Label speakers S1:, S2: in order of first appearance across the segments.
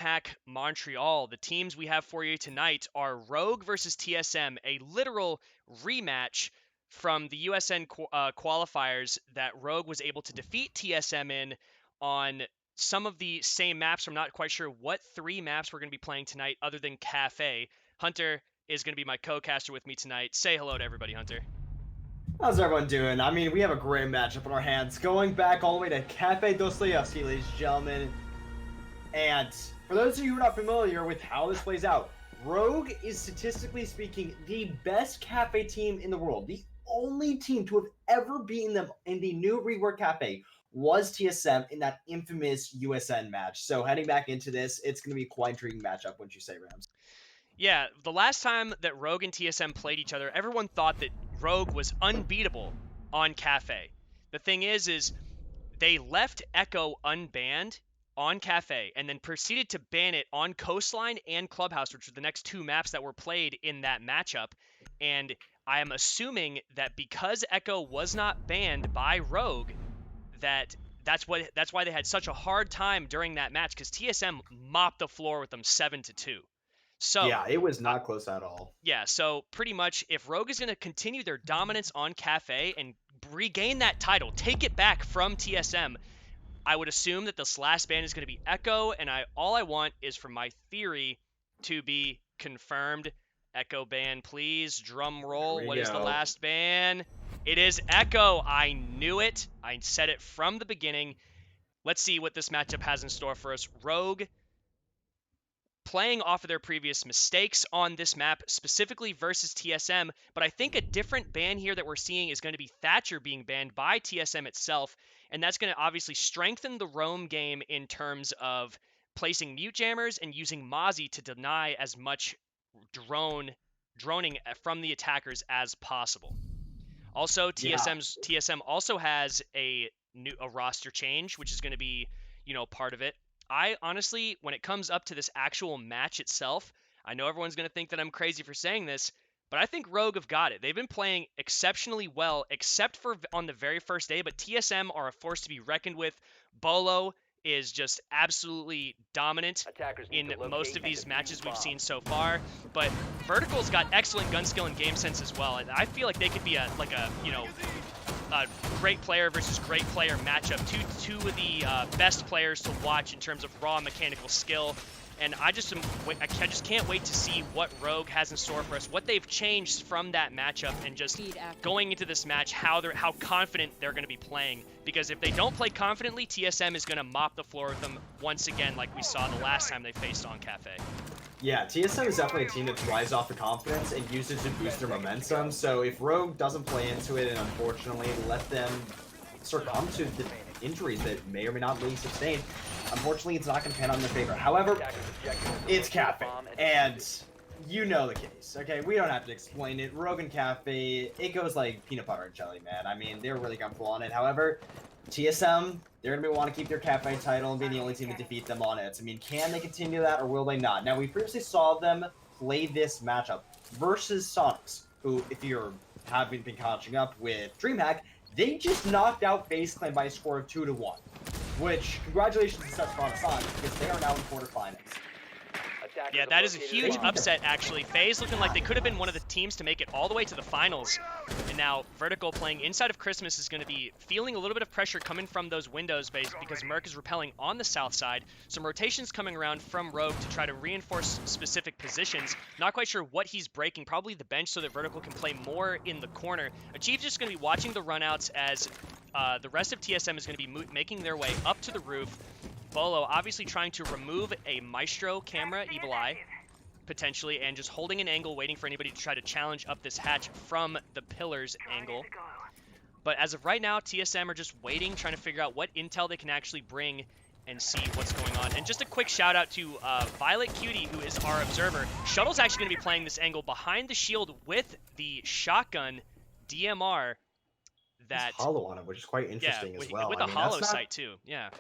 S1: DreamHack Montreal. The teams we have for you tonight are Rogue versus TSM, a literal rematch from the USN qualifiers that Rogue was able to defeat TSM in on some of the same maps. I'm not quite sure what 3 maps we're going to be playing tonight other than Cafe. Hunter is going to be my co-caster with me tonight. Say hello to everybody, Hunter.
S2: How's everyone doing? I mean, we have a great matchup on our hands. Going back all the way to Cafe Dostoyevsky, ladies and gentlemen. And for those of you who are not familiar with how this plays out, Rogue is statistically speaking the best Cafe team in the world. The only team to have ever beaten them in the new rework Cafe was TSM in that infamous USN match. So heading back into this, it's going to be quite an intriguing matchup, wouldn't you say, Rams?
S1: Yeah, the last time that Rogue and TSM played each other, everyone thought that Rogue was unbeatable on Cafe. The thing is they left Echo unbanned on Cafe and then proceeded to ban it on Coastline and Clubhouse, which were the next 2 maps that were played in that matchup. And I am assuming that because Echo was not banned by Rogue, that's why they had such a hard time during that match, because TSM mopped the floor with them 7-2. So
S2: Yeah, it was not close at all.
S1: yeah, so pretty much if Rogue is going to continue their dominance on Cafe and regain that title, take it back from TSM, I would assume that this last ban is going to be Echo, and all I want is for my theory to be confirmed. Echo ban, please. Drum roll. What is the last ban? It is Echo. I knew it. I said it from the beginning. Let's see what this matchup has in store for us. Rogue playing off of their previous mistakes on this map, specifically versus TSM, but I think a different ban here that we're seeing is going to be Thatcher being banned by TSM itself, and that's going to obviously strengthen the roam game in terms of placing mute jammers and using Mozzie to deny as much droning from the attackers as possible. Also, TSM also has a roster change, which is going to be, part of it. I honestly, when it comes up to this actual match itself, I know everyone's going to think that I'm crazy for saying this, but I think Rogue have got it. They've been playing exceptionally well, except for on the very first day, but TSM are a force to be reckoned with. Bolo is just absolutely dominant in most of these matches we've seen so far, but Vertical's got excellent gun skill and game sense as well, and I feel like they could be a great player versus great player matchup. Two of the best players to watch in terms of raw mechanical skill. And I just can't wait to see what Rogue has in store for us, what they've changed from that matchup, and just going into this match, how confident they're going to be playing. Because if they don't play confidently, TSM is going to mop the floor with them once again, like we saw the last time they faced on Cafe.
S2: Yeah, TSM is definitely a team that thrives off the confidence and uses it to boost their momentum. So if Rogue doesn't play into it and unfortunately let them succumb to the injuries that may or may not be sustained, unfortunately it's not going to pan on their favor. However, it's Cafe, and you know the case, okay? We don't have to explain it. Rogue and Cafe, it goes like peanut butter and jelly, man. I mean, they're really comfortable on it. However, TSM, they're going to want to keep their Cafe title and be the only team to defeat them on it. I mean, can they continue that or will they not? Now, we previously saw them play this matchup versus Sonics, who, if you're haven't been catching up with DreamHack, they just knocked out FaZe Clan by a score of 2-1, which, congratulations to Sonics because they are now in quarterfinals.
S1: Yeah, that is a huge upset, actually. FaZe looking like they could have been one of the teams to make it all the way to the finals. And now Vertical playing inside of Christmas is going to be feeling a little bit of pressure coming from those windows because Merc is repelling on the south side. Some rotations coming around from Rogue to try to reinforce specific positions. Not quite sure what he's breaking. Probably the bench so that Vertical can play more in the corner. Achieve's just going to be watching the runouts as the rest of TSM is going to be making their way up to the roof. Bolo obviously trying to remove a Maestro camera, Evil Eye, potentially, and just holding an angle, waiting for anybody to try to challenge up this hatch from the pillars angle. But as of right now, TSM are just waiting, trying to figure out what intel they can actually bring and see what's going on. And just a quick shout out to Violet Cutie, who is our observer. Shuttle's actually going to be playing this angle behind the shield with the shotgun DMR. That
S2: hollow on it, which is quite interesting as well.
S1: With a hollow sight too, yeah.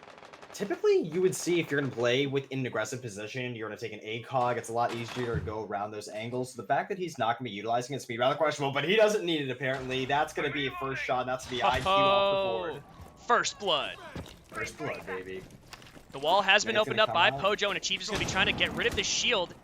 S2: Typically, you would see if you're going to play with an aggressive position, you're going to take an ACOG. It's a lot easier to go around those angles. So the fact that he's not going to be utilizing it's going to be rather questionable, but he doesn't need it apparently. That's going to be a first shot. That's the IQ off the board.
S1: First blood.
S2: First blood, baby.
S1: The wall has been
S2: Nade's
S1: opened
S2: gonna
S1: up by
S2: come out.
S1: Pojo, and Achieve is going to be trying to get rid of this shield.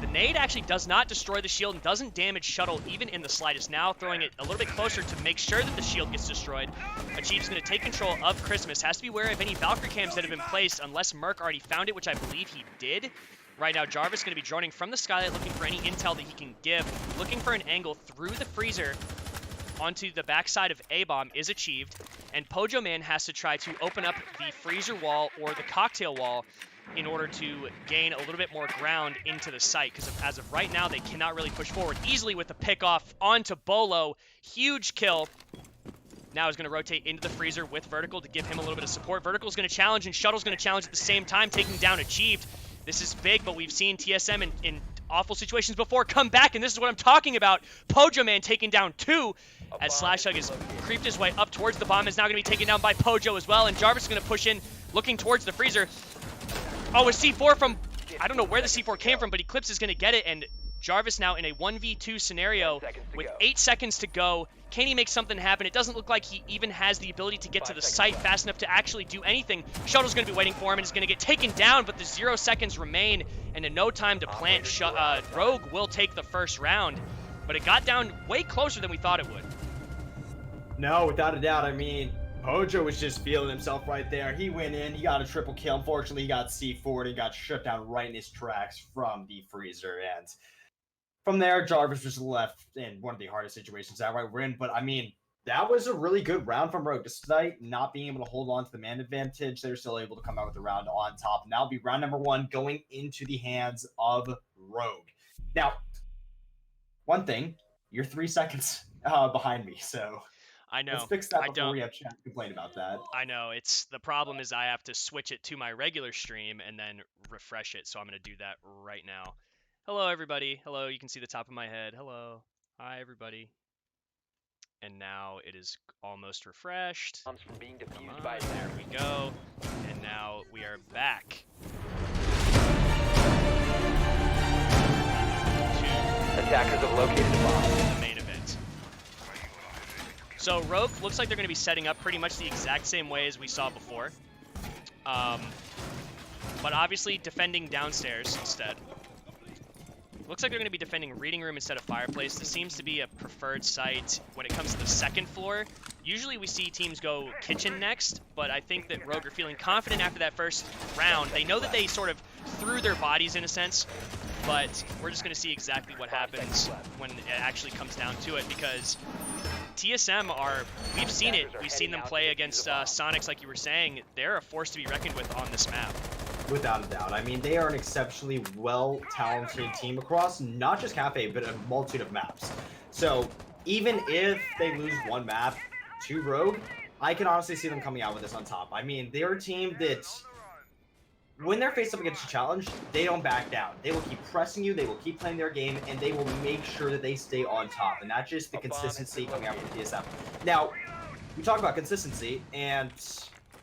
S1: The nade actually does not destroy the shield and doesn't damage Shuttle even in the slightest. Now throwing it a little bit closer to make sure that the shield gets destroyed. Achieve's going to take control of Christmas. Has to be wary of any Valkyrie cams that have been placed unless Merc already found it, which I believe he did. Right now, Jarvis is going to be droning from the skylight looking for any intel that he can give. Looking for an angle through the freezer onto the backside of A-Bomb is achieved. And Pojo Man has to try to open up the freezer wall or the cocktail wall in order to gain a little bit more ground into the site, because as of right now, they cannot really push forward easily with the pickoff onto Bolo. Huge kill. Now he's going to rotate into the freezer with Vertical to give him a little bit of support. Vertical's going to challenge, and Shuttle's going to challenge at the same time, taking down Achieved. This is big, but we've seen TSM in awful situations before come back, and this is what I'm talking about. Pojo Man taking down 2 as Slashhug has creeped his way up towards the bomb. Is now going to be taken down by Pojo as well, and Jarvis is going to push in, looking towards the freezer. Oh, a C4 from, I don't know where the C4 came from, but Eclipse is going to get it, and Jarvis now in a 1v2 scenario with 8 seconds to go. Can he make something happen? It doesn't look like he even has the ability to get to the site fast enough to actually do anything. Shuttle's going to be waiting for him and is going to get taken down, but the 0 seconds remain, and in no time to plant, Rogue will take the first round, but it got down way closer than we thought it would.
S2: No, without a doubt. I mean, Pojo was just feeling himself right there. He went in, he got a triple kill. Unfortunately, he got C4 and he got shut down right in his tracks from the freezer. And from there, Jarvis was left in one of the hardest situations that we're in. But I mean, that was a really good round from Rogue. Despite not being able to hold on to the man advantage, they're still able to come out with the round on top. Now it'll be round number 1 going into the hands of Rogue. Now, one thing, you're 3 seconds behind me, so
S1: I know.
S2: let's fix that before we have chat complain about that.
S1: I know. It's the problem is I have to switch it to my regular stream and then refresh it. So I'm going to do that right now. Hello, everybody. Hello. You can see the top of my head. Hello. Hi, everybody. And now it is almost refreshed.
S3: From being diffused
S1: Come on,
S3: by
S1: there we go. And now we are back.
S3: Attackers have located the bomb.
S1: The main event. So Rogue looks like they're going to be setting up pretty much the exact same way as we saw before. But obviously defending downstairs instead. Looks like they're going to be defending Reading Room instead of Fireplace. This seems to be a preferred site when it comes to the second floor. Usually we see teams go Kitchen next, but I think that Rogue are feeling confident after that first round. They know that they sort of threw their bodies in a sense, but we're just going to see exactly what happens when it actually comes down to it, because TSM we've seen it. We've seen them play against Sonics, like you were saying. They're a force to be reckoned with on this map.
S2: Without a doubt. I mean, they are an exceptionally well-talented team across not just Cafe, but a multitude of maps. So even if they lose one map to Rogue, I can honestly see them coming out with this on top. I mean, they're a team that, when they're faced up against a challenge, they don't back down. They will keep pressing you, they will keep playing their game, and they will make sure that they stay on top. And not just the consistency coming out from TSM. Now, we talk about consistency, and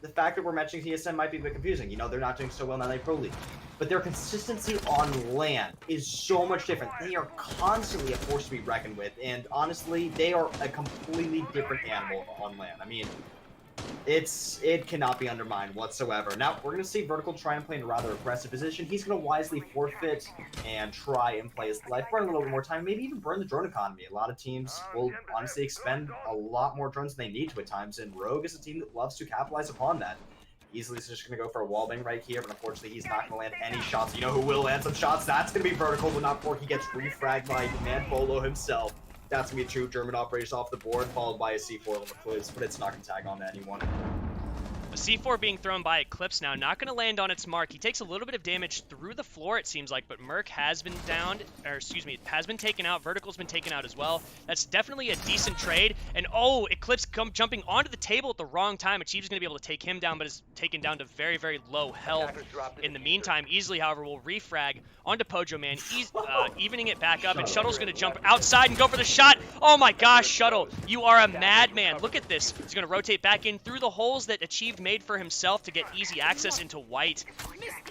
S2: the fact that we're mentioning TSM might be a bit confusing. You know, they're not doing so well in the Pro League. But their consistency on LAN is so much different. They are constantly a force to be reckoned with. And honestly, they are a completely different animal on LAN. I mean, it cannot be undermined whatsoever. Now, we're going to see Vertical try and play in a rather aggressive position. He's going to wisely forfeit and try and play his life, burn a little bit more time, maybe even burn the drone economy. A lot of teams will honestly expend a lot more drones than they need to at times, and Rogue is a team that loves to capitalize upon that. Easily is just going to go for a wallbang right here, but unfortunately he's not going to land any shots. You know who will land some shots? That's going to be Vertical, but not before he gets refragged by Man Bolo himself. That's going to be 2 German operators off the board, followed by a C4 on the Eclipse, but it's not going to tag on to anyone.
S1: A C4 being thrown by Eclipse now, not going to land on its mark. He takes a little bit of damage through the floor, it seems like, but Merc has been downed, or excuse me, has been taken out. Vertical's been taken out as well. That's definitely a decent trade. And oh, Eclipse jumping onto the table at the wrong time. Achieve's going to be able to take him down, but is taken down to very, very low health. In the meantime, easily, however, will refrag onto Pojo Man, evening it back up, and Shuttle's going to jump outside and go for the shot. Oh my gosh, Shuttle, you are a madman. Look at this. He's going to rotate back in through the holes that Achieved path made for himself to get easy access into White.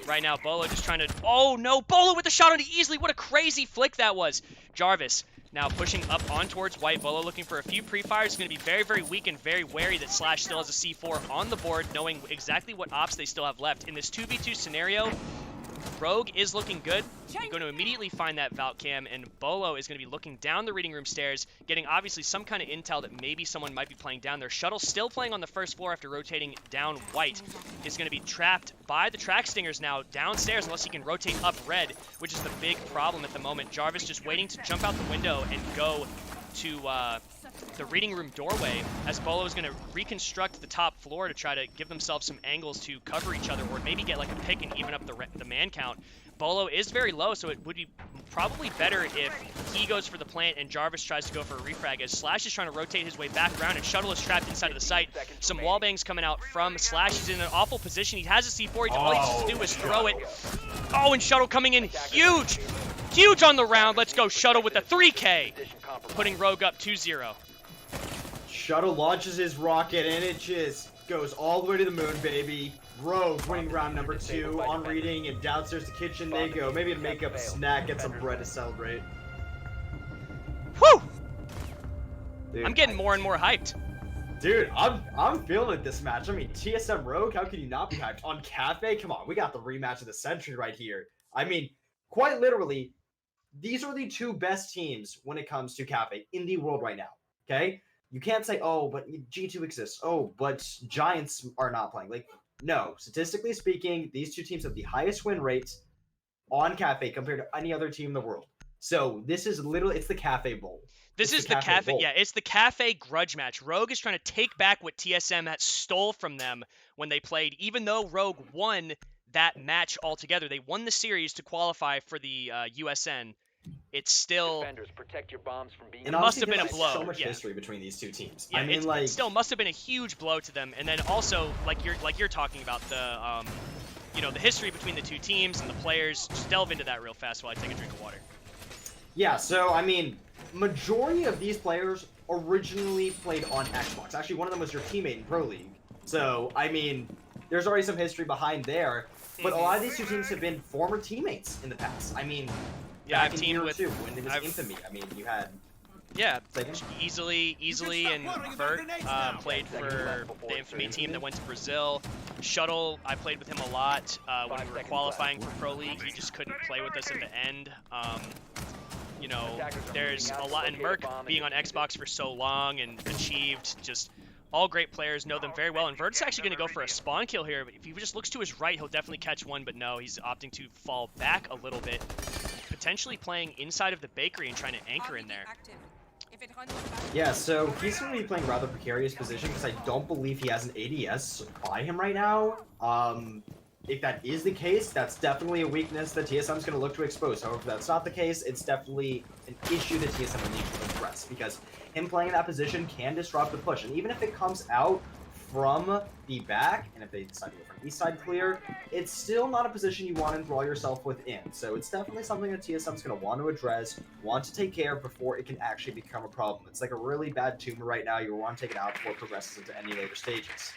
S1: Right now, Bolo just trying to... Oh, no! Bolo with the shot onto Easily! What a crazy flick that was! Jarvis now pushing up on towards White. Bolo looking for a few pre-fires. He's going to be very, very weak and very wary that Slash still has a C4 on the board, knowing exactly what ops they still have left. In this 2v2 scenario, Rogue is looking good. You're going to immediately find that Valk cam, and Bolo is going to be looking down the reading room stairs, getting obviously some kind of intel that maybe someone might be playing down there. Shuttle still playing on the first floor after rotating down White. Is going to be trapped by the track stingers now downstairs unless he can rotate up Red, which is the big problem at the moment. Jarvis just waiting to jump out the window and go to the reading room doorway, as Bolo is going to reconstruct the top floor to try to give themselves some angles to cover each other, or maybe get like a pick and even up the man count. Bolo is very low, so it would be probably better if he goes for the plant and Jarvis tries to go for a refrag, as Slash is trying to rotate his way back around and Shuttle is trapped inside of the site. Some wallbangs coming out from Slash. He's in an awful position. He has a C4. All he needs to do is throw it. Oh, and Shuttle coming in huge. Huge on the round. Let's go Shuttle with the 3K, putting Rogue up 2-0.
S2: Shuttle launches his rocket and it just goes all the way to the moon, baby. Rogue winning round number 2 on reading, and downstairs to kitchen they go. Maybe to make up a snack, get some bread to celebrate.
S1: Whew!
S2: Dude,
S1: I'm getting more and more hyped.
S2: Dude, I'm feeling it this match. I mean, TSM Rogue, how can you not be hyped? On Cafe, come on, we got the rematch of the century right here. I mean, quite literally, these are the 2 best teams when it comes to Cafe in the world right now, okay? You can't say, oh, but G2 exists. Oh, but Giants are not playing. Like, no. Statistically speaking, these 2 teams have the highest win rates on Cafe compared to any other team in the world. So this is literally, it's the Cafe Bowl.
S1: This is the Cafe, yeah, it's the Cafe grudge match. Rogue is trying to take back what TSM had stole from them when they played, even though Rogue won that match altogether. They won the series to qualify for the USN. It's still...
S3: Protect your bombs from being...
S1: It must have been a blow.
S2: So much history between these 2 teams.
S1: Yeah,
S2: I mean, like...
S1: it still must have been a huge blow to them. And then also, like you're talking about, the you know, the history between the 2 teams and the players. Just delve into that real fast while I take a drink of water.
S2: Yeah, so I mean, majority of these players originally played on Xbox. Actually, one of them was your teammate in Pro League. So I mean, there's already some history behind there. But a lot of these 2 teams have been former teammates in the past. I mean,
S1: yeah, I've teamed with...
S2: too, when it was Infamy. I mean, you had...
S1: Yeah, Easily and Vert played for the Infamy team that went to Brazil. Shuttle, I played with him a lot when we were qualifying for Pro League. He just couldn't play with us at the end. You know, there's a lot, and Merc being on Xbox for so long and achieved, just all great players, know them very well. And Vert's actually going to go for a spawn kill here. But if he just looks to his right, he'll definitely catch one. But no, he's opting to fall back a little bit, potentially playing inside of the bakery and trying to anchor in there.
S2: Yeah, so he's going to be playing rather precarious position because I don't believe he has an ADS by him right now. If that is the case, that's definitely a weakness that TSM is going to look to expose. However, if that's not the case, it's definitely an issue that TSM will need to address, because him playing in that position can disrupt the push. And even if it comes out from the back, and if they decide to go from east side clear, it's still not a position you want to enthrall yourself within. So it's definitely something that TSM is going to want to address, want to take care of before it can actually become a problem. It's like a really bad tumor right now. You want to take it out before it progresses into any later stages.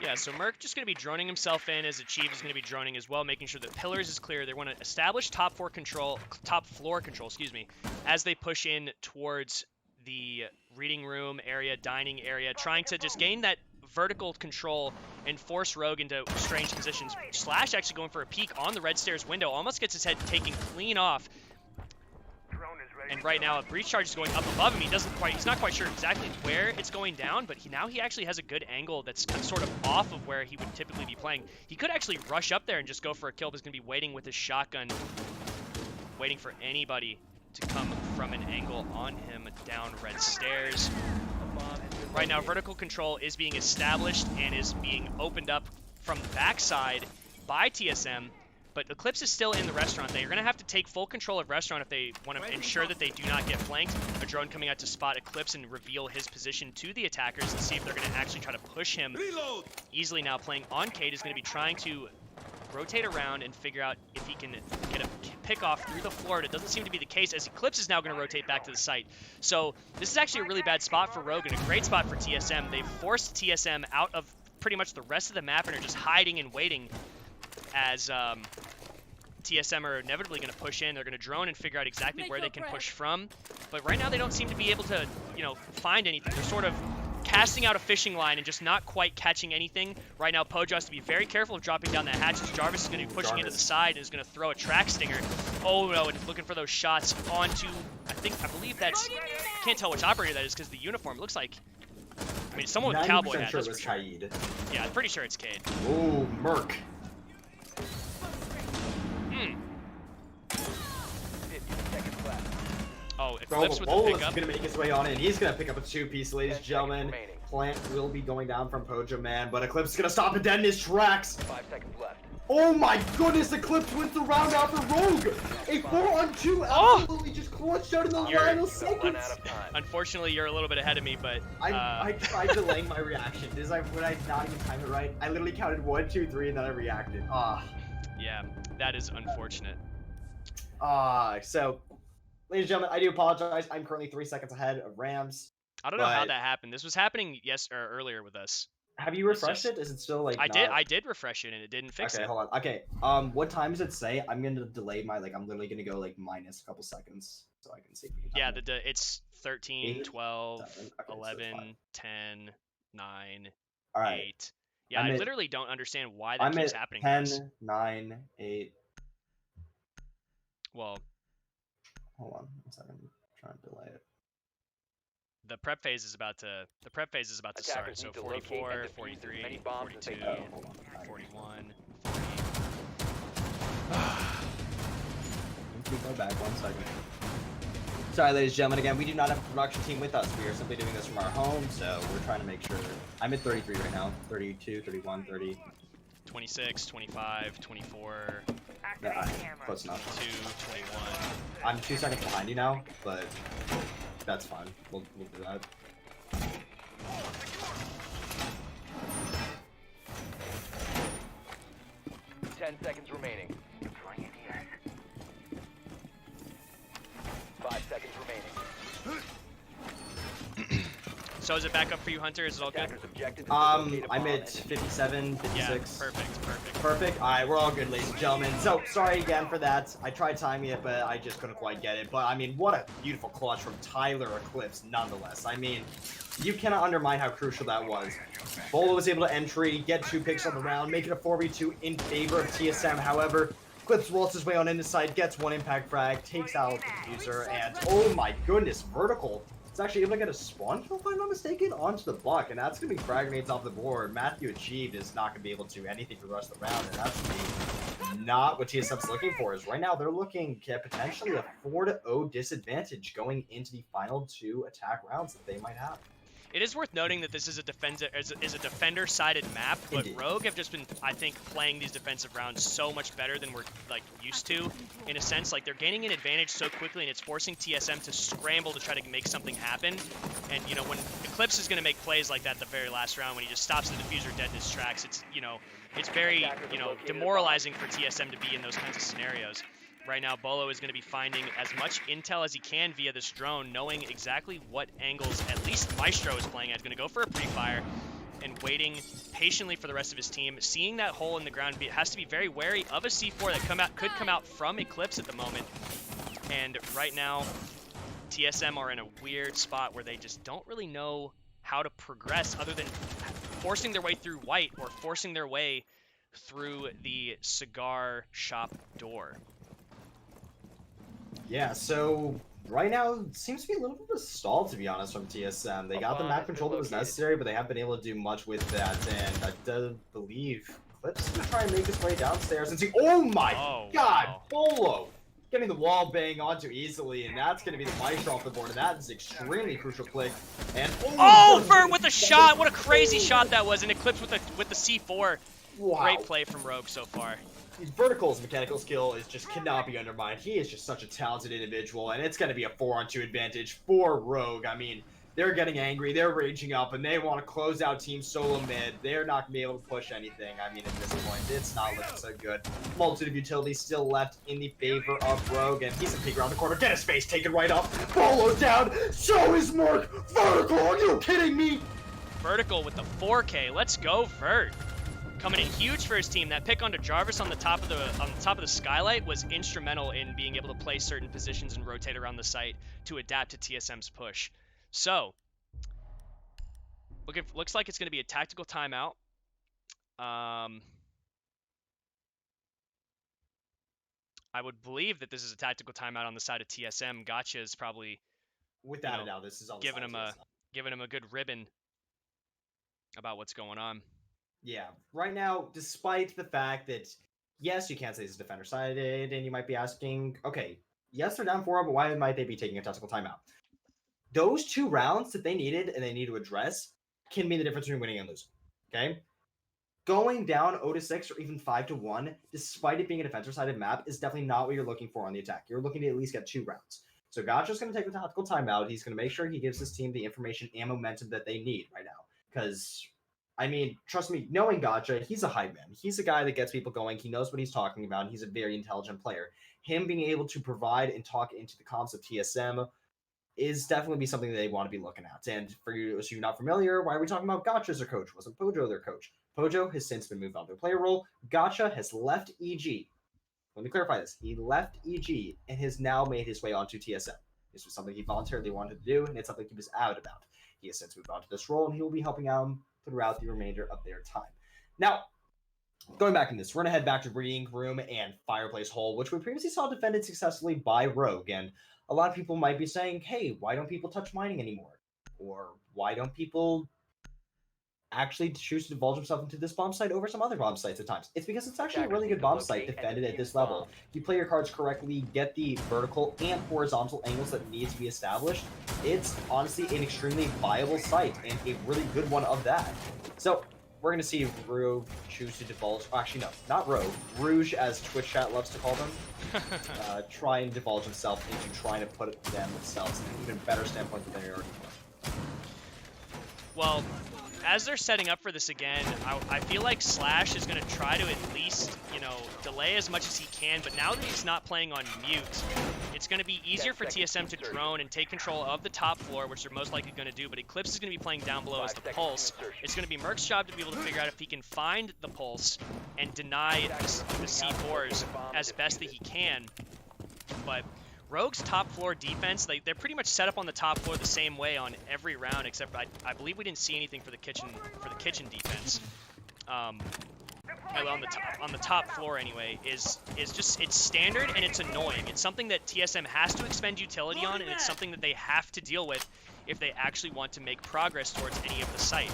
S1: Yeah, so Merc just going to be droning himself in, as Achieve is going to be droning as well, making sure that Pillars is clear. They want to establish top floor control, as they push in towards the reading room area, dining area, trying to just gain that vertical control and force Rogue into strange positions. Slash actually going for a peek on the red stairs window, almost gets his head taken clean off. And right now, a breach charge is going up above him. He's not quite sure exactly where it's going down, but now he actually has a good angle that's sort of off of where he would typically be playing. He could actually rush up there and just go for a kill, but he's going to be waiting with his shotgun, waiting for anybody to come from an angle on him down red stairs. Right now, vertical control is being established and is being opened up from the backside by TSM. But Eclipse is still in the restaurant. They're going to have to take full control of restaurant if they want to ensure that they do not get flanked. A drone coming out to spot Eclipse and reveal his position to the attackers and see if they're going to actually try to push him. Easily now playing on Kate is going to be trying to rotate around and figure out if he can get a pick off through the floor. And it doesn't seem to be the case, as Eclipse is now going to rotate back to the site. So this is actually a really bad spot for Rogue and a great spot for TSM. They've forced TSM out of pretty much the rest of the map and are just hiding and waiting as TSM are inevitably going to push in. They're going to drone and figure out exactly where they can push from. But right now they don't seem to be able to, you know, find anything. They're sort of casting out a fishing line and just not quite catching anything. Right now, Pojo has to be very careful of dropping down that hatch, as Jarvis is going to be pushing into the side and is going to throw a track stinger. Oh no, and looking for those shots onto, I believe that's, I can't tell which operator that is because the uniform looks like, I mean, someone with cowboy hat.
S2: Sure it was Kaid.
S1: Yeah, I'm pretty sure it's Cade.
S2: Ooh, Merc.
S3: 50 seconds left.
S1: Oh, Eclipse with the
S2: Bolo's
S1: pickup.
S2: gonna make his way on in. He's gonna pick up a 2-piece, ladies and
S3: 10
S2: gentlemen.
S3: seconds remaining.
S2: Plant will be going down from Pojo Man, but Eclipse is gonna stop it dead in his tracks.
S3: 5 seconds left.
S2: Oh my goodness, Eclipse wins the round out for Rogue. A 4-on-2
S1: Oh!
S2: absolutely just clutched out in the
S1: You're-
S2: final
S3: Run
S2: seconds.
S3: out of time.
S1: Unfortunately, you're a little bit ahead of me, but
S2: I tried delaying my reaction. Would I not even time it right? I literally counted 1, 2, 3, and then I reacted.
S1: yeah, that is unfortunate.
S2: So, ladies and gentlemen, I do apologize. I'm currently 3 seconds ahead of Rams.
S1: I don't know how
S2: But-
S1: that happened. This was happening earlier with us.
S2: Have you
S1: It's
S2: refreshed
S1: just-
S2: it? Is it still like?
S1: I did refresh it and it didn't fix
S2: Okay,
S1: it.
S2: hold on. Okay. What time does it say? I'm gonna delay my I'm literally gonna go minus a couple seconds so I can see. If we can
S1: Yeah,
S2: time it.
S1: it's 13,
S2: 8,
S1: 12,
S2: 7, okay, so
S1: 11, 10, 9,
S2: All right.
S1: 8. Yeah,
S2: I'm
S1: I
S2: at-
S1: literally don't understand why that
S2: I'm
S1: keeps
S2: at
S1: happening.
S2: 10,
S1: to us.
S2: 9, 8.
S1: Well,
S2: Hold on. 1 second. I'm trying to delay it.
S1: the prep phase is about to start.
S3: Attackers
S1: So
S3: need to locate
S1: 44,
S3: and defuse as
S1: 43,
S3: many bombs as they
S1: 42,
S3: can.
S2: Hold on.
S1: 41.
S2: Let me go back 1 second. Sorry, ladies and gentlemen. Again, we do not have a production team with us. We are simply doing this from our home, so we're trying to make sure. I'm at 33 right now. 32, 31, 30.
S1: 26, 25, 24,
S2: Yeah, close enough.
S1: 2, 21.
S2: I'm 2 seconds behind you now, but that's fine. We'll do that.
S3: Ten seconds remaining. 5 seconds remaining.
S1: So is it back up for you, Hunter? Is it all good?
S3: Attackers objective is to locate a
S2: I'm
S3: bomb
S2: at
S3: and
S2: 57,
S1: Yeah,
S2: 56.
S1: perfect.
S2: Perfect. All right, we're all good, ladies and gentlemen. So, sorry again for that. I tried timing it, but I just couldn't quite get it. But, I mean, what a beautiful clutch from Tyler Eclipse, nonetheless. I mean, you cannot undermine how crucial that was. Bolo was able to entry, get 2 picks on the round, make it a 4v2 in favor of TSM. However, Eclipse rolls his way on into side, gets 1 impact frag, takes out the diffuser, and oh my goodness, Vertical. It's actually able to get a spawn kill, if I'm not mistaken, onto the Buck, and that's going to be frag grenades off the board. Matthew Achieved is not going to be able to do anything for the rest of the round, and that's going to be not what TSM's looking for. Is right now they're looking at potentially a 4-0 disadvantage going into the final 2 attack rounds that they might have.
S1: It is worth noting that this is a defender-sided map, but
S2: Indeed.
S1: Rogue have just been, I think, playing these defensive rounds so much better than we're used to. In a sense, they're gaining an advantage so quickly, and it's forcing TSM to scramble to try to make something happen. And when Eclipse is going to make plays like that the very last round, when he just stops the diffuser dead in his tracks, it's very demoralizing for TSM to be in those kinds of scenarios. Right now, Bolo is going to be finding as much intel as he can via this drone, knowing exactly what angles at least Maestro is playing at. Going to go for a pre-fire and waiting patiently for the rest of his team. Seeing that hole in the ground, has to be very wary of a C4 that could come out from Eclipse at the moment. And right now, TSM are in a weird spot where they just don't really know how to progress other than forcing their way through white or forcing their way through the cigar shop door.
S2: Yeah, so right now it seems to be a little bit of a stall, to be honest, from TSM. They got the map control that was necessary, but they haven't been able to do much with that. And I do believe Eclipse is going to try and make his way downstairs and see. Oh my god,
S1: wow.
S2: Bolo! Getting the wall bang onto easily, and that's going to be the Maestro off the board, and that is extremely crucial click. And
S1: Oh, Vern with a shot! What a crazy shot that was! And Eclipse with the C4.
S2: Wow.
S1: Great play from Rogue so far.
S2: His Vertical's mechanical skill cannot be undermined. He is just such a talented individual, and it's going to be a 4-on-2 advantage for Rogue. I mean, they're getting angry, they're raging up, and they want to close out Team Solo mid. They're not going to be able to push anything. I mean, at this point, it's not looking so good. Multitude of utilities still left in the favor of Rogue, and he's a peek around the corner. Get his face taken right up. Follow down. So is Mark. Vertical, are you kidding me?
S1: Vertical with the 4K. Let's go, Vert. Coming in huge for his team. That pick onto Jarvis on the top of the skylight was instrumental in being able to play certain positions and rotate around the site to adapt to TSM's push. So, looks like it's going to be a tactical timeout. I would believe that this is a tactical timeout on the side of TSM. Gotcha is probably
S2: Without a doubt, this is on the
S1: giving
S2: side
S1: him
S2: of
S1: a
S2: TSM.
S1: giving him a good ribbon about what's going on.
S2: Yeah, right now, despite the fact that, yes, you can't say this is defender-sided, and you might be asking, okay, yes, they're down 4, but why might they be taking a tactical timeout? Those 2 rounds that they needed and they need to address can be the difference between winning and losing, okay? Going down 0-6 or even 5-1, despite it being a defender-sided map, is definitely not what you're looking for on the attack. You're looking to at least get 2 rounds. So Gotcha's going to take the tactical timeout. He's going to make sure he gives his team the information and momentum that they need right now, because... I mean, trust me, knowing Gotcha, he's a hype man. He's a guy that gets people going. He knows what he's talking about, and he's a very intelligent player. Him being able to provide and talk into the comms of TSM is definitely be something that they want to be looking at. And for you, if you're not familiar, why are we talking about Gotcha as their coach? Wasn't Pojo their coach? Pojo has since been moved on to a player role. Gotcha has left EG. Let me clarify this. He left EG and has now made his way onto TSM. This was something he voluntarily wanted to do, and it's something he was out about. He has since moved on to this role, and he will be helping out throughout the remainder of their time. Now, going back in this, we're going to head back to Reading Room and Fireplace Hole, which we previously saw defended successfully by Rogue. And a lot of people might be saying, hey, why don't people touch mining anymore? Or why don't people actually choose to divulge themselves into this bomb site over some other bomb sites at times? It's because it's actually a really good bomb site defended at this level. If you play your cards correctly, get the vertical and horizontal angles that need to be established, it's honestly an extremely viable site and a really good one of that. So we're going to see Rogue choose to divulge, actually no, not Rogue, Rouge as Twitch chat loves to call them, try and divulge himself into trying to put themselves in an even better standpoint than they already were.
S1: Well, as they're setting up for this again, I feel like Slash is going to try to at least, delay as much as he can, but now that he's not playing on mute, it's going to be easier for TSM to drone and take control of the top floor, which they're most likely going to do, but Eclipse is going to be playing down below as the Pulse. It's going to be Merc's job to be able to figure out if he can find the Pulse and deny the C4s as best that he can, but Rogue's top floor defense, they're pretty much set up on the top floor the same way on every round, except I believe we didn't see anything for the kitchen defense. On the top floor anyway is just, it's standard and it's annoying. It's something that TSM has to expend utility on, and it's something that they have to deal with if they actually want to make progress towards any of the site.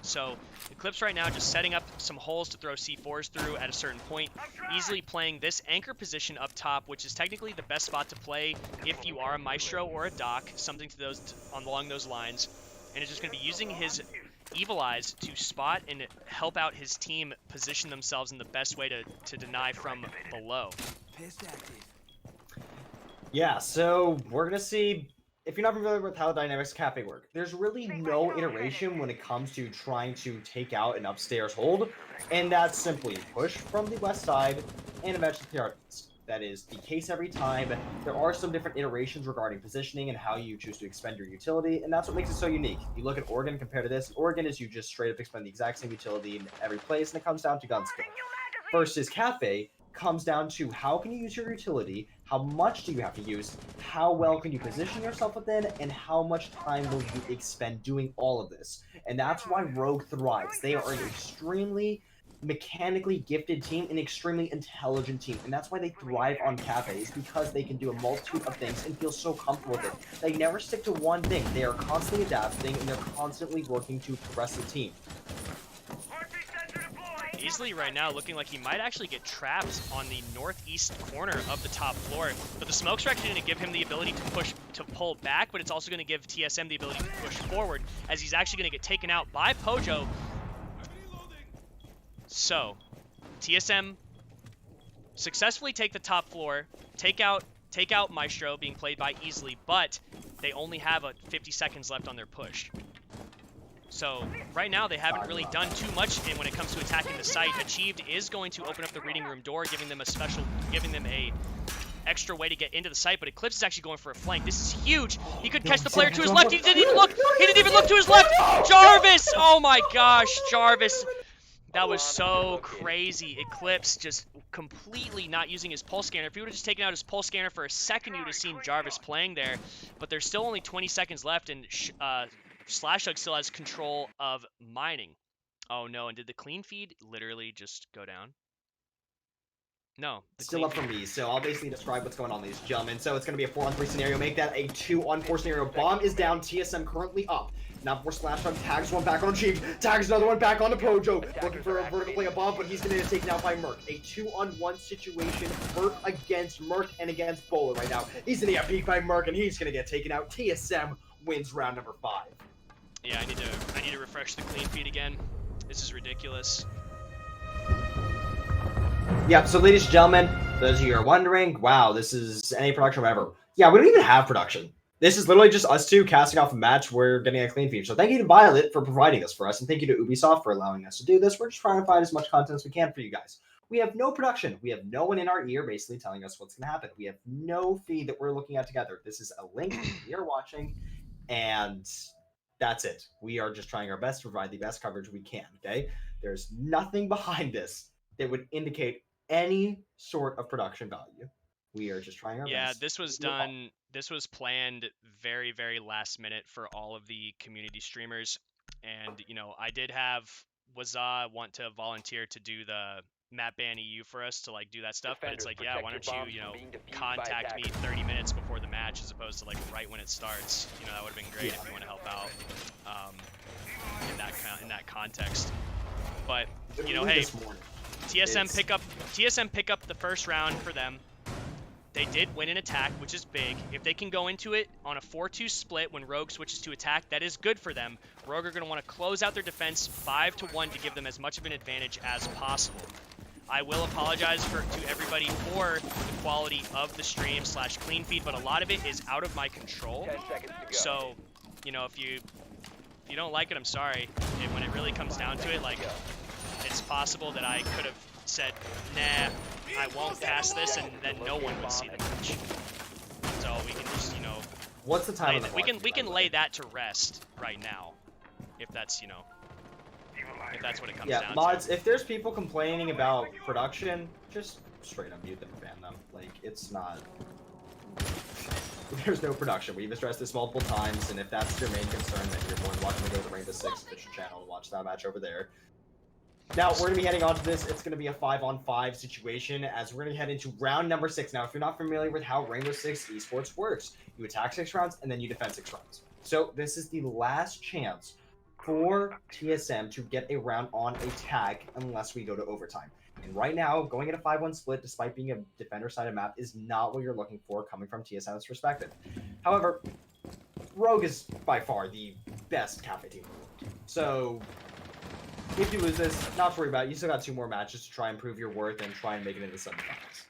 S1: So Eclipse right now just setting up some holes to throw C4s through at a certain point, easily playing this anchor position up top, which is technically the best spot to play if you are a Maestro or a Doc, something to along those lines. And it's just going to be using his Evil Eyes to spot and help out his team position themselves in the best way to deny from below.
S2: Yeah, so we're going to see... If you're not familiar with how the dynamics of Cafe work, there's really no iteration when it comes to trying to take out an upstairs hold, and that's simply push from the west side and eventually clear out east. That is the case every time. There are some different iterations regarding positioning and how you choose to expend your utility, and that's what makes it so unique. You look at Oregon compared to this, Oregon is you just straight up expend the exact same utility in every place, and it comes down to gun skill. Versus Cafe comes down to how can you use your utility, how much do you have to use, how well can you position yourself within, and how much time will you expend doing all of this. And that's why Rogue thrives. They are an extremely mechanically gifted team, an extremely intelligent team, and that's why they thrive on cafes, because they can do a multitude of things and feel so comfortable with it. They never stick to one thing. They are constantly adapting, and they're constantly working to progress the team.
S1: Easily right now looking like he might actually get trapped on the northeast corner of the top floor, but the smoke's actually going to give him the ability to pull back, but it's also going to give TSM the ability to push forward, as he's actually going to get taken out by Pojo. So TSM successfully take the top floor, take out take out Maestro being played by easily, but they only have 50 seconds left on their push. So right now they haven't really done too much when it comes to attacking the site. Achieved is going to open up the reading room door, giving them a extra way to get into the site, but Eclipse is actually going for a flank. This is huge. He could catch the player to his left. He didn't even look. He didn't even look to his left. Jarvis! Oh my gosh, Jarvis. That was so crazy. Eclipse just completely not using his pulse scanner. If he would have just taken out his pulse scanner for a second, you would have seen Jarvis playing there. But there's still only 20 seconds left, and Slashug still has control of mining. Oh no, and did the clean feed literally just go down? No.
S2: Still up from me, so I'll basically describe what's going on, ladies and gentlemen. So it's going to be a 4-on-3 scenario. Make that a 2-on-4 scenario. Bomb is down. TSM currently up. Now for Slashug, tags one back on Achieved. Tags another one back on the Pojo. Looking for a vertical play above, but he's going to get taken out by Merc. A 2-on-1 situation. Merc against Merc and against Bolo right now. He's going to get peeked by Merc, and he's going to get taken out. TSM wins round number 5.
S1: Yeah, I need to refresh the clean feed again. This is ridiculous.
S2: Yep, so ladies and gentlemen, those of you who are wondering, wow, this is any production ever. Yeah, we don't even have production. This is literally just us two casting off a match. We're getting a clean feed. So thank you to Violet for providing this for us, and thank you to Ubisoft for allowing us to do this. We're just trying to find as much content as we can for you guys. We have no production. We have no one in our ear basically telling us what's going to happen. We have no feed that we're looking at together. This is a link we are watching, and that's it. We are just trying our best to provide the best coverage we can, okay? There's nothing behind this that would indicate any sort of production value. We are just trying our best.
S1: Yeah, this was done. This was planned very, very last minute for all of the community streamers. And, you know, I did have Waza want to volunteer to do the map ban EU for us to, like, do that stuff. But it's like, yeah, why don't you, you know, contact me 30 minutes before the match as opposed to, like, right when it starts. You know, that would have been great if you want to help out in that context. But, you know, hey, TSM pick up the first round for them. They did win an attack, which is big. If they can go into it on a 4-2 split when Rogue switches to attack, that is good for them. Rogue are going to want to close out their defense 5-1 to give them as much of an advantage as possible. I will apologize to everybody for the quality of the stream / clean feed, but a lot of it is out of my control. So, you know, if you don't like it, I'm sorry. And when it really comes down to it, like, it's possible that I could have said, nah, I won't pass this, and then no one would see the match. So we can just, you know,
S2: what's the time?
S1: We can lay that to rest right now, if that's, you know, if that's what it comes down to.
S2: Yeah, mods. If there's people complaining about production, just straight up mute them and ban them. Like, it's not. There's no production. We've addressed this multiple times, and if that's your main concern, then you're more than welcome to go to the Rainbow Six official channel and watch that match over there. Now, we're going to be heading on to this. It's going to be a 5-on-5 situation as we're going to head into round number 6. Now, if you're not familiar with how Rainbow Six Esports works, you attack 6 rounds and then you defend 6 rounds. So this is the last chance for TSM to get a round on a tag unless we go to overtime. And right now, going at a 5-1 split, despite being a defender-sided map, is not what you're looking for coming from TSM's perspective. However, Rogue is by far the best cafe team in the world. So if you lose this, not to worry about it. You still got 2 more matches to try and prove your worth and try and make it into the semifinals.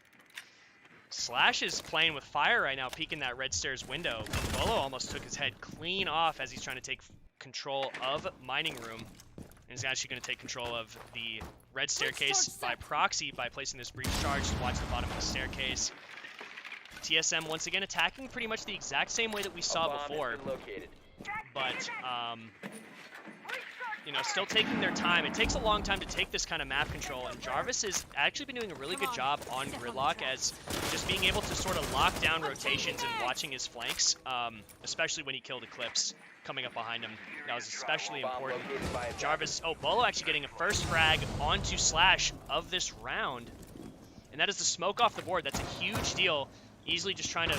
S1: Slash is playing with fire right now, peeking that red stairs window. Bolo almost took his head clean off as he's trying to take control of mining room. And he's actually going to take control of the red staircase by proxy by placing this breach charge to watch the bottom of the staircase. TSM once again attacking pretty much the exact same way that we saw before. But, you know, still taking their time. It takes a long time to take this kind of map control, and Jarvis has actually been doing a really good job on gridlock as just being able to sort of lock down rotations and watching his flanks, especially when he killed Eclipse coming up behind him. That was especially important. Jarvis, Bolo actually getting a first frag onto Slash of this round, and that is the smoke off the board. That's a huge deal. Easily just trying to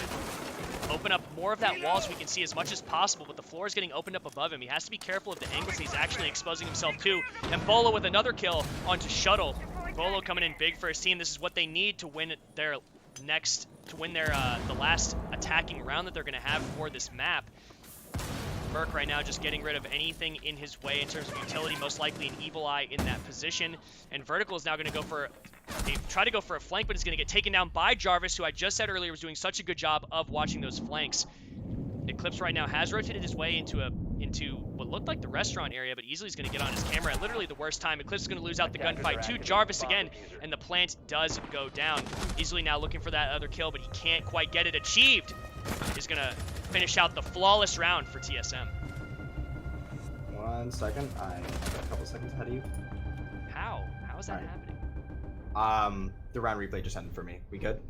S1: open up more of that wall so we can see as much as possible, but the floor is getting opened up above him. He has to be careful of the angles he's actually exposing himself to. And Bolo with another kill onto Shuttle. Bolo coming in big for his team. This is what they need to win their the last attacking round that they're going to have for this map. Merc right now just getting rid of anything in his way in terms of utility, most likely an Evil Eye in that position. And Vertical is now going to go for try to go for a flank, but is going to get taken down by Jarvis, who I just said earlier was doing such a good job of watching those flanks. Eclipse right now has rotated his way into what looked like the restaurant area, but easily is going to get on his camera at literally the worst time. Eclipse is going to lose out the gunfight to Jarvis again, and the plant does go down. Easily now looking for that other kill, but he can't quite get it achieved. He's going to finish out the flawless round for TSM.
S2: 1 second. I'm a couple seconds ahead of you.
S1: How? How is that happening?
S2: The round replay just ended for me. We good?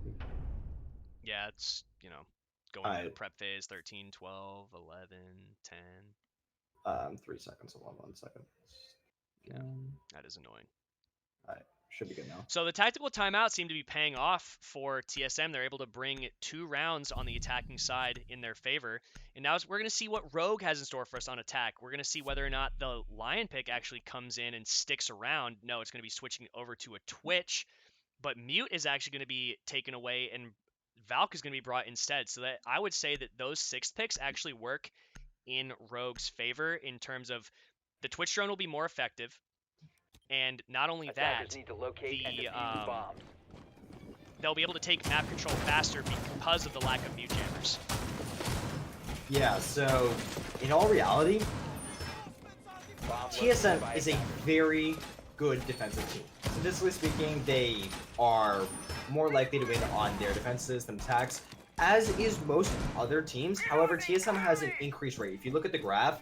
S1: Yeah, it's, you know, going into the prep phase, 13, 12, 11, 10.
S2: 3 seconds. Hold on 1 second.
S1: Yeah, that is annoying.
S2: Alright, should be good now.
S1: So the tactical timeout seemed to be paying off for TSM. They're able to bring 2 rounds on the attacking side in their favor. And now we're going to see what Rogue has in store for us on attack. We're going to see whether or not the Lion pick actually comes in and sticks around. No, it's going to be switching over to a Twitch. But Mute is actually going to be taken away, and Valk is going to be brought instead. So that I would say that those 6th picks actually work in Rogue's favor in terms of the Twitch drone will be more effective. And not only that, they'll be able to take map control faster because of the lack of mute jammers.
S2: Yeah, so in all reality, TSM is a very good defensive team. Statistically speaking, they are more likely to win on their defenses than attacks, as is most other teams. However, TSM has an increased rate. If you look at the graph,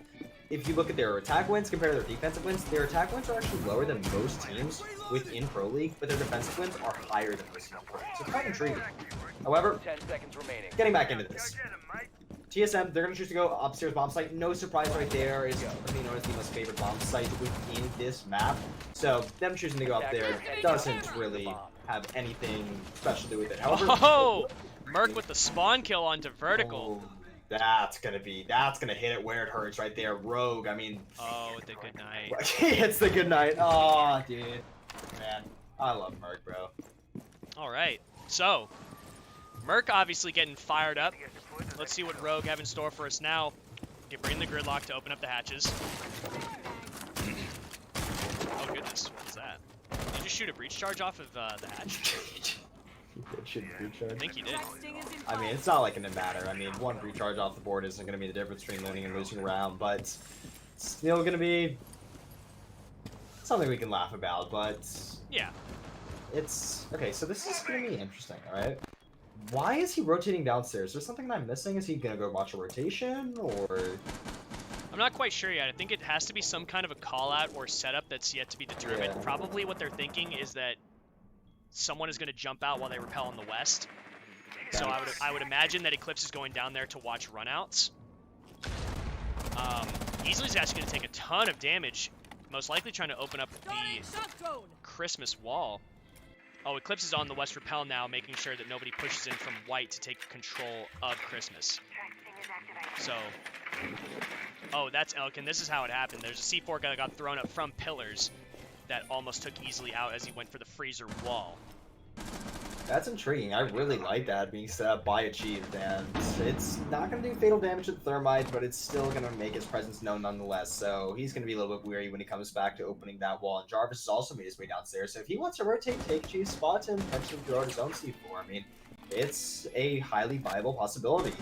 S2: if you look at their attack wins compared to their defensive wins, their attack wins are actually lower than most teams within Pro League, but their defensive wins are higher than most teams in Pro League. So it's quite intriguing. However,
S3: 10 seconds remaining.
S2: Getting back into this. TSM, they're going to choose to go upstairs bomb site. No surprise right there. Is currently known as the most favorite bomb site within this map. So them choosing to go up there doesn't really have anything special to do with it. However,
S1: oh! Merc with the spawn kill onto Vertical.
S2: Oh, that's gonna hit it where it hurts right there. Rogue, I mean.
S1: Oh, the good night.
S2: It's the good night. Oh, dude. Man, I love Merc, bro.
S1: Alright, so Merc obviously getting fired up. Let's see what Rogue have in store for us now. Okay, bring in the gridlock to open up the hatches. Oh goodness, what was that? Did you just shoot a breach charge off of the hatch?
S2: I
S1: think he did.
S2: I mean, it's not like it matter. I mean, 1 breach charge off the board isn't going to be the difference between winning and losing a round, but it's still going to be something we can laugh about, but
S1: yeah.
S2: It's okay, so this is going to be interesting, alright? Why is he rotating downstairs? Is there something I'm missing? Is he going to go watch a rotation, or?
S1: I'm not quite sure yet. I think it has to be some kind of a call-out or setup that's yet to be determined.
S2: Yeah.
S1: Probably what they're thinking is that someone is going to jump out while they repel on the west. So I would imagine that Eclipse is going down there to watch runouts. Easily is actually going to take a ton of damage, most likely trying to open up the Christmas wall. Oh, Eclipse is on the west repel now, making sure that nobody pushes in from white to take control of Christmas. So, oh, that's Elkin. This is how it happened. There's a C4 guy that got thrown up from pillars that almost took easily out as he went for the freezer wall.
S2: That's intriguing. I really like that being set up by Achieved, and it's not going to do fatal damage to the Thermite, but it's still going to make his presence known nonetheless, so he's going to be a little bit weary when he comes back to opening that wall, and Jarvis has also made his way downstairs, so if he wants to rotate, take Achieved spots, and potentially throw out his own C4, I mean, it's a highly viable possibility.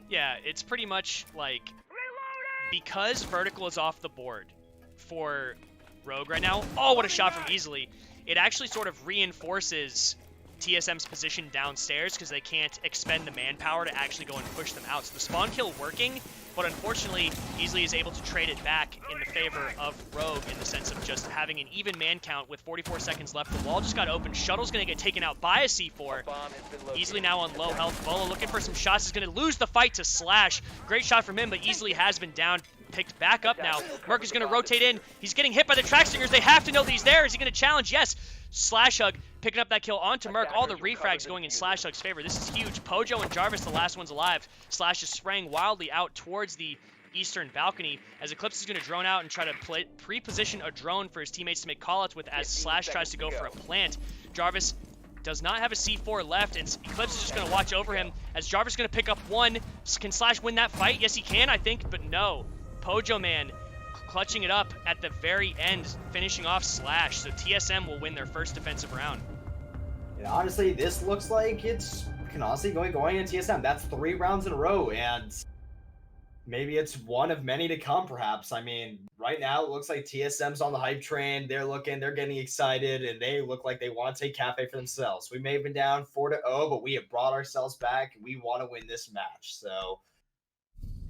S1: Yeah, it's pretty much like, because Vertical is off the board for Rogue right now, oh, what a shot from Easily. It actually sort of reinforces TSM's position downstairs because they can't expend the manpower to actually go and push them out. So the spawn kill working, but unfortunately, Easily is able to trade it back in the favor of Rogue in the sense of just having an even man count with 44 seconds left. The wall just got open. Shuttle's going to get taken out by a C4. Easily now on low health. Bolo looking for some shots. Is going to lose the fight to Slash. Great shot from him, but Easily has been down. Picked back up now. Merc is going to rotate in. He's getting hit by the track stingers. They have to know that he's there. Is he going to challenge? Yes. Slash Hug picking up that kill onto Merc. All the refrags going in Slash Hug's favor. This is huge. Pojo and Jarvis, the last ones alive. Slash is spraying wildly out towards the eastern balcony as Eclipse is going to drone out and try to pre-position a drone for his teammates to make callouts with as Slash tries to go for a plant. Jarvis does not have a C4 left, and Eclipse is just going to watch over him as Jarvis is going to pick up one. Can Slash win that fight? Yes, he can, I think, but no. Pojo Man clutching it up at the very end, finishing off Slash, so TSM will win their first defensive round.
S2: And honestly, this looks like it's can honestly going in TSM. That's 3 rounds in a row, and maybe it's one of many to come, perhaps. I mean, right now it looks like TSM's on the hype train. They're getting excited, and they look like they want to take Cafe for themselves. We may have been down 4-0, but we have brought ourselves back. We want to win this match, so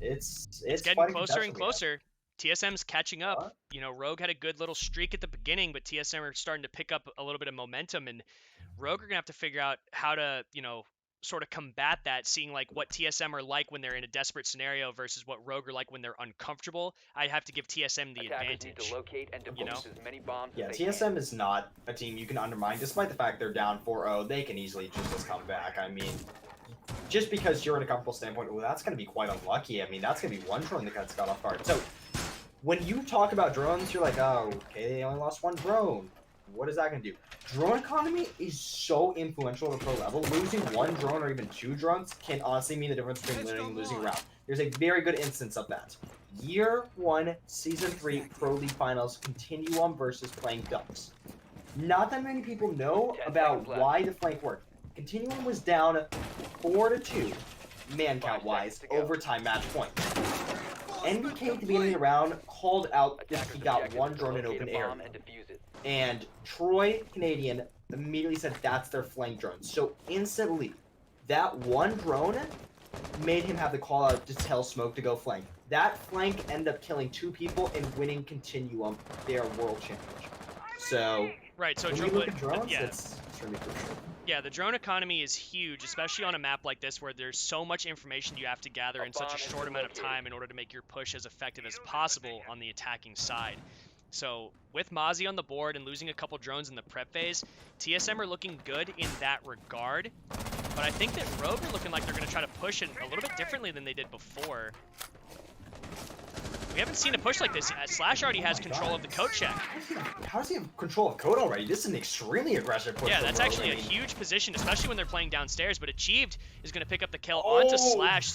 S2: it's
S1: getting closer and closer. TSM's catching up. You know, Rogue had a good little streak at the beginning, but TSM are starting to pick up a little bit of momentum, and Rogue are gonna have to figure out how to, you know, sort of combat that, seeing like what TSM are like when they're in a desperate scenario versus what Rogue are like when they're uncomfortable. I'd have to give TSM the advantage.
S3: Need to locate and
S1: you know?
S3: as many bombs
S2: Yeah,
S3: as they
S2: TSM
S3: can.
S2: is not a team you can undermine, despite the fact they're down 4-0. They can easily just come back. I mean, just because you're in a comfortable standpoint, well, that's going to be quite unlucky. I mean, that's going to be one drone that gets got off guard. So, when you talk about drones, you're like, oh, okay, they only lost 1 drone. What is that going to do? Drone economy is so influential at the pro level. Losing 1 drone or even 2 drones can honestly mean the difference between winning and losing a round. There's a very good instance of that. Year 1, Season 3 Pro League Finals Continuum versus Playing Ducks. Not that many people know about why the flank worked. Continuum was down 4-2, man count wise, overtime match point. NBK at the beginning of the round called out that he got 1 drone in open area. And Troy Canadian immediately said that's their flank drone. So instantly, that 1 drone made him have the call out to tell Smoke to go flank. That flank ended up killing 2 people and winning Continuum, their world championship. So,
S1: right, so
S2: when we look at drones, it's really crucial.
S1: Yeah, the drone economy is huge, especially on a map like this where there's so much information you have to gather in such a short amount of time in order to make your push as effective as possible on the attacking side. So with Mozzie on the board and losing a couple drones in the prep phase, TSM are looking good in that regard. But I think that Rogue are looking like they're going to try to push it a little bit differently than they did before. We haven't seen a push like this. Slash already has control of the coat check.
S2: How does he have control of code already? This is an extremely aggressive push.
S1: Yeah, that's actually a huge position, especially when they're playing downstairs. But Achieved is going to pick up the kill onto Slash,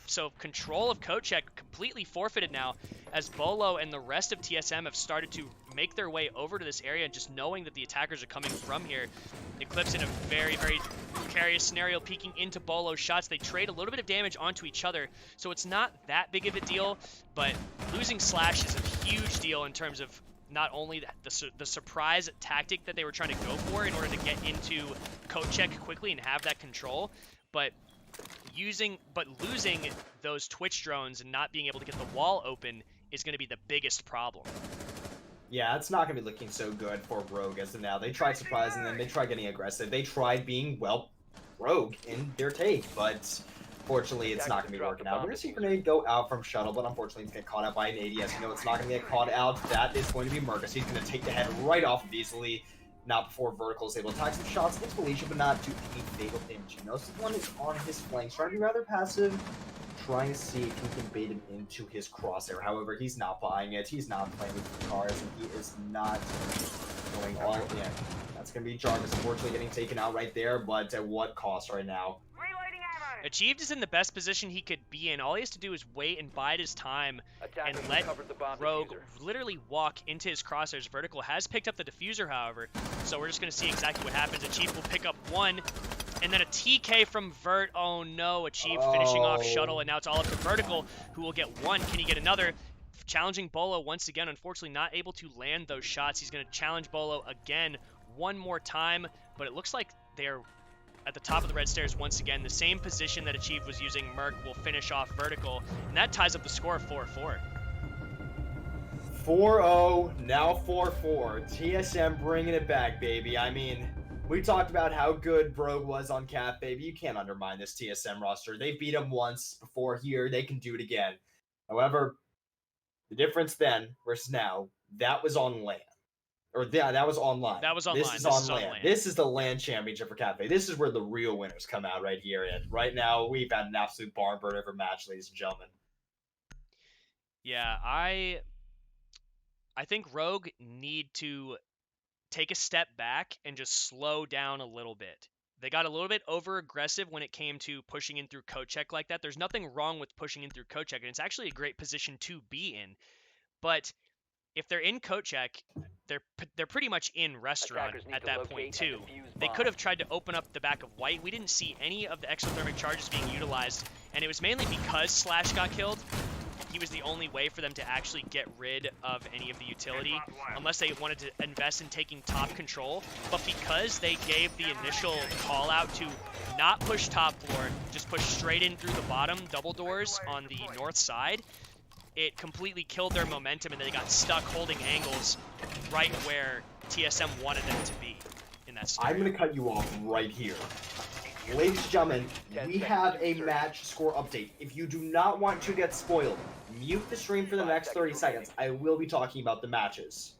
S1: so control of coat check completely forfeited now, as Bolo and the rest of TSM have started to make their way over to this area, just knowing that the attackers are coming from here. Eclipse in a very, very precarious scenario, peeking into Bolo's shots. They trade a little bit of damage onto each other, so it's not that big of a deal, but losing Slash is a huge deal in terms of not only the surprise tactic that they were trying to go for in order to get into coat check quickly and have that control, but losing those Twitch drones and not being able to get the wall open is going to be the biggest problem.
S2: Yeah, it's not going to be looking so good for Rogue as of now. They tried surprising them. They tried getting aggressive. They tried being, well, Rogue in their take, but fortunately, it's not going to be working out. We're going to see Grenade go out from Shuttle, but unfortunately, it's going to get caught out by an ADS. You know, it's not going to get caught out. That is going to be Murgus. He's going to take the head right off of easily. Not before Vertical is able to attack some shots against Felicia, but not do any fatal damage. You know, someone is on his flank, trying to be rather passive, trying to see if he can bait him into his crosshair. However, he's not buying it. He's not playing with the cars, and he is not going all in. That's going to be Jarvis, unfortunately, getting taken out right there, but at what cost right now?
S1: Achieved is in the best position he could be in. All he has to do is wait and bide his time and let Rogue literally walk into his crosshairs. Vertical has picked up the diffuser, however, so we're just going to see exactly what happens. Achieved will pick up 1, and then a TK from Vert. Oh no, Achieved finishing off Shuttle, and now it's all up to Vertical, who will get 1. Can he get another? Challenging Bolo once again, unfortunately not able to land those shots. He's going to challenge Bolo again one more time, but it looks like they're at the top of the red stairs once again. The same position that Achieved was using. Merc will finish off Vertical, and that ties up the score of 4-4.
S2: 4-0, now 4-4. TSM bringing it back, baby. I mean, we talked about how good Rogue was on Cap, baby. You can't undermine this TSM roster. They beat him once before here. They can do it again. However, the difference then versus now, that was on LAN. Or yeah, that was online.
S1: That was online.
S2: This is on LAN. This is the LAN championship for Cafe. This is where the real winners come out right here. And right now, we've had an absolute barn burner of a match, ladies and gentlemen.
S1: Yeah, I think Rogue need to take a step back and just slow down a little bit. They got a little bit over aggressive when it came to pushing in through coat check like that. There's nothing wrong with pushing in through coat check, and it's actually a great position to be in. But if they're in coat check, they're pretty much in restaurant
S3: Attackers need
S1: at
S3: to
S1: that
S3: locate
S1: point
S3: and
S1: too.
S3: defuse
S1: They
S3: bombs.
S1: could have tried to open up the back of white. We didn't see any of the exothermic charges being utilized, and it was mainly because Slash got killed. He was the only way for them to actually get rid of any of the utility, unless they wanted to invest in taking top control. But because they gave the initial call out to not push top floor, just push straight in through the bottom double doors on the north side, it completely killed their momentum, and they got stuck holding angles right where TSM wanted them to be in that scenario.
S2: I'm going to cut you off right here. Ladies and gentlemen, we have a match score update. If you do not want to get spoiled, mute the stream for the next 30 seconds. I will be talking about the matches.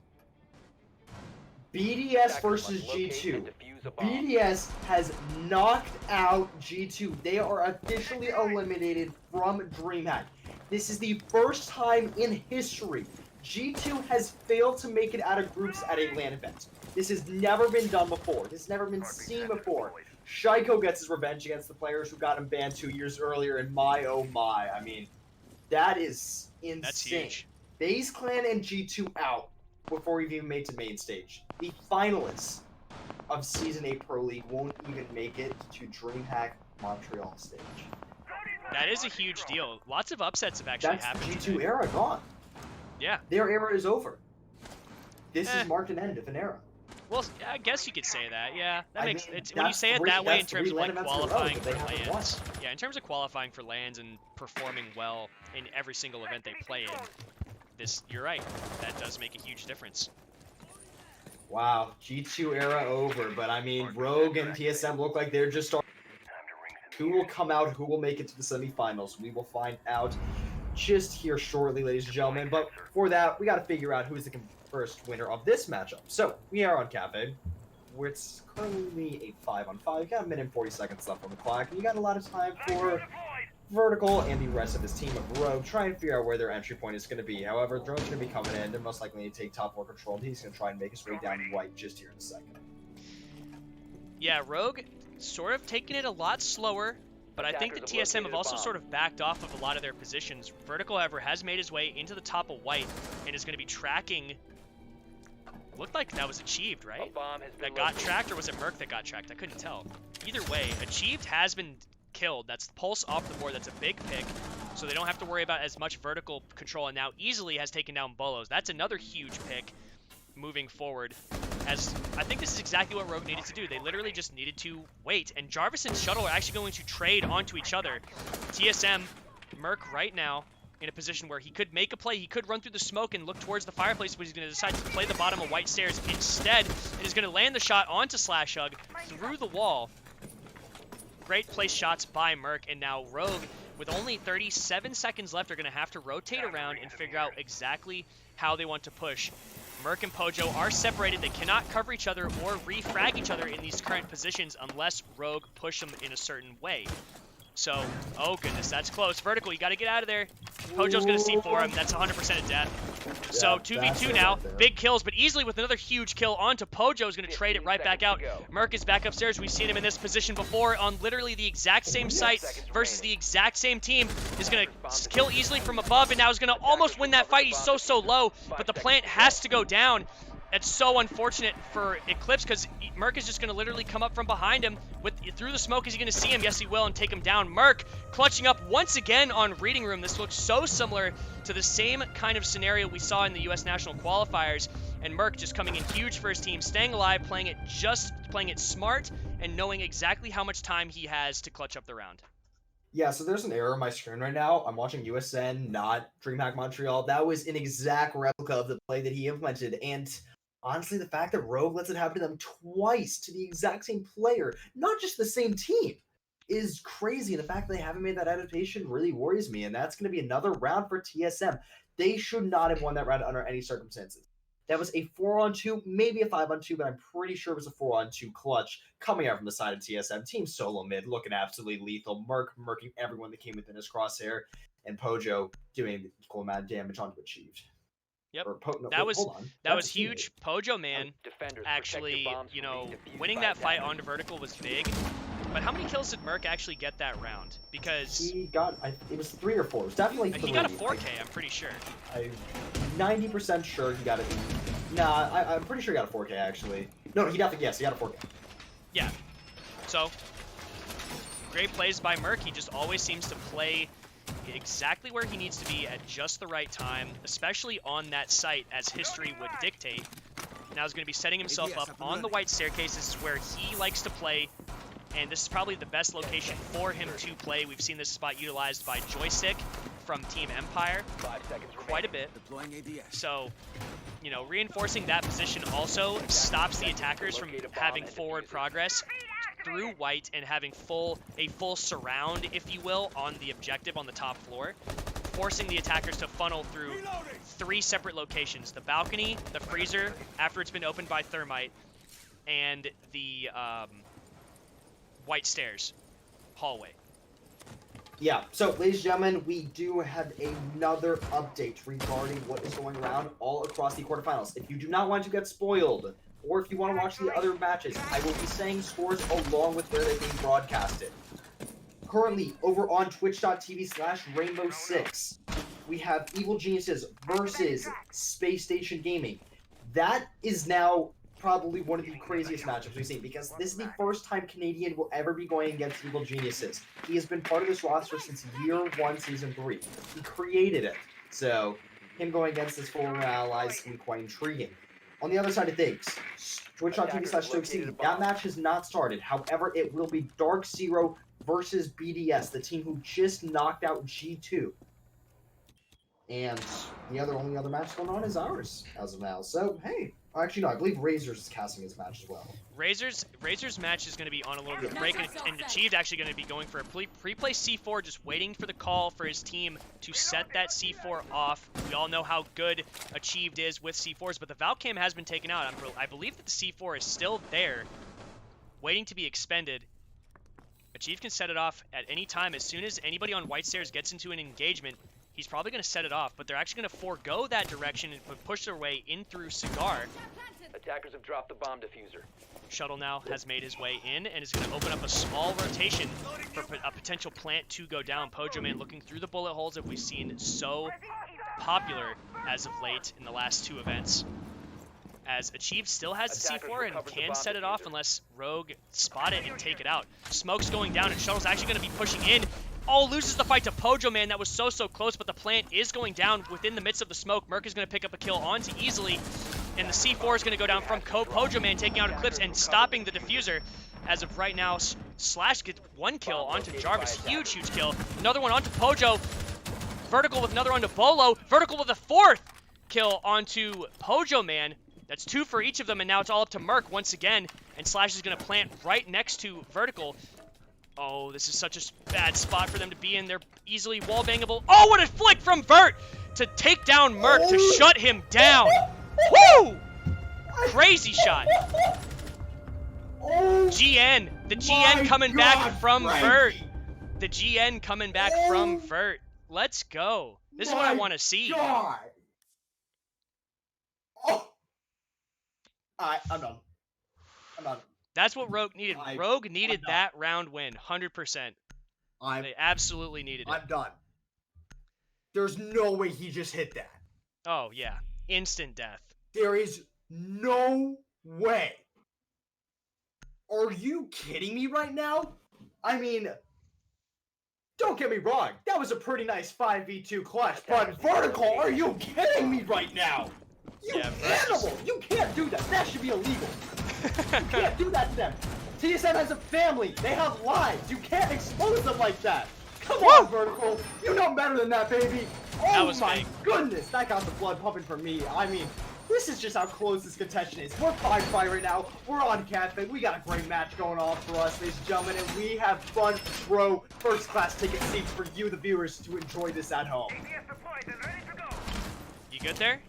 S2: BDS versus G2. BDS has knocked out G2. They are officially eliminated from DreamHack. This is the first time in history G2 has failed to make it out of groups at a LAN event. This has never been done before. This has never been seen before. Shaiko gets his revenge against the players who got him banned 2 years earlier, and my oh my, I mean, that is insane.
S1: That's huge.
S2: FaZe Clan and G2 out before we've even made to main stage. The finalists of Season 8 Pro League won't even make it to DreamHack Montreal stage.
S1: That is a huge deal. Lots of upsets have actually
S2: That's
S1: happened.
S2: G2
S1: today.
S2: era gone.
S1: Yeah.
S2: Their era is over. This
S1: Eh.
S2: has marked an end of an era.
S1: Well, I guess you could say that. Yeah, that
S2: I
S1: makes
S2: mean,
S1: it's when you
S2: that's
S1: say it
S2: three-
S1: that way in
S2: that's
S1: terms
S2: three
S1: of like
S2: LAN events in a row
S1: qualifying
S2: that they
S1: for
S2: haven't won.
S1: lands. Yeah, in terms of qualifying for lands and performing well in every single event they play in. This, you're right. That does make a huge difference.
S2: Wow, G2 era over, but I mean, Rogue and TSM look like they're just starting. Who will come out, who will make it to the semifinals? We will find out just here shortly, ladies and gentlemen. But for that, we got to figure out who's the first winner of this matchup. So, we are on Cafe, where it's currently a 5-on-5. You got a minute and 40 seconds left on the clock, and you got a lot of time for Vertical and the rest of his team of Rogue try and figure out where their entry point is going to be. However, Drone's going to be coming in. They're most likely going to take top 4 control, and he's going to try and make his way down white just here in a second.
S1: Yeah, Rogue sort of taking it a lot slower, but I think the TSM have also sort of backed off of a lot of their positions. Vertical, however, has made his way into the top of white and is going to be tracking. Looked like that was achieved, right? That got tracked, or was it Merc that got tracked? I couldn't tell. Either way, achieved has been killed. That's Pulse off the board. That's a big pick, so they don't have to worry about as much vertical control, and now easily has taken down Bolos. That's another huge pick moving forward, as I think this is exactly what Rogue needed to do. They literally just needed to wait, and Jarvis and Shuttle are actually going to trade onto each other. TSM, Merc right now in a position where he could make a play. He could run through the smoke and look towards the fireplace, but he's going to decide to play the bottom of white stairs instead, and is going to land the shot onto Slash Hug through the wall. Great place shots by Merc, and now Rogue, with only 37 seconds left, are going to have to rotate around and figure out exactly how they want to push. Merc and Pojo are separated. They cannot cover each other or refrag each other in these current positions unless Rogue push them in a certain way. So, oh goodness, that's close. Vertical, you got to get out of there. Pojo's going to see for him. That's 100% a death. So, 2v2 now. Big kills, but easily with another huge kill onto Pojo is going to trade it right back out. Merc is back upstairs. We've seen him in this position before on literally the exact same site versus the exact same team. Is going to kill easily from above, and now is going to almost win that fight. He's so low, but the plant has to go down. It's so unfortunate for Eclipse because Merc is just going to literally come up from behind him through the smoke. Is he going to see him? Yes, he will, and take him down. Merc clutching up once again on Reading Room. This looks so similar to the same kind of scenario we saw in the U.S. National Qualifiers, and Merc just coming in huge for his team, staying alive, playing it smart, and knowing exactly how much time he has to clutch up the round.
S2: Yeah, so there's an error on my screen right now. I'm watching USN, not DreamHack Montreal. That was an exact replica of the play that he implemented, and honestly, the fact that Rogue lets it happen to them twice to the exact same player, not just the same team, is crazy. And the fact that they haven't made that adaptation really worries me. And that's going to be another round for TSM. They should not have won that round under any circumstances. That was a 4-on-2, maybe a 5-on-2, but I'm pretty sure it was a 4-on-2 clutch coming out from the side of TSM. Team solo mid looking absolutely lethal. Merc murking everyone that came within his crosshair. And Pojo doing the equal amount of damage onto Achieved.
S1: Yep.
S2: Or no,
S1: That was
S2: hold on.
S1: that was
S2: That's a teammate.
S1: huge. Pojo Man
S3: Defenders,
S1: actually,
S3: protect your bombs
S1: you
S3: from
S1: know,
S3: being defused
S1: winning
S3: by
S1: that fight
S3: attackers.
S1: onto vertical was big. But how many kills did Merc actually get that round? Because
S2: He got, it was 3 or 4. It was definitely 3.
S1: he got a 4K, I'm pretty sure.
S2: I'm 90% sure he got it. Nah, I'm pretty sure he got a 4K actually. No, he got he got a 4K.
S1: Yeah. So, great plays by Merc. He just always seems to play exactly where he needs to be at just the right time, especially on that site as history would dictate. Now he's going to be setting himself up on the white staircase. This is where he likes to play, and this is probably the best location for him to play. We've seen this spot utilized by Joystick from Team Empire
S3: 5 seconds
S1: quite a bit. So, you know, reinforcing that position also stops the attackers from having forward progress through white and having a full surround, if you will, on the objective on the top floor, forcing the attackers to funnel through 3 separate locations: the balcony, the freezer after it's been opened by thermite, and the white stairs hallway.
S2: Yeah, so ladies and gentlemen, we do have another update regarding what is going around all across the quarterfinals. If you do not want to get spoiled, or if you want to watch the other matches, I will be saying scores along with where they're being broadcasted. Currently, over on twitch.tv/Rainbow6, we have Evil Geniuses versus Space Station Gaming. That is now probably one of the craziest matchups we've seen, because this is the first time Canadian will ever be going against Evil Geniuses. He has been part of this roster since year 1, season 3. He created it. So, him going against his former allies can be quite intriguing. On the other side of things, twitch.tv/StokeC, that match has not started. However, it will be Dark Zero versus BDS, the team who just knocked out G2. And the only other match going on is ours as of now. So, hey. Actually, no, I believe Razor's is casting his match as well.
S1: Razor's match is going to be on a little bit of break, and Achieved actually going to be going for a pre-play C4, just waiting for the call for his team to set that C4 off. We all know how good Achieved is with C4s, but the Valcam has been taken out. I believe that the C4 is still there, waiting to be expended. Achieved can set it off at any time. As soon as anybody on white stairs gets into an engagement, he's probably going to set it off, but they're actually going to forego that direction and push their way in through Cigar.
S3: Attackers have dropped the bomb diffuser.
S1: Shuttle now has made his way in and is going to open up a small rotation for a potential plant to go down. Pojo Man looking through the bullet holes that we've seen so popular as of late in the last 2 events. As Achieved still has the C4 and can set it off unless Rogue spot it and take it out. Smoke's going down and Shuttle's actually going to be pushing in. Oh, loses the fight to Pojo Man. That was so close, but the plant is going down within the midst of the smoke. Merc is going to pick up a kill onto Easily, and the C4 is going to go down from Pojo Man, taking out Eclipse and stopping the diffuser. As of right now, Slash gets 1 kill onto Jarvis. Huge kill. Another one onto Pojo. Vertical with another onto Bolo. Vertical with a 4th kill onto Pojo Man. That's 2 for each of them, and now it's all up to Merc once again. And Slash is going to plant right next to Vertical. Oh, this is such a bad spot for them to be in. They're easily wall-bangable. Oh, what a flick from Vert to take down Merc, to shut him down. Woo! Crazy shot. GN. The GN coming back from Vert. The GN coming back from Vert. Let's go. This is what I want to see.
S2: God. Oh. I'm done.
S1: That's what Rogue needed. Rogue needed that round win, 100%. They absolutely needed it.
S2: I'm done. There's no way he just hit that.
S1: Oh, yeah. Instant death.
S2: There is no way. Are you kidding me right now? I mean, don't get me wrong. That was a pretty nice 5v2 clutch, but Vertical, are you kidding me right now? You animal! You can't do that. That should be illegal. You can't do that to them. TSM has a family. They have lives. You can't expose them like that. Come on, Vertical. You know better than that, baby. Oh my goodness. That got the blood pumping for me. I mean, this is just how close this contention is. We're 5-5 right now. We're on Cafe. We got a great match going on for us, ladies and gentlemen, and we have front row first-class ticket seats for you, the viewers, to enjoy this at home.
S1: You good there?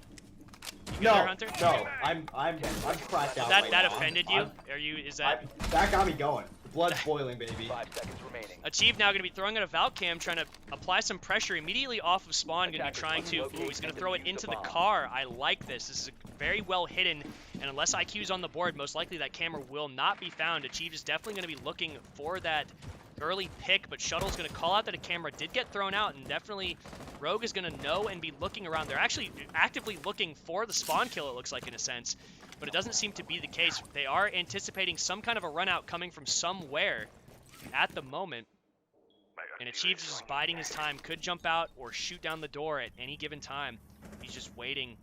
S2: No,
S1: Hunter?
S2: no, I'm cracked out.
S1: That offended you? Are you? Is that?
S2: That got me going. Blood's boiling, baby.
S3: 5 seconds remaining.
S1: Achieve now going to be throwing out a Valk Cam, trying to apply some pressure immediately off of spawn. Going to be trying to. Ooh, he's going to throw it into the car. I like this. This is very well hidden, and unless IQ's on the board, most likely that camera will not be found. Achieve is definitely going to be looking for that early pick, but Shuttle's going to call out that a camera did get thrown out, and definitely Rogue is going to know and be looking around. They're actually actively looking for the spawn kill, it looks like, in a sense, but it doesn't seem to be the case. They are anticipating some kind of a run out coming from somewhere at the moment, and Achieve is just biding his time. Could jump out or shoot down the door at any given time. He's just waiting.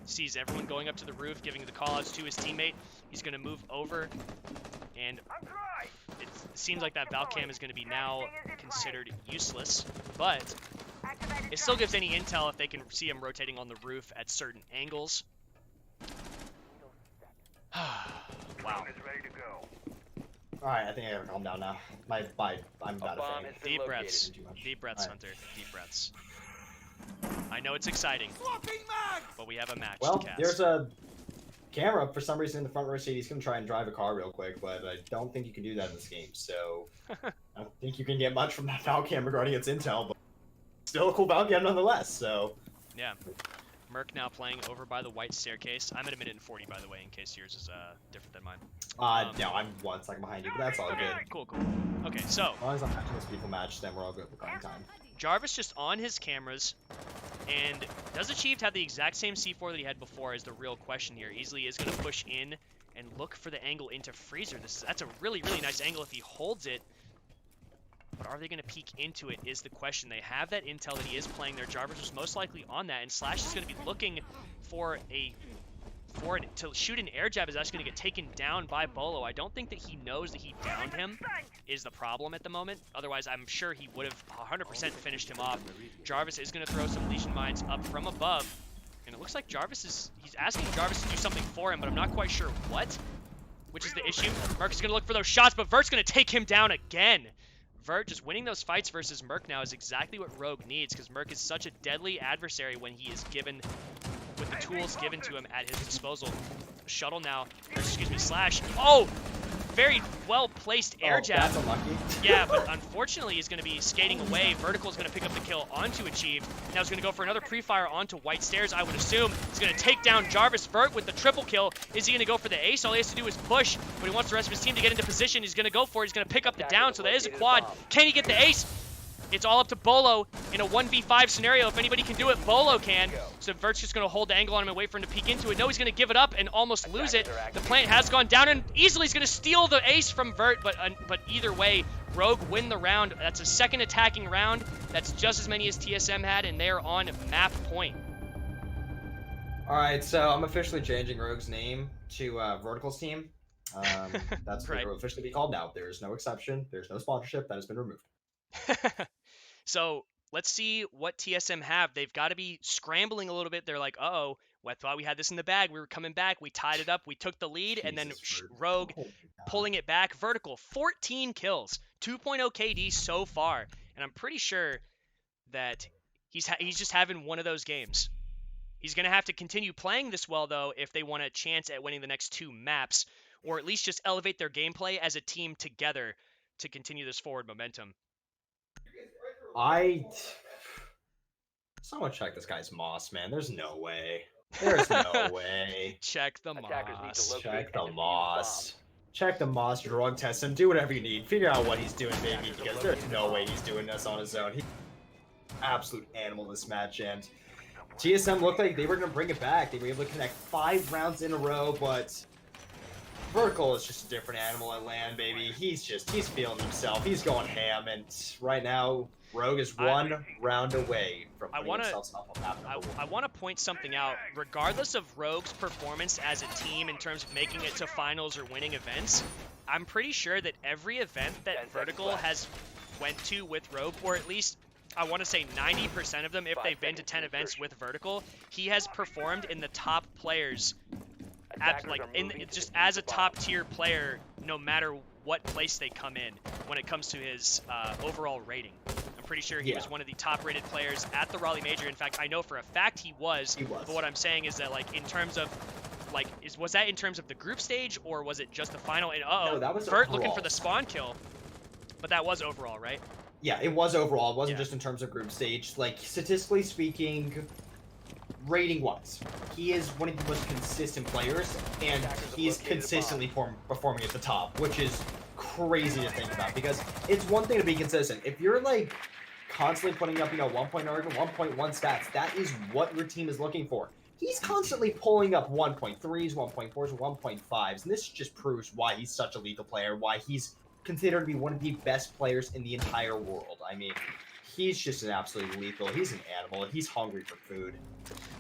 S1: Sees everyone going up to the roof, giving the call-outs to his teammate. He's going to move over, and it seems like that Valk Cam is going to be now considered useless, but it still gives any intel if they can see him rotating on the roof at certain angles. Wow.
S2: Alright, I think I gotta calm down now. I'm about to faint.
S1: Deep breaths.
S2: Too much.
S1: Deep breaths,
S2: All right.
S1: Hunter. Deep breaths. I know it's exciting, but we have a match
S2: Well,
S1: to cast.
S2: there's a camera for some reason in the front row seat. He's gonna try and drive a car real quick, but I don't think you can do that in this game. So I don't think you can get much from that Valk Cam regarding its intel, but still a cool Valk Cam nonetheless. So
S1: Yeah. Merc now playing over by the white staircase. I'm at 1:40, by the way, in case yours is different than mine.
S2: no, I'm 1 second behind you, but that's all good.
S1: Cool. Okay, so
S2: As long as I'm matching this beautiful match, then we're all good with the time.
S1: Jarvis just on his cameras, and does Achieved have the exact same C4 that he had before is the real question here. Easily is going to push in and look for the angle into Freezer. That's a really, really nice angle if he holds it. But are they going to peek into it is the question. They have that intel that he is playing there. Jarvis was most likely on that, and Slash is going to be looking for to shoot an air jab is actually going to get taken down by Bolo. I don't think that he knows that he downed him is the problem at the moment. Otherwise, I'm sure he would have 100% finished him off. Jarvis is going to throw some Legion Mines up from above, and it looks like he's asking Jarvis to do something for him, but I'm not quite sure what, which is the issue. Merc is going to look for those shots, but Vert's going to take him down again. Vert just winning those fights versus Merc now is exactly what Rogue needs, because Merc is such a deadly adversary when he is given with the tools given to him at his disposal. Shuttle now, or excuse me, Slash. Oh, very well placed air jab.
S2: That's unlucky.
S1: Yeah, but unfortunately he's going to be skating away. Vertical is going to pick up the kill onto Achieved. Now he's going to go for another pre-fire onto white stairs, I would assume. He's going to take down Jarvis. Vert with the triple kill. Is he going to go for the ace? All he has to do is push, but he wants the rest of his team to get into position. He's going to go for it. He's going to pick up the down, so that is a quad. Can he get the ace? It's all up to Bolo in a 1v5 scenario. If anybody can do it, Bolo can. So Vert's just going to hold the angle on him and wait for him to peek into it. No, he's going to give it up and almost lose it. The plant has gone down, and easily he's going to steal the ace from Vert, but either way, Rogue win the round. That's a second attacking round. That's just as many as TSM had, and they're on map point.
S2: Alright, so I'm officially changing Rogue's name to Vertical's team. That's what
S1: Right.
S2: it will officially be called now. There's no exception. There's no sponsorship. That has been removed.
S1: So let's see what TSM have. They've got to be scrambling a little bit. They're like, uh-oh, well, I thought we had this in the bag. We were coming back. We tied it up. We took the lead, and then
S2: Jesus,
S1: Rogue
S2: oh my God.
S1: pulling it back. Vertical, 14 kills, 2.0 KD so far. And I'm pretty sure that he's just having one of those games. He's going to have to continue playing this well, though, if they want a chance at winning the next 2 maps, or at least just elevate their gameplay as a team together to continue this forward momentum.
S2: Someone check this guy's moss, man. There's no way. There's no way.
S1: Check the
S3: Attackers need to
S1: moss.
S3: locate
S2: Check the
S3: and defuse the
S2: moss. Check the moss, drug test him, do whatever you need. Figure out what he's doing, baby, because there's no way he's doing this on his own. He's an absolute animal this match, and TSM looked like they were going to bring it back. They were able to connect 5 rounds in a row, but Vertical is just a different animal at land, baby. He's feeling himself. He's going ham, and right now, Rogue is 1 round away from putting himself up on map number 1.
S1: I want to point something out. Regardless of Rogue's performance as a team in terms of making it to finals or winning events, I'm pretty sure that every event that Vertical has went to with Rogue, or at least I want to say 90% of them, if they've been to 10 events with Vertical, he has performed in the top players, just as a top tier player, no matter what place they come in when it comes to his overall rating. I'm pretty sure he was one of the top rated players at the Raleigh Major. In fact, I know for a fact he was. But what I'm saying is that, like, in terms of like, was that in terms of the group stage, or was it just the final? And
S2: No, that was
S1: Vert looking for
S2: overall.
S1: the spawn kill, but that was overall, right?
S2: Yeah, it was overall. It wasn't
S1: Yeah.
S2: just in terms of group stage. Like, statistically speaking, rating-wise, he is one of the most consistent players, and he's consistently performing at the top, which is crazy to think about, because it's one thing to be consistent. If you're, like, constantly putting up, 1.0 or 1.1 stats, that is what your team is looking for. He's constantly pulling up 1.3s, 1.4s, 1.5s, and this just proves why he's such a lethal player, why he's considered to be one of the best players in the entire world. I mean, he's just an absolute lethal. He's an animal, and he's hungry for food.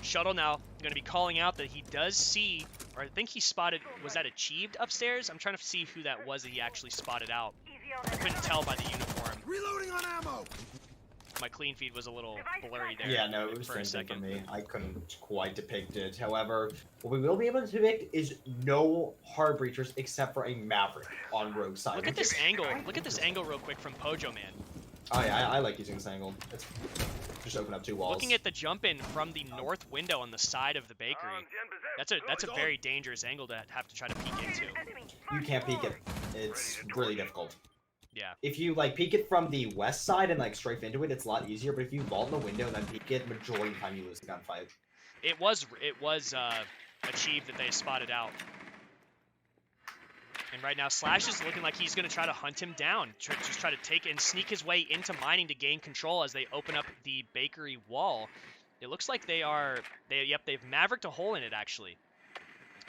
S1: Shuttle now going to be calling out that he does see, or I think he spotted, was that Achieved upstairs? I'm trying to see who that was that he actually spotted out. I couldn't tell by the uniform.
S4: Reloading on ammo.
S1: My clean feed was a little blurry there.
S2: Yeah, no, it was
S1: for a
S2: same thing
S1: second.
S2: for me. I couldn't quite depict it. However, what we will be able to depict is no hard breachers except for a Maverick on Rogue side.
S1: Look at this angle. Look at this angle real quick from Pojo Man.
S2: Oh yeah, I like using this angle. It's just open up 2 walls.
S1: Looking at the jump in from the north window on the side of the bakery. That's a very dangerous angle to have to try to peek into.
S2: You can't peek it. It's really difficult.
S1: Yeah.
S2: If you like peek it from the west side and like strafe into it, it's a lot easier. But if you vault in the window and then peek it, majority of the time you lose the gunfight.
S1: It was Achieved that they spotted out. And right now, Slash is looking like he's going to try to hunt him down. Just try to take and sneak his way into mining to gain control as they open up the bakery wall. It looks like they've Mavericked a hole in it, actually.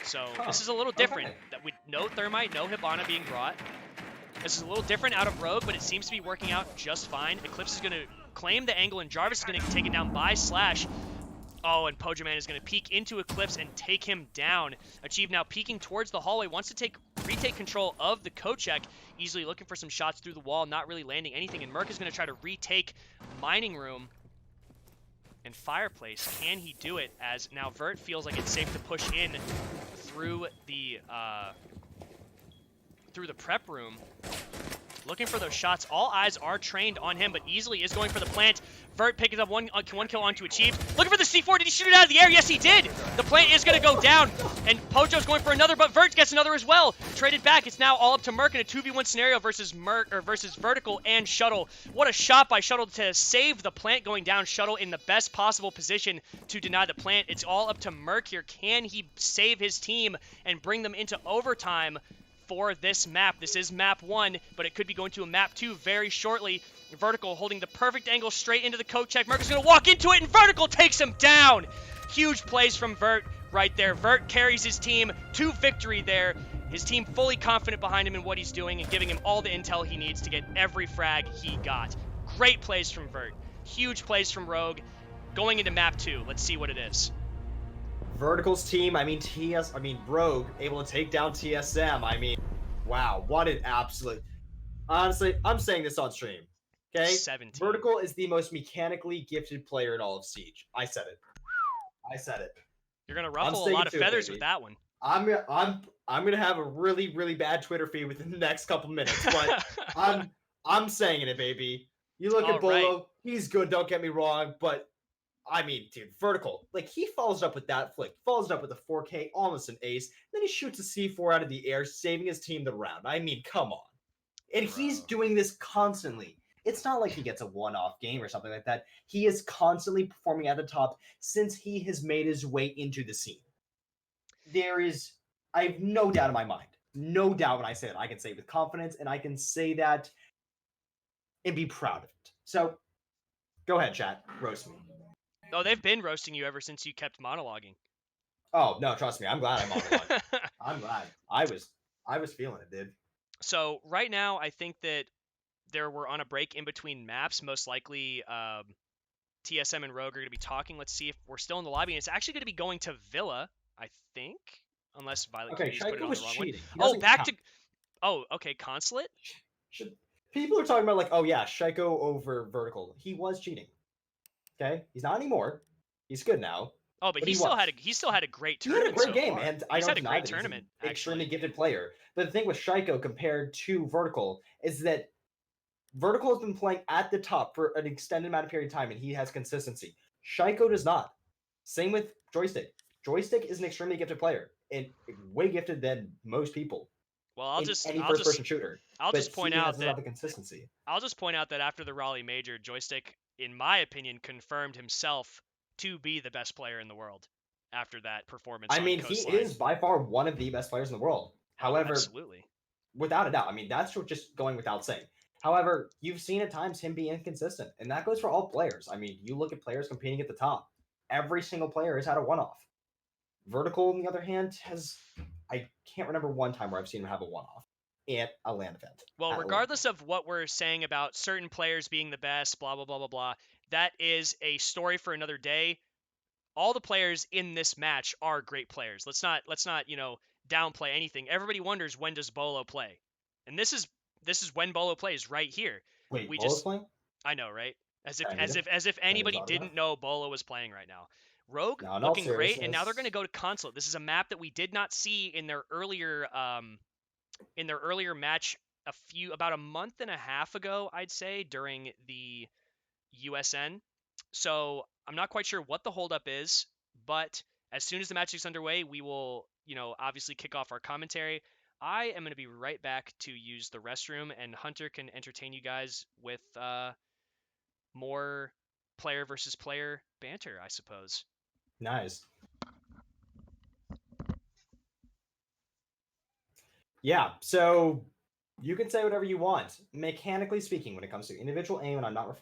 S1: So this is a little different. That we no Thermite, no Hibana being brought. This is a little different out of Rogue, but it seems to be working out just fine. Eclipse is going to claim the angle, and Jarvis is going to take it down by Slash. Oh, and Pojo Man is going to peek into Eclipse and take him down. Achieve now peeking towards the hallway, wants to retake control of the Kochek, easily looking for some shots through the wall, not really landing anything. And Merc is going to try to retake Mining Room and Fireplace. Can he do it? As now Vert feels like it's safe to push in through the prep room. Looking for those shots. All eyes are trained on him, but easily is going for the plant. Vert picking up one kill onto Achieved. Looking for the C4. Did he shoot it out of the air? Yes, he did. The plant is going to go down, and Pojo's going for another, but Vert gets another as well. Traded back. It's now all up to Merc in a 2v1 scenario versus Vertical and Shuttle. What a shot by Shuttle to save the plant going down. Shuttle in the best possible position to deny the plant. It's all up to Merc here. Can he save his team and bring them into overtime for this map? This is map 1, but it could be going to a map 2 very shortly. Vertical holding the perfect angle straight into the Kochek. Merc is going to walk into it, and Vertical takes him down. Huge plays from Vert right there. Vert carries his team to victory there. His team fully confident behind him in what he's doing and giving him all the intel he needs to get every frag he got. Great plays from Vert. Huge plays from Rogue. Going into map 2, let's see what it is.
S2: Vertical's team, Rogue, able to take down TSM. Wow, what an absolute... Honestly, I'm saying this on stream, okay?
S1: 17.
S2: Vertical is the most mechanically gifted player in all of Siege. I said it.
S1: You're going to ruffle a lot of feathers with that one.
S2: I'm gonna have a really, really bad Twitter feed within the next couple minutes, but I'm saying it, baby. You look at Bolo,
S1: right.
S2: He's good, don't get me wrong, but dude, Vertical, like, he follows up with that flick, follows it up with a 4K, almost an ace, then he shoots a C4 out of the air, saving his team the round. Come on. And he's doing this constantly. It's not like he gets a one-off game or something like that. He is constantly performing at the top since he has made his way into the scene. I have no doubt in my mind. No doubt when I say it. I can say it with confidence, and I can say that and be proud of it. So, go ahead, chat. Roast me.
S1: No, they've been roasting you ever since you kept monologuing.
S2: Oh, no, trust me. I'm glad I'm monologuing. I'm glad. I was feeling it, dude.
S1: So, right now, I think that we're on a break in between maps. Most likely, TSM and Rogue are going to be talking. Let's see if we're still in the lobby. And it's actually going to be going to Villa, I think. Unless Violet Cuties put it on the wrong one. Oh, back to... Oh, okay, Consulate?
S2: People are talking about, like, oh yeah, Shaiko over Vertical. He was cheating. Okay? He's not anymore. He's good now.
S1: Oh, but he still had a great tournament.
S2: He had a great game,
S1: far.
S2: and I don't deny that he's an extremely gifted player. But the thing with Shaiko compared to Vertical is that Vertical has been playing at the top for an extended amount of period of time, and he has consistency. Shaiko does not. Same with Joystick. Joystick is an extremely gifted player. and way gifted than most people
S1: Well,
S2: in any first-person shooter.
S1: I'll
S2: But
S1: just point
S2: he
S1: out
S2: has
S1: that
S2: not the consistency.
S1: after the Raleigh Major, Joystick, in my opinion, confirmed himself to be the best player in the world after that performance
S2: I
S1: on
S2: mean, he
S1: Coastline.
S2: is by far one of the best players in the world.
S1: Oh,
S2: However,
S1: absolutely.
S2: without a doubt, I mean, that's just going without saying. However, you've seen at times him be inconsistent, and that goes for all players. I mean, you look at players competing at the top, every single player has had a one off. Vertical, on the other hand, I can't remember one time where I've seen him have a one off at a LAN event.
S1: Well,
S2: At a LAN
S1: regardless of what we're saying about certain players being the best, blah, blah, blah, blah, blah, that is a story for another day. All the players in this match are great players. Let's not, downplay anything. Everybody wonders, when does Bolo play? And this is when Bolo plays, right here.
S2: Wait,
S1: We
S2: Bolo's
S1: just
S2: playing?
S1: I know, right? As if
S2: I need
S1: as
S2: him.
S1: if as if
S2: I never
S1: anybody
S2: thought of
S1: didn't
S2: that.
S1: know Bolo was playing right now. Rogue
S2: Now, in all
S1: looking great, and now they're going to
S2: seriousness,
S1: go to Consulate. This is a map that we did not see in their earlier match about a month and a half ago, I'd say, during the USN. So I'm not quite sure what the holdup is, but as soon as the match is underway, we will, obviously kick off our commentary. I am going to be right back to use the restroom, and Hunter can entertain you guys with more player versus player banter, I suppose.
S2: nice. Yeah, so you can say whatever you want. Mechanically speaking, when it comes to individual aim, and I'm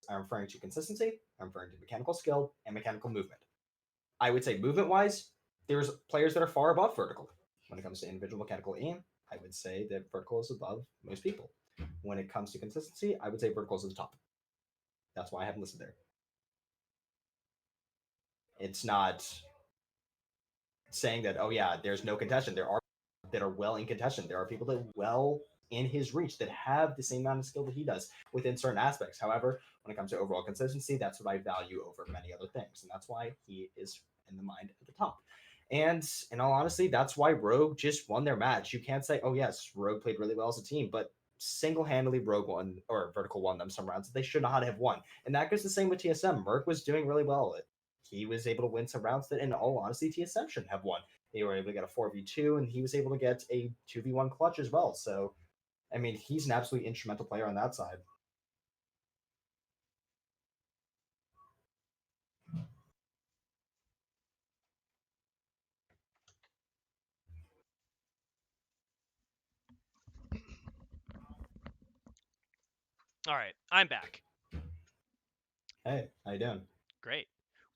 S2: referring to consistency, I'm referring to mechanical skill and mechanical movement. I would say movement-wise, there's players that are far above vertical. When it comes to individual mechanical aim, I would say that vertical is above most people. When it comes to consistency, I would say vertical is at the top. That's why I haven't listed there. It's not saying that, oh yeah, there's no contention. There are that are well in contention. There are people that well in his reach that have the same amount of skill that he does within certain aspects. However, when it comes to overall consistency, that's what I value over many other things, and that's why he is in the mind at the top. And in all honesty, that's why Rogue just won their match. You can't say, oh yes, Rogue played really well as a team, but single-handedly Rogue won, or Vertical won them some rounds that they should not have won. And that goes the same with TSM. Merc was doing really well. He was able to win some rounds that, in all honesty, TSM shouldn't have won. They were able to get a 4v2, and he was able to get a 2v1 clutch as well. So, I mean, he's an absolutely instrumental player on that side.
S1: All right, I'm back.
S2: Hey, how you doing?
S1: Great.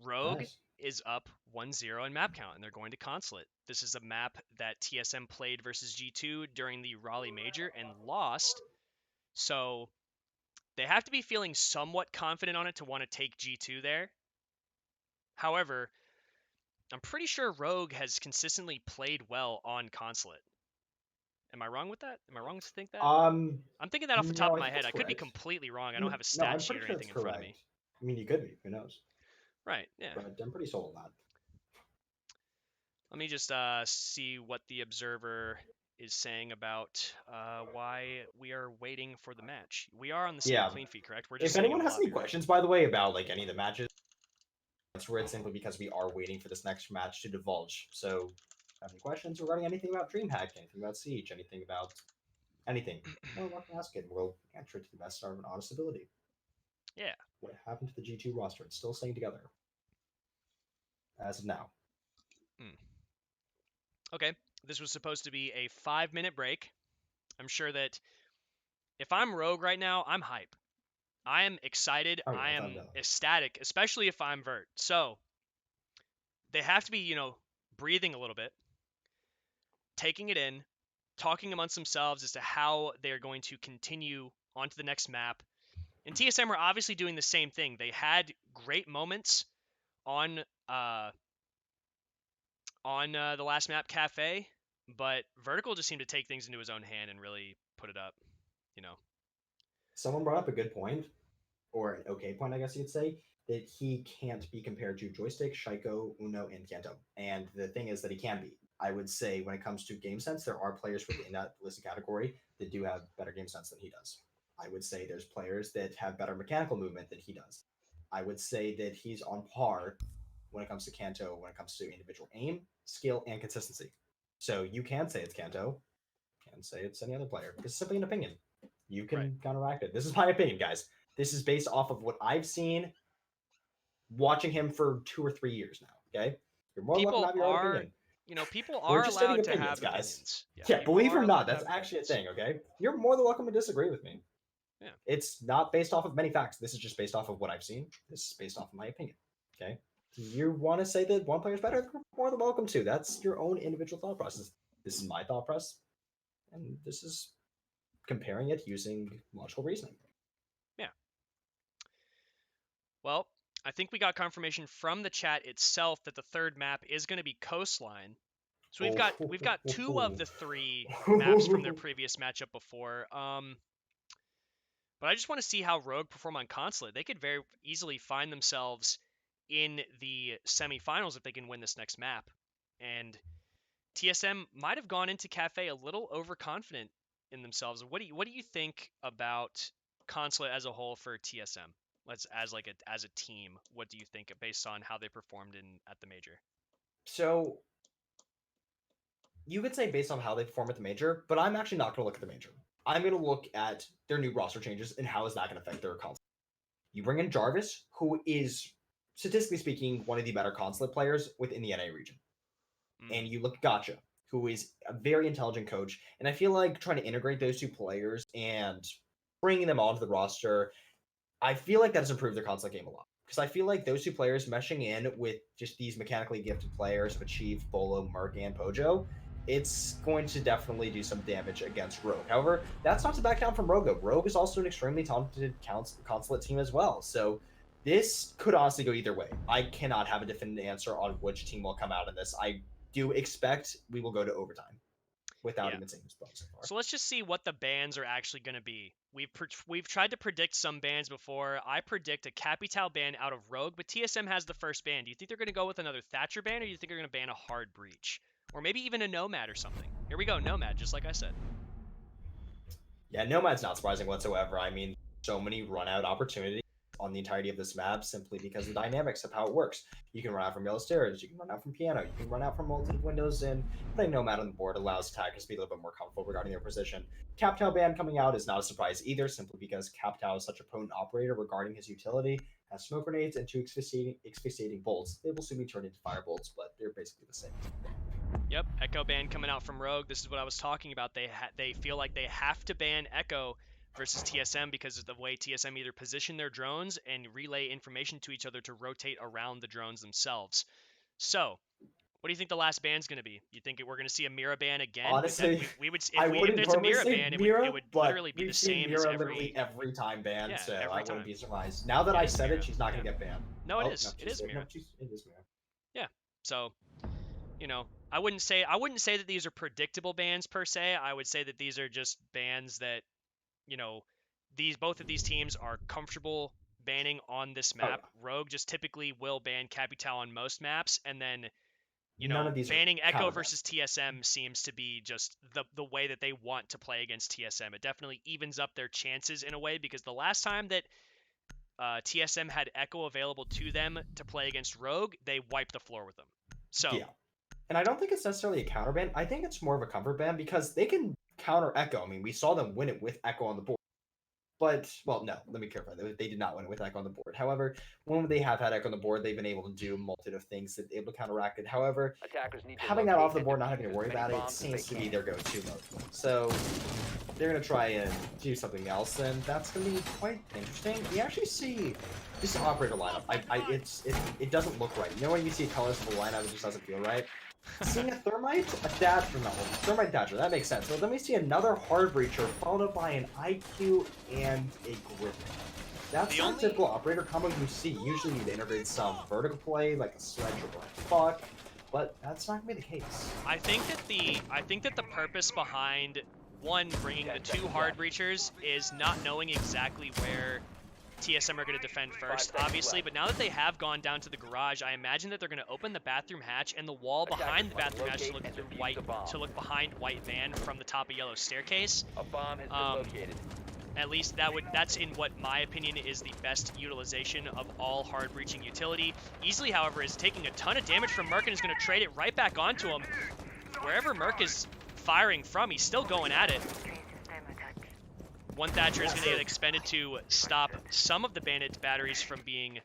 S1: Rogue
S2: Nice.
S1: is up 1-0 in map count, and they're going to Consulate. This is a map that TSM played versus G2 during the Raleigh Major and lost. So they have to be feeling somewhat confident on it to want to take G2 there. However, I'm pretty sure Rogue has consistently played well on Consulate. Am I wrong with that? Am I wrong to think that? I'm thinking that off the top
S2: No,
S1: of
S2: I
S1: my
S2: think
S1: head.
S2: that's
S1: I could be
S2: correct.
S1: completely wrong. I don't have a
S2: No,
S1: stat
S2: I'm
S1: sheet
S2: pretty
S1: or
S2: sure
S1: anything
S2: that's
S1: in front of me.
S2: correct. I mean, you could be. Who knows?
S1: Right, yeah.
S2: But I'm pretty sold on that.
S1: Let me just see what the observer is saying about why we are waiting for the match. We are on the same clean feed, correct? We're just
S2: If
S1: sitting in
S2: anyone
S1: the
S2: has
S1: lobby,
S2: any
S1: right?
S2: questions, by the way, about like any of the matches, answer it simply because we are waiting for this next match to divulge. So, have any questions regarding anything about DreamHack, anything about Siege, anything about anything, more welcome to ask it. We'll answer it to the best of our honest ability.
S1: Yeah.
S2: What happened to the G2 roster? It's still staying together as of now.
S1: Okay. This was supposed to be a 5-minute break. I'm sure that if I'm Rogue right now, I'm hype. I am excited.
S2: Oh, yeah,
S1: I
S2: without a
S1: am
S2: doubt.
S1: ecstatic, especially if I'm Vert. So they have to be, breathing a little bit, taking it in, talking amongst themselves as to how they're going to continue on to the next map. And TSM are obviously doing the same thing. They had great moments on the last map, Cafe, but Vertical just seemed to take things into his own hand and really put it up.
S2: Someone brought up a good point, or an okay point, I guess you'd say, that he can't be compared to Joystick, Shaiko, Uno, and Kanto. And the thing is that he can be. I would say when it comes to game sense, there are players within that listed category that do have better game sense than he does. I would say there's players that have better mechanical movement than he does. I would say that he's on par when it comes to Kanto, when it comes to individual aim, skill, and consistency. So you can say it's Kanto, can say it's any other player. It's simply an opinion. You can counteract it. This is my opinion, guys. This is based off of what I've seen watching him for 2 or 3 years now. Okay, you're more welcome to have your own opinion.
S1: People
S2: We're
S1: are
S2: just stating
S1: allowed to
S2: opinions,
S1: have
S2: guys.
S1: opinions.
S2: Yeah,
S1: people
S2: believe it
S1: are
S2: or
S1: allowed
S2: not,
S1: to
S2: that's
S1: have
S2: actually a
S1: opinions.
S2: thing. Okay, you're more than welcome to disagree with me.
S1: Yeah.
S2: It's not based off of many facts. This is just based off of what I've seen. This is based off of my opinion. Okay, you want to say that one player is better? You're more than welcome to. That's your own individual thought process. This is my thought process, and this is comparing it using logical reasoning.
S1: Yeah. Well, I think we got confirmation from the chat itself that the third map is going to be Coastline. So we've got 2 of the 3 maps from their previous matchup before. But I just want to see how Rogue perform on Consulate. They could very easily find themselves in the semifinals if they can win this next map. And TSM might have gone into Cafe a little overconfident in themselves. What do you think about Consulate as a whole for TSM? As a team, what do you think based on how they performed at the major?
S2: So you could say based on how they perform at the major, but I'm actually not going to look at the major. I'm going to look at their new roster changes and how is that going to affect their consulate. You bring in Jarvis, who is, statistically speaking, one of the better consulate players within the NA region. And you look at Gotcha, who is a very intelligent coach. And I feel like trying to integrate those 2 players and bringing them onto the roster, I feel like that has improved their consulate game a lot. Because I feel like those 2 players meshing in with just these mechanically gifted players of Achieve, Bolo, Merc, and Pojo, it's going to definitely do some damage against Rogue. However, that's not to back down from Rogue, though. Rogue is also an extremely talented consulate team as well. So this could honestly go either way. I cannot have a definitive answer on which team will come out in this. I do expect we will go to overtime without even seeing this play so far.
S1: So let's just see what the bans are actually going to be. We've tried to predict some bans before. I predict a Capital ban out of Rogue, but TSM has the first ban. Do you think they're going to go with another Thatcher ban, or do you think they're going to ban a Hard Breach? Or maybe even a Nomad or something. Here we go, Nomad, just like I said.
S2: Yeah, Nomad's not surprising whatsoever. I mean, so many run-out opportunities on the entirety of this map simply because of the dynamics of how it works. You can run out from yellow stairs, you can run out from piano, you can run out from multiple windows, and putting Nomad on the board allows attackers to be a little bit more comfortable regarding their position. Capital ban coming out is not a surprise either, simply because Capital is such a potent operator regarding his utility, has smoke grenades and 2 asphyxiating bolts. They will soon be turned into fire bolts, but they're basically the same.
S1: Yep, Echo ban coming out from Rogue. This is what I was talking about. They feel like they have to ban Echo versus TSM because of the way TSM either position their drones and relay information to each other to rotate around the drones themselves. So, what do you think the last ban's going to be? You think we're going to see a Mira ban again?
S2: Honestly,
S1: if
S2: it's
S1: a Mira ban, it would literally be the same
S2: Mira
S1: as
S2: every time banned, so I wouldn't
S1: time.
S2: be surprised. Now that I said it, she's not going to get banned.
S1: No, it is. It is Mira.
S2: No, it is Mira.
S1: Yeah. So, I wouldn't say that these are predictable bans per se. I would say that these are just bans that, both of these teams are comfortable banning on this map. Rogue just typically will ban Capital on most maps, and then banning Echo versus TSM seems to be just the way that they want to play against TSM. It definitely evens up their chances in a way, because the last time that TSM had Echo available to them to play against Rogue, they wiped the floor with them. So
S2: yeah. And I don't think it's necessarily a counter ban. I think it's more of a comfort ban because they can counter Echo. I mean, we saw them win it with Echo on the board. But, well, no, let me clarify. They did not win it with Echo on the board. However, when they have had Echo on the board, they've been able to do a multitude of things that able to counteract it. However, having that off the board, not having to worry about it, seems to be their go-to mode. So they're going to try and do something else, and that's going to be quite interesting. We actually see this operator lineup. It doesn't look right. You know when you see colors of the lineup, it just doesn't feel right? Seeing a Thermite, a Thatcher, no, Thermite Thatcher, that makes sense. So then we see another Hard Breacher followed up by an IQ and a Griffin. That's not a typical operator combo you see. Usually you'd integrate some vertical play, like a Sledge or Black Fuck, but that's not gonna be the case.
S1: I think that the purpose behind bringing the 2 Hard Breachers is not knowing exactly where TSM are going to defend first, obviously, but now that they have gone down to the garage, I imagine that they're going to open the bathroom hatch and the wall behind the bathroom hatch to look behind White Van from the top of Yellow Staircase.
S3: A bomb has been located.
S1: At least that's in what my opinion is the best utilization of all hard breaching utility. Easily, however, is taking a ton of damage from Merc and is going to trade it right back onto him. Wherever Merc is firing from, he's still going at it. One Thatcher is going to get expended to stop some of the Bandit batteries from being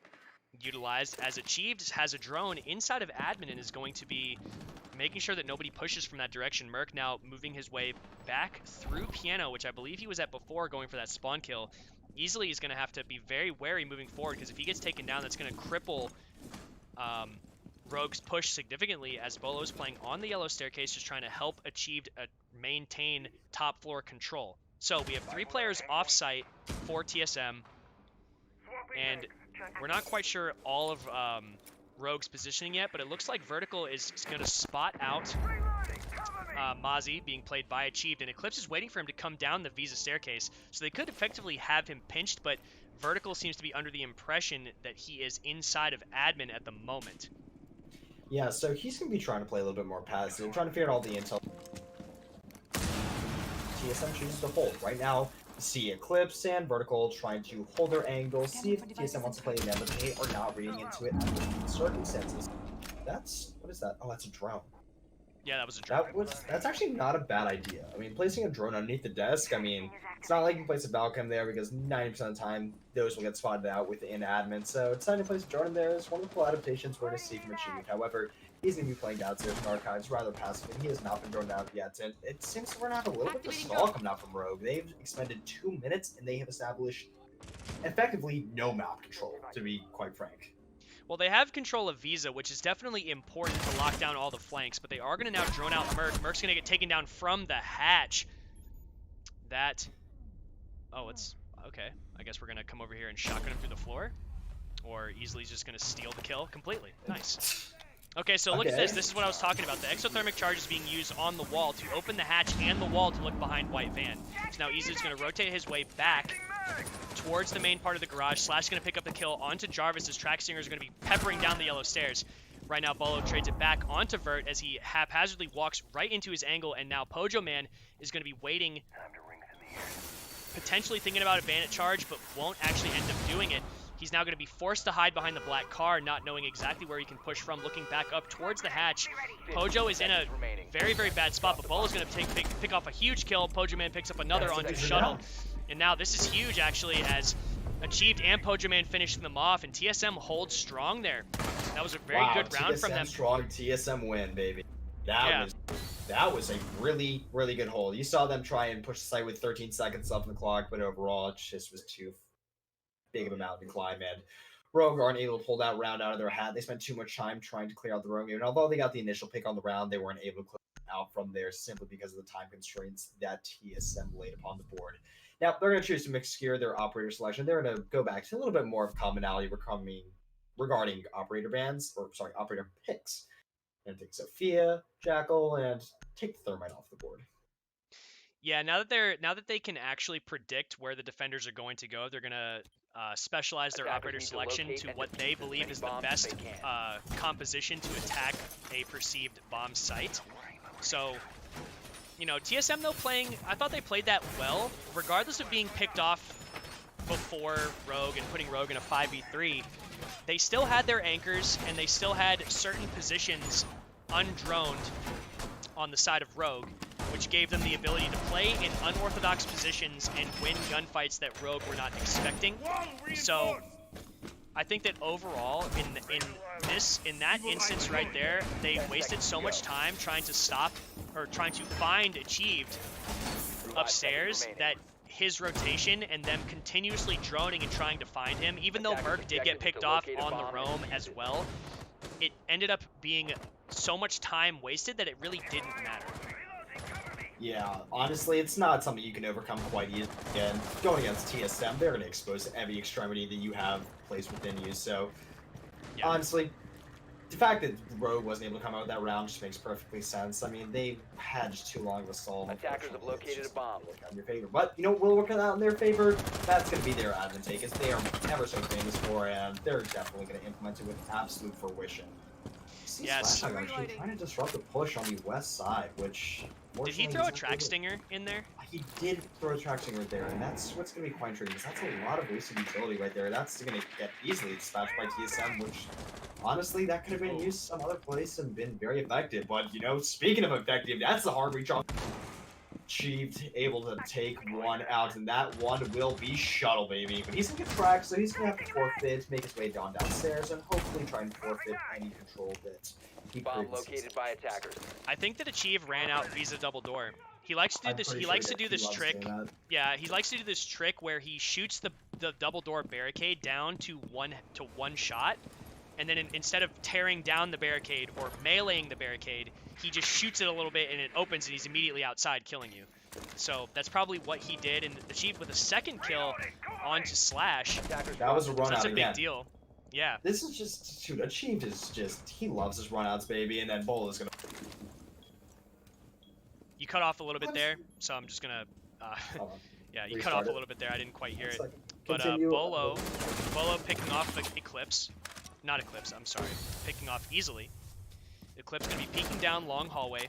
S1: utilized, as Achieved has a drone inside of admin and is going to be making sure that nobody pushes from that direction. Merc now moving his way back through Piano, which I believe he was at before, going for that spawn kill. Easily he's going to have to be very wary moving forward, because if he gets taken down, that's going to cripple Rogue's push significantly, as Bolo's playing on the yellow staircase, just trying to help Achieved maintain top floor control. So we have 3 players off-site for TSM, and we're not quite sure all of Rogue's positioning yet, but it looks like Vertical is going to spot out Mozzie being played by Achieved, and Eclipse is waiting for him to come down the Visa staircase, so they could effectively have him pinched, but Vertical seems to be under the impression that he is inside of admin at the moment.
S2: Yeah, so he's going to be trying to play a little bit more passive, trying to figure out all the intel. TSM chooses to hold. Right now, see Eclipse and Vertical trying to hold their angle, see if TSM wants to play again, but they are not reading into it under the circumstances. What is that? Oh, that's a drone.
S1: Yeah, that was a drone.
S2: That's actually not a bad idea. I mean, placing a drone underneath the desk, I mean, it's not like you place a Valcam there, because 90% of the time, those will get spotted out within admin, so deciding to place a drone in there is one of the cool adaptations we're going to see from Achieved. However, he's going to be playing downstairs from Archives rather passive, and he has not been drawn down yet, and it seems we're going to have a little bit of a stall coming out from Rogue. They've expended 2 minutes, and they have established, effectively, no map control, to be quite frank.
S1: Well, they have control of Visa, which is definitely important to lock down all the flanks, but they are going to now drone out Merc. Merc's going to get taken down from the hatch. Oh, it's... Okay. I guess we're going to come over here and shotgun him through the floor. Or easily just going to steal the kill completely. Nice. Okay, so look at this. This is what I was talking about. The exothermic charge is being used on the wall to open the hatch and the wall to look behind White Van. So now Easy's going to rotate his way back towards the main part of the garage. Slash going to pick up the kill onto Jarvis, as Trackslinger is going to be peppering down the yellow stairs. Right now, Bolo trades it back onto Vert as he haphazardly walks right into his angle, and now Pojo Man is going to be waiting, potentially thinking about a bandit charge, but won't actually end up doing it. He's now going to be forced to hide behind the black car, not knowing exactly where he can push from, looking back up towards the hatch. Pojo is in a very, very bad spot, but Bolo's going to pick off a huge kill. Pojo Man picks up another onto Shuttle. And now this is huge, actually, as Achieved and Pojo Man finishing them off, and TSM holds strong there. That was a very good round from them.
S2: Strong TSM win, baby. That was a really, really good hold. You saw them try and push the site with 13 seconds left on the clock, but overall it just was too big of a mountain to climb, and Rogue aren't able to pull that round out of their hat. They spent too much time trying to clear out the Rogue, and although they got the initial pick on the round, they weren't able to clear out from there simply because of the time constraints that TSM laid upon the board. Now, they're going to choose to obscure their operator selection. They're going to go back to a little bit more of commonality regarding operator bans, operator picks. And take Sophia, Jackal, and take the Thermite off the board.
S1: Yeah, now that they can actually predict where the defenders are going to go, they're going to specialize their operator selection to what they believe is the best composition to attack a perceived bomb site. So, you know, TSM though I thought they played that well, regardless of being picked off before Rogue and putting Rogue in a 5v3. They still had their anchors, and they still had certain positions undroned on the side of Rogue, which gave them the ability to play in unorthodox positions and win gunfights that Rogue were not expecting. So I think that overall, in that instance right there, they wasted so much time trying to find Achieved upstairs that his rotation and them continuously droning and trying to find him, even though Merc did get picked off on the roam as well, it ended up being so much time wasted that it really didn't matter.
S2: Yeah, honestly, it's not something you can overcome quite easily. And going against TSM, they're going to expose every extremity that you have placed within you. So, yeah. Honestly, the fact that Rogue wasn't able to come out with that round just makes perfectly sense. I mean, they had just too long of a stall.
S3: Attackers have located a bomb.
S2: In your favor. But, you know, will work out in their favor? That's going to be their advantage, as they are ever so famous for, and they're definitely going to implement it with absolute fruition.
S1: Yes.
S2: Actually trying to disrupt the push on the west side, which...
S1: Did he throw a track stinger in there?
S2: I he did throw traction right there, and that's what's going to be quite intriguing, because that's a lot of wasted utility right there. That's going to get easily dispatched by TSM, which, honestly, that could have been used some other place and been very effective. But, you know, speaking of effective, that's the hard reach off. Achieved, able to take one out, and that one will be Shuttle, baby. But he's going to get tracked, so he's going to have to forfeit, make his way downstairs, and hopefully try and forfeit any control that he
S3: Bomb
S2: previously
S3: located by attackers.
S1: I think that Achieve ran out via double door. He likes to do
S2: I'm
S1: this.
S2: pretty
S1: He
S2: sure
S1: likes to
S2: that
S1: do
S2: he
S1: this
S2: loves
S1: trick.
S2: doing that.
S1: Yeah, he likes to do this trick where he shoots the double door barricade down to one shot, and then instead of tearing down the barricade or meleeing the barricade, he just shoots it a little bit and it opens and he's immediately outside killing you. So that's probably what he did, and Achieve with a second kill onto Slash.
S2: That was a run
S1: So that's
S2: out
S1: a
S2: again.
S1: big deal. Yeah.
S2: This is just, dude, Achieved is just, he loves his runouts, baby, and then Bolo is gonna.
S1: You cut off a little bit there, so I'm just gonna.
S2: Hold on.
S1: Yeah, you cut
S2: Restart
S1: off a
S2: it.
S1: little bit there. I didn't quite hear it.
S2: Second.
S1: But
S2: Continue.
S1: Bolo picking off Eclipse. Not Eclipse, I'm sorry. Picking off easily. Eclipse gonna be peeking down long hallway.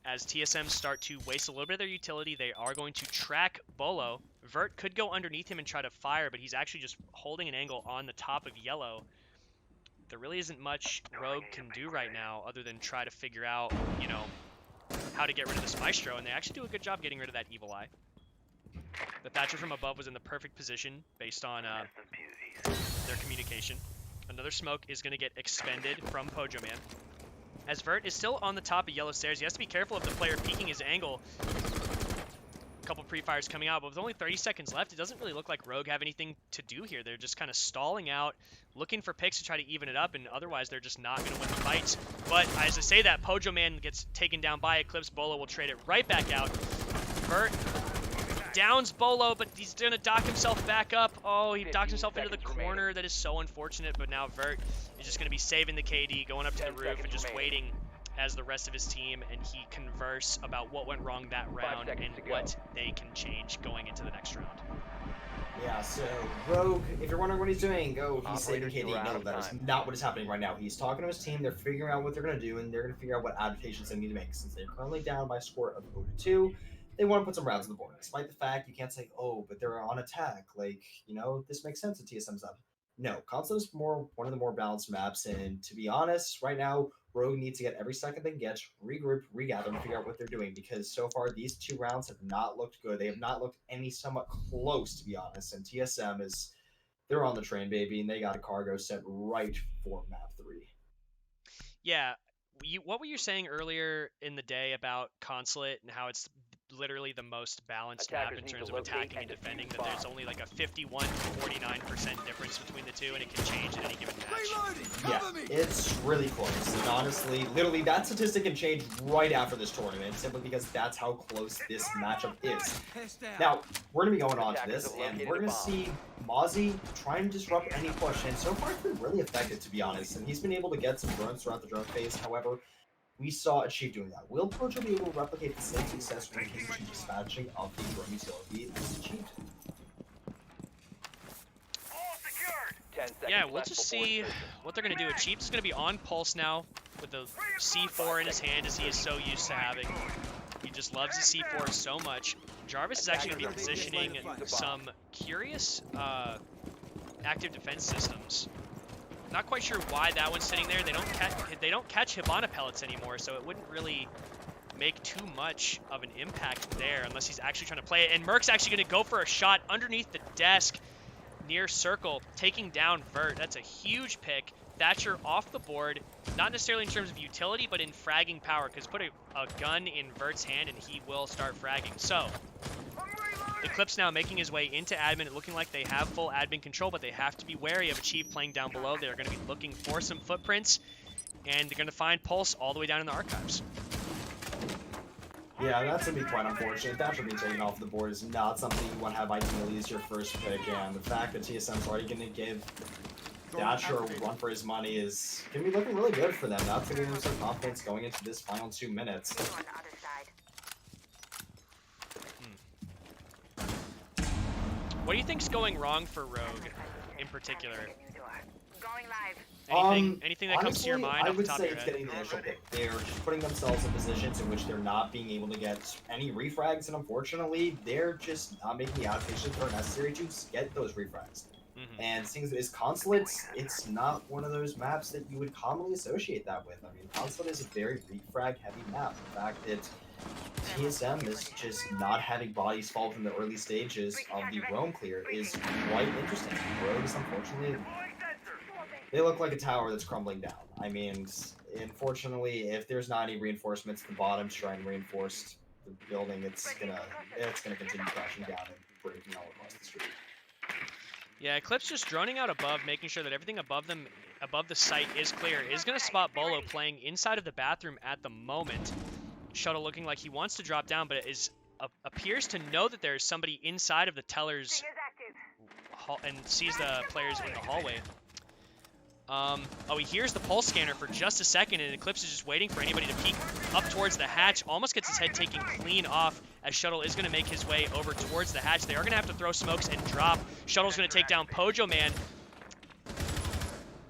S1: As TSM start to waste a little bit of their utility, they are going to track Bolo. Vert could go underneath him and try to fire, but he's actually just holding an angle on the top of yellow. There really isn't much Rogue can do right now other than try to figure out, you know, how to get rid of this Maestro, and they actually do a good job getting rid of that Evil Eye. The Thatcher from above was in the perfect position based on their communication. Another smoke is going to get expended from Pojo Man. As Vert is still on the top of yellow stairs, he has to be careful of the player peeking his angle. A couple pre-fires coming out, but with only 30 seconds left, it doesn't really look like Rogue have anything to do here. They're just kind of stalling out, looking for picks to try to even it up, and otherwise they're just not going to win the fights. But as I say that, Pojo Man gets taken down by Eclipse. Bolo will trade it right back out. Vert downs Bolo, but he's going to dock himself back up. Oh, he docked himself into the corner. That is so unfortunate, but now Vert is just going to be saving the KD, going up to the roof, and just waiting as the rest of his team and he converse about what went wrong that round and what they can change going into the next round.
S2: Yeah, so Rogue, if you're wondering what he's doing, he's saving
S3: Operators, you
S2: KD.
S3: are out
S2: No,
S3: of
S2: that is
S3: time.
S2: not what is happening right now. He's talking to his team, they're figuring out what they're going to do, and they're going to figure out what adaptations they need to make. Since they're currently down by a score of 0-2, they want to put some rounds on the board. Despite the fact you can't say, oh, but they're on attack. Like, you know, this makes sense if TSM's up. No, console is one of the more balanced maps, and to be honest, right now, Rogue needs to get every second they can get, regroup, regather, and figure out what they're doing, because so far these two rounds have not looked good. They have not looked any somewhat close, to be honest, and TSM is, they're on the train, baby, and they got a cargo set right for map 3.
S1: Yeah, what were you saying earlier in the day about Consulate and how it's literally the most balanced map
S3: Attackers
S1: in
S3: need
S1: terms
S3: to
S1: of
S3: locate
S1: attacking
S3: and
S1: and defending,
S3: defuse
S1: that there's
S3: bomb.
S1: only like a 51 to 49% difference between the two, and it can change in any given match.
S2: Yeah, it's really close. And honestly, literally, that statistic can change right after this tournament, simply because that's how close this matchup is. Now, we're going to be going on to this, and we're going to see Mozzie try and disrupt any push, and so far it's been really effective, to be honest, and he's been able to get some drones throughout the drone phase. However, we saw Achieve doing that. Will Pojo be able to replicate the same success when it came to dispatching of the drone utility as Achieved?
S3: 10 seconds
S1: Yeah, we'll
S3: left
S1: just
S3: before
S1: see
S3: insertion.
S1: what they're going to do. Achieved is going to be on Pulse now with the C4 in his hand, as he is so used to having. He just loves the C4 so much. Jarvis is actually going to be positioning some curious active defense systems. Not quite sure why that one's sitting there. They don't catch Hibana pellets anymore, so it wouldn't really make too much of an impact there unless he's actually trying to play it. And Merc's actually going to go for a shot underneath the desk near circle, taking down Vert. That's a huge pick. Thatcher off the board, not necessarily in terms of utility, but in fragging power, because put a gun in Vert's hand and he will start fragging. So Eclipse now making his way into admin. It looking like they have full admin control, but they have to be wary of Achieve playing down below. They're going to be looking for some footprints, and they're going to find Pulse all the way down in the archives.
S2: Yeah, that's going to be quite unfortunate. Thatcher being taken off the board is not something you want to have ideally as your first pick, and the fact that TSM's already going to give Thatcher a run for his money is going to be looking really good for them. That's going to give them some confidence going into this final 2 minutes.
S1: What do you think's going wrong for Rogue in particular? Anything that comes to your
S2: Honestly,
S1: mind
S2: I
S1: off the
S2: would
S1: top
S2: say
S1: of your
S2: it's
S1: head?
S2: getting the initial pick. They're just putting themselves in positions in which they're not being able to get any refrags, and unfortunately, they're just not making the adaptations that are necessary to get those refrags. And seeing as Consulates, it's not one of those maps that you would commonly associate that with. I mean, Consulate is a very refrag-heavy map. The fact that TSM is just not having bodies fall from the early stages of the roam clear is quite interesting. Rogues, unfortunately, they look like a tower that's crumbling down. I mean, unfortunately, if there's not any reinforcements at the bottom to try and reinforce the building, it's gonna continue crashing down and breaking all across the street.
S1: Yeah, Eclipse just droning out above, making sure that everything above them, above the site is clear. Is going to spot Bolo playing inside of the bathroom at the moment. Shuttle looking like he wants to drop down, but it is appears to know that there's somebody inside of the teller's and sees the players in the hallway. Oh, he hears the pulse scanner for just a second, and Eclipse is just waiting for anybody to peek up towards the hatch. Almost gets his head taken clean off, as Shuttle is going to make his way over towards the hatch. They are going to have to throw smokes and drop. Shuttle's going to take down Pojo Man.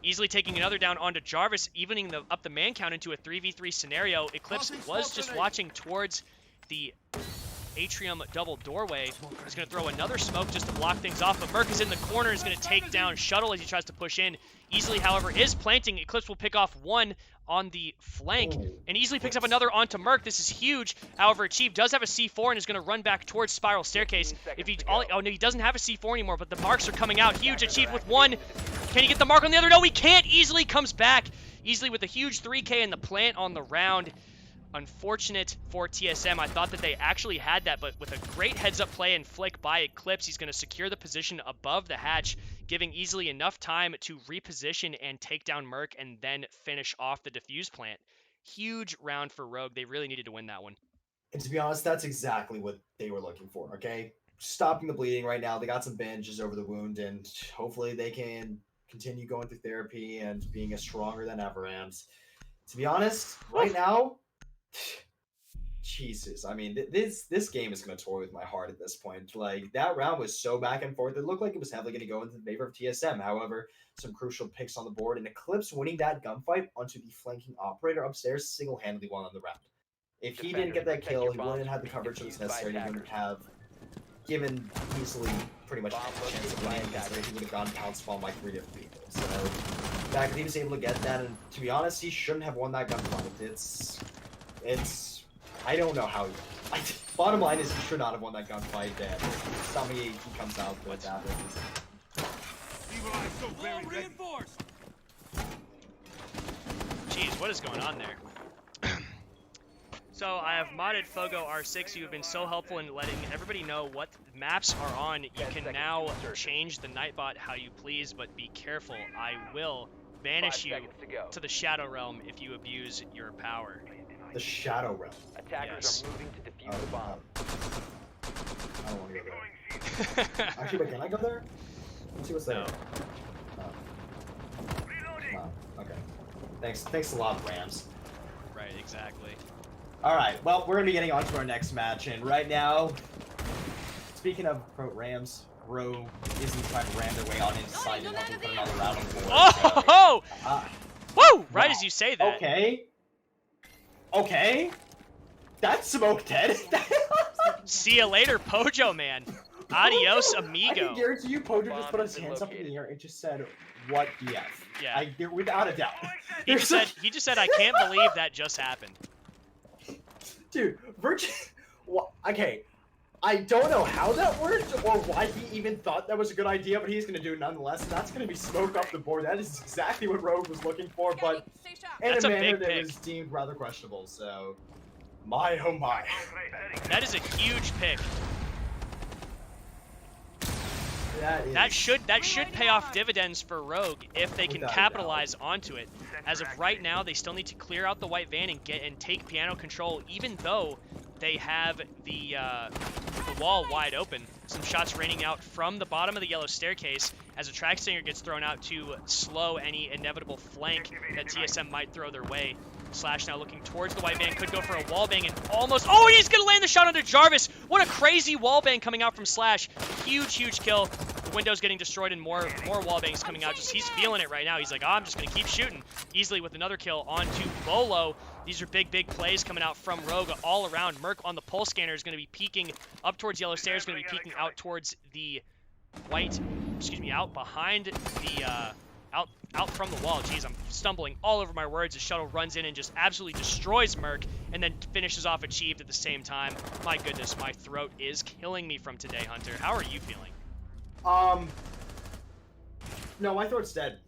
S1: Easily taking another down onto Jarvis, evening up the man count into a 3v3 scenario. Eclipse was just watching towards the atrium double doorway. He's going to throw another smoke just to block things off, but Merc is in the corner, is going to take down Shuttle as he tries to push in. Easily, however, is planting. Eclipse will pick off one on the flank and easily picks up another onto Merc. This is huge. However, Chief does have a C4 and is going to run back towards Spiral Staircase. If he, oh no, he doesn't have a C4 anymore, but the marks are coming out. Huge Achieved with one. Can he get the mark on the other? No, he can't. Easily comes back. Easily with a huge 3K and the plant on the round. Unfortunate for TSM. I thought that they actually had that, but with a great heads-up play and flick by Eclipse, he's going to secure the position above the hatch, giving Easily enough time to reposition and take down Merc and then finish off the defuse plant. Huge round for Rogue. They really needed to win that one.
S2: And to be honest, that's exactly what they were looking for, okay? Stopping the bleeding right now. They got some bandages over the wound, and hopefully they can continue going through therapy and being as stronger than ever. And to be honest, right now, Jesus, I mean, this game is going to toy with my heart at this point. Like, that round was so back and forth. It looked like it was heavily going to go into the favor of TSM. However, some crucial picks on the board, and Eclipse winning that gunfight onto the flanking operator upstairs single-handedly won on the round. If he didn't get that kill, he wouldn't have had the coverage that was necessary. He wouldn't have given Easily pretty much a chance of winning against him. He would have gone pound spawn by 3 different people. So, the fact that he was able to get that, and to be honest, he shouldn't have won that gunfight. It's I don't know how. Bottom line is he should not have won that gunfight. And somebody he comes out with that.
S1: Jeez, what is going on there? So I have modded Fogo R6. You have been so helpful in letting everybody know what maps are on. You can now change the Nightbot how you please, but be careful. I will banish you to the Shadow Realm if you abuse your power.
S2: The Shadow Realm.
S3: Attackers are moving to defuse the bomb.
S2: I don't want to go there. Actually, wait, can I go there? Let's see what's there.
S1: No.
S2: Wow. Okay. Thanks a lot, Rams.
S1: Right, exactly.
S2: All right. Well, we're gonna be getting on to our next match, and right now, speaking of Rams, Rogue isn't trying to ram their way on inside and helping put another round on the board.
S1: Oh!
S2: So,
S1: Woo! Right
S2: wow.
S1: as you say that.
S2: Okay. That's smoked dead.
S1: See you later, Pojo Man. Adios, amigo.
S2: I can guarantee you, Pojo just put his hands up in the air and just said, "What BF?"
S1: Yeah.
S2: Without a doubt.
S1: He just said, I can't believe that just happened.
S2: Dude, okay. I don't know how that worked or why he even thought that was a good idea, but he's going to do it nonetheless. And that's going to be smoke up the board. That is exactly what Rogue was looking for, but in a manner that was deemed rather questionable. So, my oh my.
S1: That is a huge pick.
S2: That
S1: should pay off dividends for Rogue if they can capitalize onto it. As of right now, they still need to clear out the white van and take piano control, even though they have the wall wide open. Some shots raining out from the bottom of the yellow staircase as a track stinger gets thrown out to slow any inevitable flank that TSM might throw their way. Slash now looking towards the white van, could go for a wallbang and almost, oh, he's gonna land the shot under Jarvis. What a crazy wallbang coming out from Slash. Huge kill. The window's getting destroyed and more wall bangs coming out. Just he's feeling it right now. He's like, oh, I'm just gonna keep shooting. Easily with another kill onto Bolo. These are big plays coming out from Rogue all around. Merc on the pulse scanner is gonna be peeking up towards yellow stairs, gonna be peeking out towards the white, out behind the out from the wall. Jeez, I'm stumbling all over my words as Shuttle runs in and just absolutely destroys Merc and then finishes off Achieved at the same time. My goodness, my throat is killing me from today, Hunter. How are you feeling?
S2: No, my throat's dead.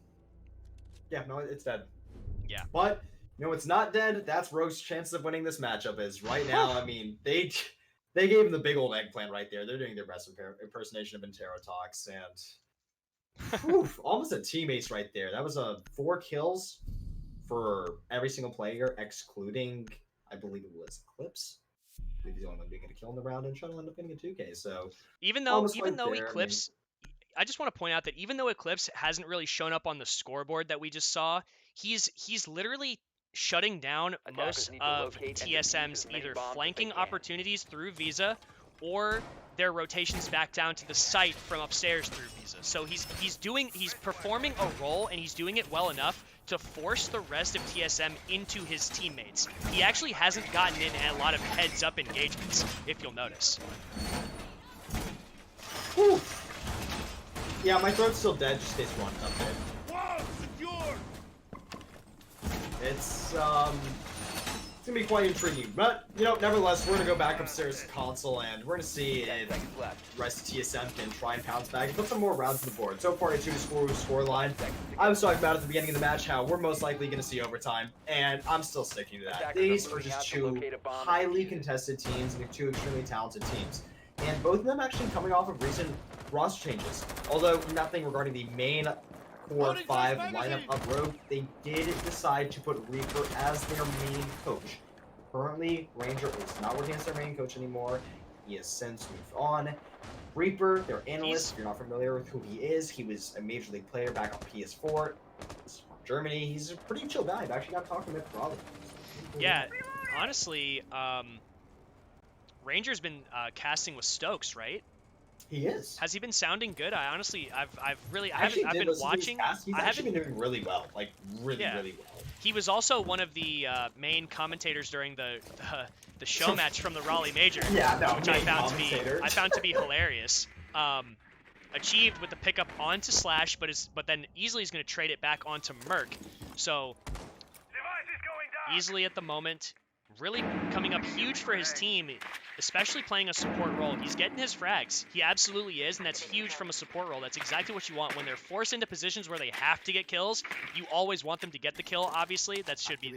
S2: Yeah, no, it's dead.
S1: Yeah.
S2: But, it's not dead. That's Rogue's chances of winning this matchup is right now. I mean, they gave him the big old eggplant right there. They're doing their best impersonation of Interotox, and almost a teammates right there. That was 4 kills for every single player, excluding, I believe it was Eclipse. I believe he's the only one getting a kill in the round, and Shuttle ended up getting a 2K. So
S1: even though Eclipse, I just want to point out that even though Eclipse hasn't really shown up on the scoreboard that we just saw, he's literally shutting down most of TSM's either flanking opportunities through Visa or their rotations back down to the site from upstairs through Visa. So he's performing a role, and he's doing it well enough to force the rest of TSM into his teammates. He actually hasn't gotten in a lot of heads-up engagements, if you'll notice.
S2: Whew. Yeah, my throat's still dead, just stays one update.
S4: Wow, secure!
S2: It's gonna be quite intriguing. But, nevertheless, we're gonna go back upstairs to console, and we're gonna see if the rest of TSM can try and pounce back and put some more rounds on the board. So far, a 2-score line. I was talking about at the beginning of the match how we're most likely gonna see overtime, and I'm still sticking to that. These are just 2 highly contested teams and 2 extremely talented teams. And both of them actually coming off of recent roster changes. Although nothing regarding the main core 5 lineup of Rogue, they did decide to put Reaper as their main coach. Currently, Ranger is not working as their main coach anymore. He has since moved on. Reaper, their analyst, if you're not familiar with who he was a Major League player back on PS4. He's from Germany. He's a pretty chill guy. I've actually got to talk to him at Raleigh.
S1: Yeah, honestly, Ranger's been casting with Stokes, right?
S2: He is.
S1: Has he been sounding good? I've been watching.
S2: He's actually been doing really well, like really well.
S1: He was also one of the main commentators during the show match from the Raleigh Major, which I found to be hilarious. Achieved with the pickup onto Slash, but then easily is going to trade it back onto Merc. So easily at the moment, really coming up huge for his team, especially playing a support role. He's getting his frags. He absolutely is, and that's huge from a support role. That's exactly what you want. When they're forced into positions where they have to get kills, you always want them to get the kill, obviously. That should be,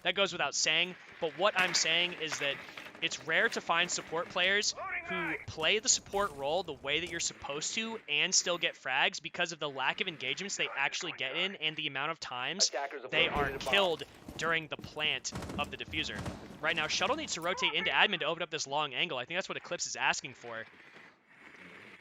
S1: that goes without saying. But what I'm saying is that it's rare to find support players who play the support role the way that you're supposed to and still get frags because of the lack of engagements they actually get in and the amount of times they are killed during the plant of the diffuser. Right now, Shuttle needs to rotate into admin to open up this long angle. I think that's what Eclipse is asking for.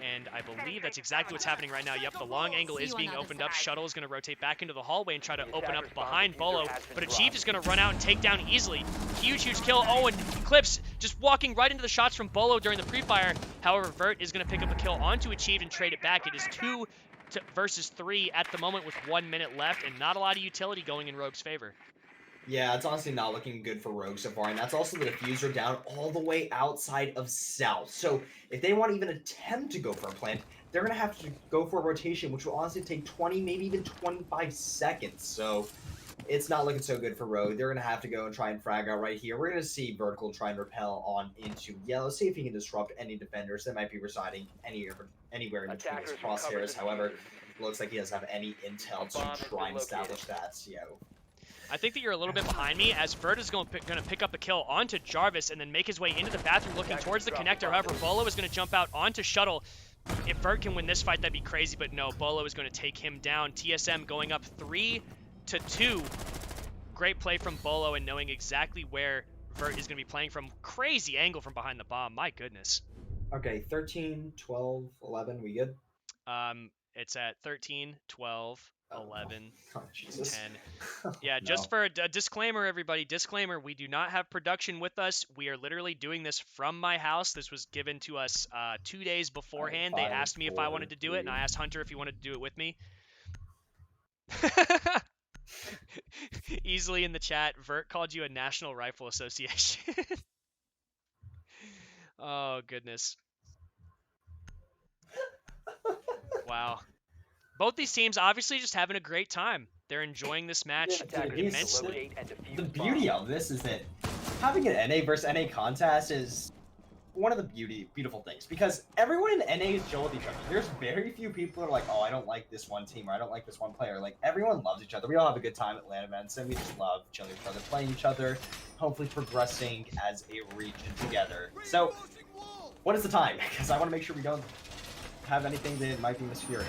S1: And I believe that's exactly what's happening right now. Yep, the long angle is being opened up. Shuttle is going to rotate back into the hallway and try to open up behind Bolo. But Achieved is going to run out and take down easily. Huge kill. Oh, and Eclipse just walking right into the shots from Bolo during the pre-fire. However, Vert is going to pick up a kill onto Achieved and trade it back. It is 2 versus 3 at the moment with 1 minute left and not a lot of utility going in Rogue's favor.
S2: Yeah, it's honestly not looking good for Rogue so far, and that's also the diffuser down all the way outside of South. So if they want to even attempt to go for a plant, they're going to have to go for a rotation, which will honestly take 20, maybe even 25 seconds. So it's not looking so good for Rogue. They're going to have to go and try and frag out right here. We're going to see Vertical try and repel on into Yellow, see if he can disrupt any defenders that might be residing anywhere in between his crosshairs. However, it looks like he doesn't have any intel to try and establish that,
S1: I think that you're a little bit behind me as Vert is going to pick up a kill onto Jarvis and then make his way into the bathroom looking towards the connector. However, Bolo is going to jump out onto Shuttle. If Vert can win this fight, that'd be crazy, but no, Bolo is going to take him down. TSM going up 3-2. Great play from Bolo and knowing exactly where Vert is going to be playing from. Crazy angle from behind the bomb. My goodness.
S2: Okay, 13, 12, 11. We good?
S1: It's at 13, 12, 11,
S2: Oh, Jesus.
S1: 10. Yeah,
S2: No.
S1: just for a disclaimer, everybody, disclaimer, we do not have production with us. We are literally doing this from my house. This was given to us 2 days beforehand. They
S2: Five,
S1: asked me if I
S2: 4,
S1: wanted to do it, and
S2: 3.
S1: I asked Hunter if he wanted to do it with me. Easily in the chat, Vert called you a National Rifle Association. Oh, goodness. Wow. Both these teams obviously just having a great time. They're enjoying this match
S2: Yeah, dude,
S1: immensely.
S3: Locate and defuse
S2: the
S3: the
S2: beauty
S3: bomb.
S2: of this is that having an NA versus NA contest is one of the beautiful things, because everyone in NA is chill with each other. There's very few people who are like, oh, I don't like this one team, or I don't like this one player. Like, everyone loves each other. We all have a good time at LAN events, and we just love chilling with each other, playing each other, hopefully progressing as a region together. So, what is the time? Because I want to make sure we don't have anything that might be misfearing.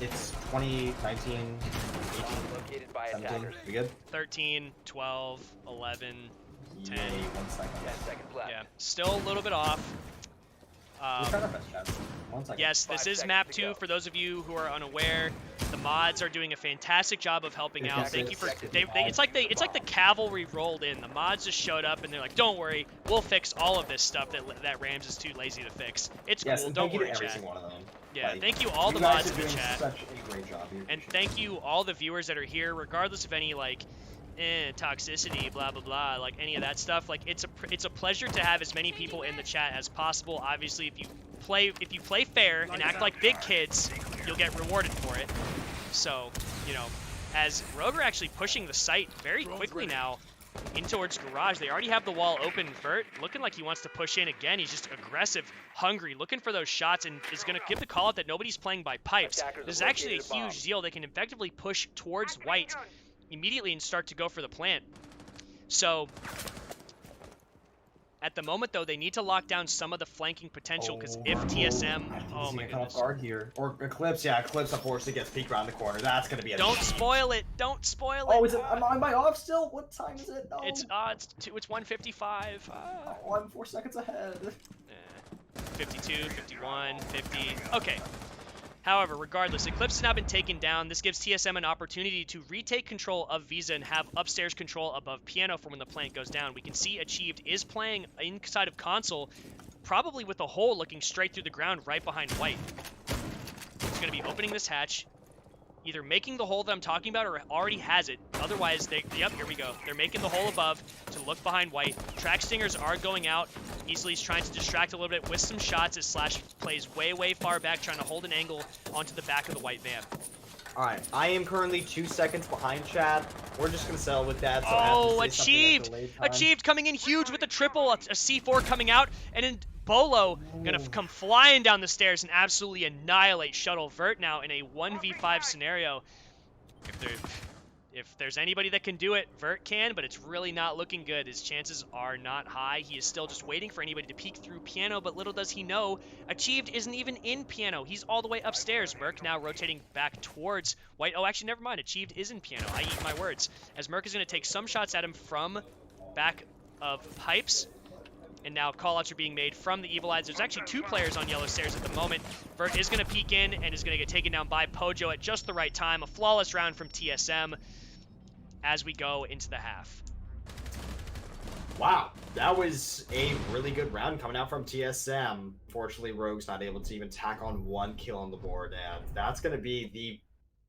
S2: It's 20, 19, 18,
S3: Located by
S2: 17.
S3: attackers.
S2: We good?
S1: 13, 12, 11, 10.
S2: Yay, 1 second.
S3: 10 seconds left.
S1: Yeah, still a little bit off.
S2: We'll try our best, Chad. 1 second.
S1: Yes, this
S3: 5
S1: is
S3: seconds
S1: map
S3: to
S1: 2
S3: go.
S1: for those of you who are unaware. The mods are doing a fantastic job of helping out. Thank you for it's like the cavalry rolled in. The mods just showed up and they're like, "Don't worry, we'll fix all of this stuff that Rams is too lazy to fix. It's
S2: Yes,
S1: cool.
S2: and
S1: Don't
S2: thank you
S1: worry,
S2: to every
S1: chat."
S2: single one of them.
S1: Yeah,
S2: Like,
S1: thank you all the
S2: you guys
S1: mods
S2: are
S1: in the
S2: doing
S1: chat.
S2: such a great job. We
S1: And
S2: appreciate
S1: thank you all the viewers that are here, regardless of any like toxicity, blah blah blah, like any of that stuff. Like it's a pleasure to have as many people in the chat as possible. Obviously, if you play fair and act like big kids, you'll get rewarded for it. So, you know, as Rogue are actually pushing the site very quickly now in towards garage. They already have the wall open. Vert looking like he wants to push in again. He's just aggressive, hungry, looking for those shots, and is going to give the call out that nobody's playing by pipes. This is actually a huge deal. They can effectively push towards white immediately and start to go for the plant. So at the moment, though, they need to lock down some of the flanking potential, because if TSM... Oh, my goodness.
S2: guard here. Or Eclipse, yeah, Eclipse unfortunately gets peeked around the corner. That's going to be a
S1: Don't
S2: shame.
S1: spoil it. Don't spoil it.
S2: Oh, is it? Am I off still? What time is it? No.
S1: It's 1:55.
S2: Oh, I'm 4 seconds ahead.
S1: 52, 51, 50. Okay. However, regardless, Eclipse has now been taken down. This gives TSM an opportunity to retake control of Visa and have upstairs control above Piano for when the plant goes down. We can see Achieved is playing inside of console, probably with a hole looking straight through the ground right behind white. He's going to be opening this hatch, either making the hole that I'm talking about or already has it. Otherwise, yep, here we go. They're making the hole above to look behind white. Track stingers are going out. Easley's trying to distract a little bit with some shots as Slash plays way, way far back, trying to hold an angle onto the back of the white van.
S2: Alright, I am currently 2 seconds behind Chad. We're just going to settle with that. So
S1: Oh,
S2: I have to say something at
S1: Achieved!
S2: delayed time.
S1: Achieved coming in huge with a triple, a C4 coming out, and then Bolo gonna come flying down the stairs and absolutely annihilate Shuttle. Vert now in a 1v5 scenario. If there's anybody that can do it, Vert can, but it's really not looking good. His chances are not high. He is still just waiting for anybody to peek through Piano, but little does he know, Achieved isn't even in Piano. He's all the way upstairs. Merc now rotating back towards white. Oh, actually, never mind. Achieved is in Piano. I eat my words. As Merc is going to take some shots at him from back of pipes. And now callouts are being made from the Evil Eyes. There's actually 2 players on yellow stairs at the moment. Vert is going to peek in and is going to get taken down by Pojo at just the right time. A flawless round from TSM as we go into the half.
S2: Wow, that was a really good round coming out from TSM. Fortunately, Rogue's not able to even tack on 1 kill on the board, and that's going to be the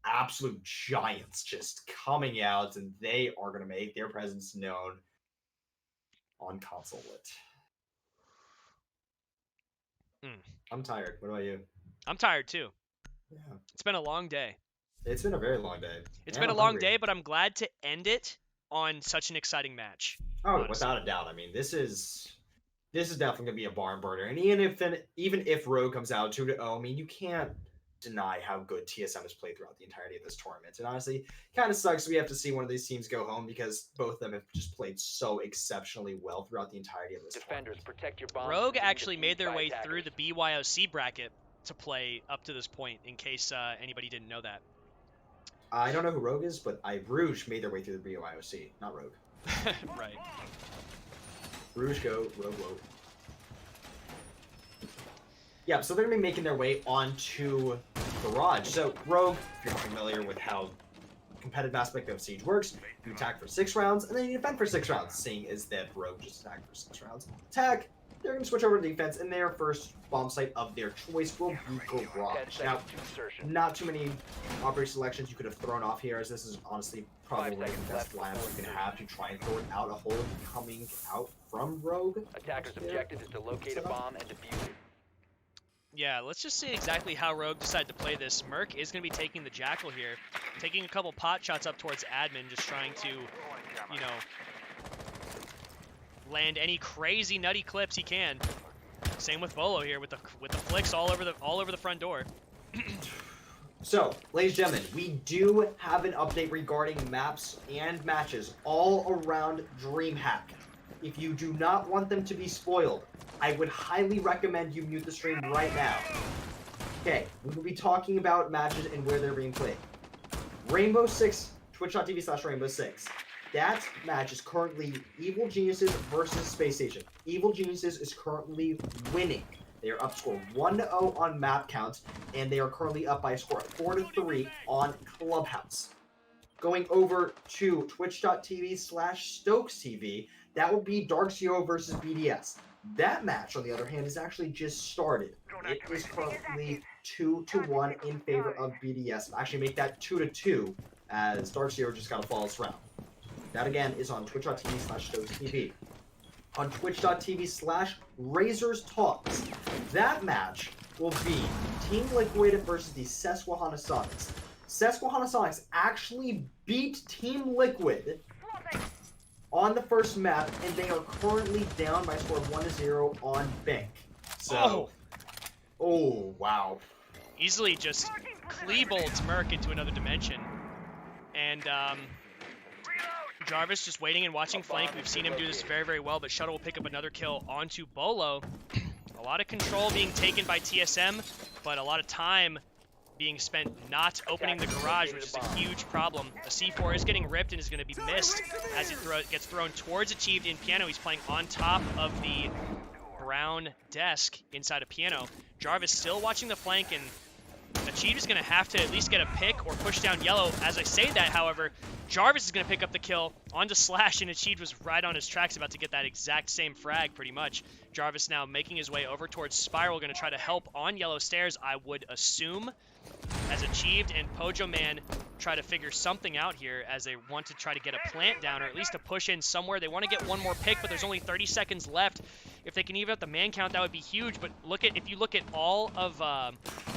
S2: absolute giants just coming out, and they are going to make their presence known on console lit. I'm tired. What about you?
S1: I'm tired too.
S2: Yeah.
S1: It's been a long day.
S2: It's been a very long day.
S1: It's been a long day, but I'm glad to end it on such an exciting match.
S2: Oh,
S1: honestly.
S2: without a doubt. I mean, this is definitely gonna be a barn burner. And even if Rogue comes out 2-0, I mean, you can't deny how good TSM has played throughout the entirety of this tournament. And honestly, kind of sucks we have to see one of these teams go home, because both of them have just played so exceptionally well throughout the entirety of this
S3: Defenders,
S2: tournament.
S3: protect your bombs.
S1: Rogue
S3: from being
S1: actually made
S3: defused
S1: their
S3: by
S1: way
S3: attackers.
S1: through the BYOC bracket to play up to this point, in case anybody didn't know that.
S2: I don't know who Rogue is, but Rouge made their way through the BYOC, not Rogue.
S1: Right.
S2: Rouge go, Rogue woke. Yeah, so they're going to be making their way onto garage. So Rogue, if you're familiar with how competitive aspect of Siege works, you attack for 6 rounds, and then you defend for 6 rounds, seeing as that Rogue just attacked for 6 rounds. Attack, they're going to switch over to defense, and their first bomb site of their choice will be garage. Now, not too many operator selections you could have thrown off here, as this is honestly probably the best lineup you're going to have to try and throw it out a hole coming out from Rogue.
S3: Attacker's objective is to locate a bomb and defuse it.
S1: Yeah, let's just see exactly how Rogue decided to play this. Merc is going to be taking the Jackal here, taking a couple pot shots up towards Admin, just trying to, you know, land any crazy nutty clips he can. Same with Bolo here with the flicks all over the front door.
S2: So, ladies and gentlemen, we do have an update regarding maps and matches all around DreamHack. If you do not want them to be spoiled, I would highly recommend you mute the stream right now. Okay, we will be talking about matches and where they're being played. Rainbow Six, twitch.tv/Rainbow Six. That match is currently Evil Geniuses versus Space Station. Evil Geniuses is currently winning. They are up score 1-0 on map count, and they are currently up by a score of 4-3 on Clubhouse. Going over to twitch.tv/Stokes TV, that will be Dark Zero versus BDS. That match, on the other hand, has actually just started. It is currently 2-1 in favor of BDS. Actually, make that 2-2, as Dark Zero just got a flawless round. That again is on twitch.tv/Stokes TV. On twitch.tv/Razors Talks. That match will be Team Liquid versus the Susquehanna Sonics. Susquehanna Sonics actually beat Team Liquid on the first map, and they are currently down by a score of 1-0 on Bank. So, oh wow.
S1: Easily just Kleebolts Merc into another dimension. And Jarvis just waiting and watching flank. We've seen him do this very, very well, but Shuttle will pick up another kill onto Bolo. A lot of control being taken by TSM, but a lot of time being spent not opening the garage, which is a huge problem. The C4 is getting ripped and is going to be missed as it gets thrown towards Achieved in Piano. He's playing on top of the brown desk inside of Piano. Jarvis still watching the flank, and Achieved is going to have to at least get a pick or push down Yellow. As I say that, however, Jarvis is going to pick up the kill onto Slash, and Achieved was right on his tracks, about to get that exact same frag, pretty much. Jarvis now making his way over towards Spiral, going to try to help on Yellow Stairs, I would assume, as Achieved and Pojo Man try to figure something out here as they want to try to get a plant down, or at least a push in somewhere. They want to get one more pick, but there's only 30 seconds left. If they can even out the man count, that would be huge. But if you look at all of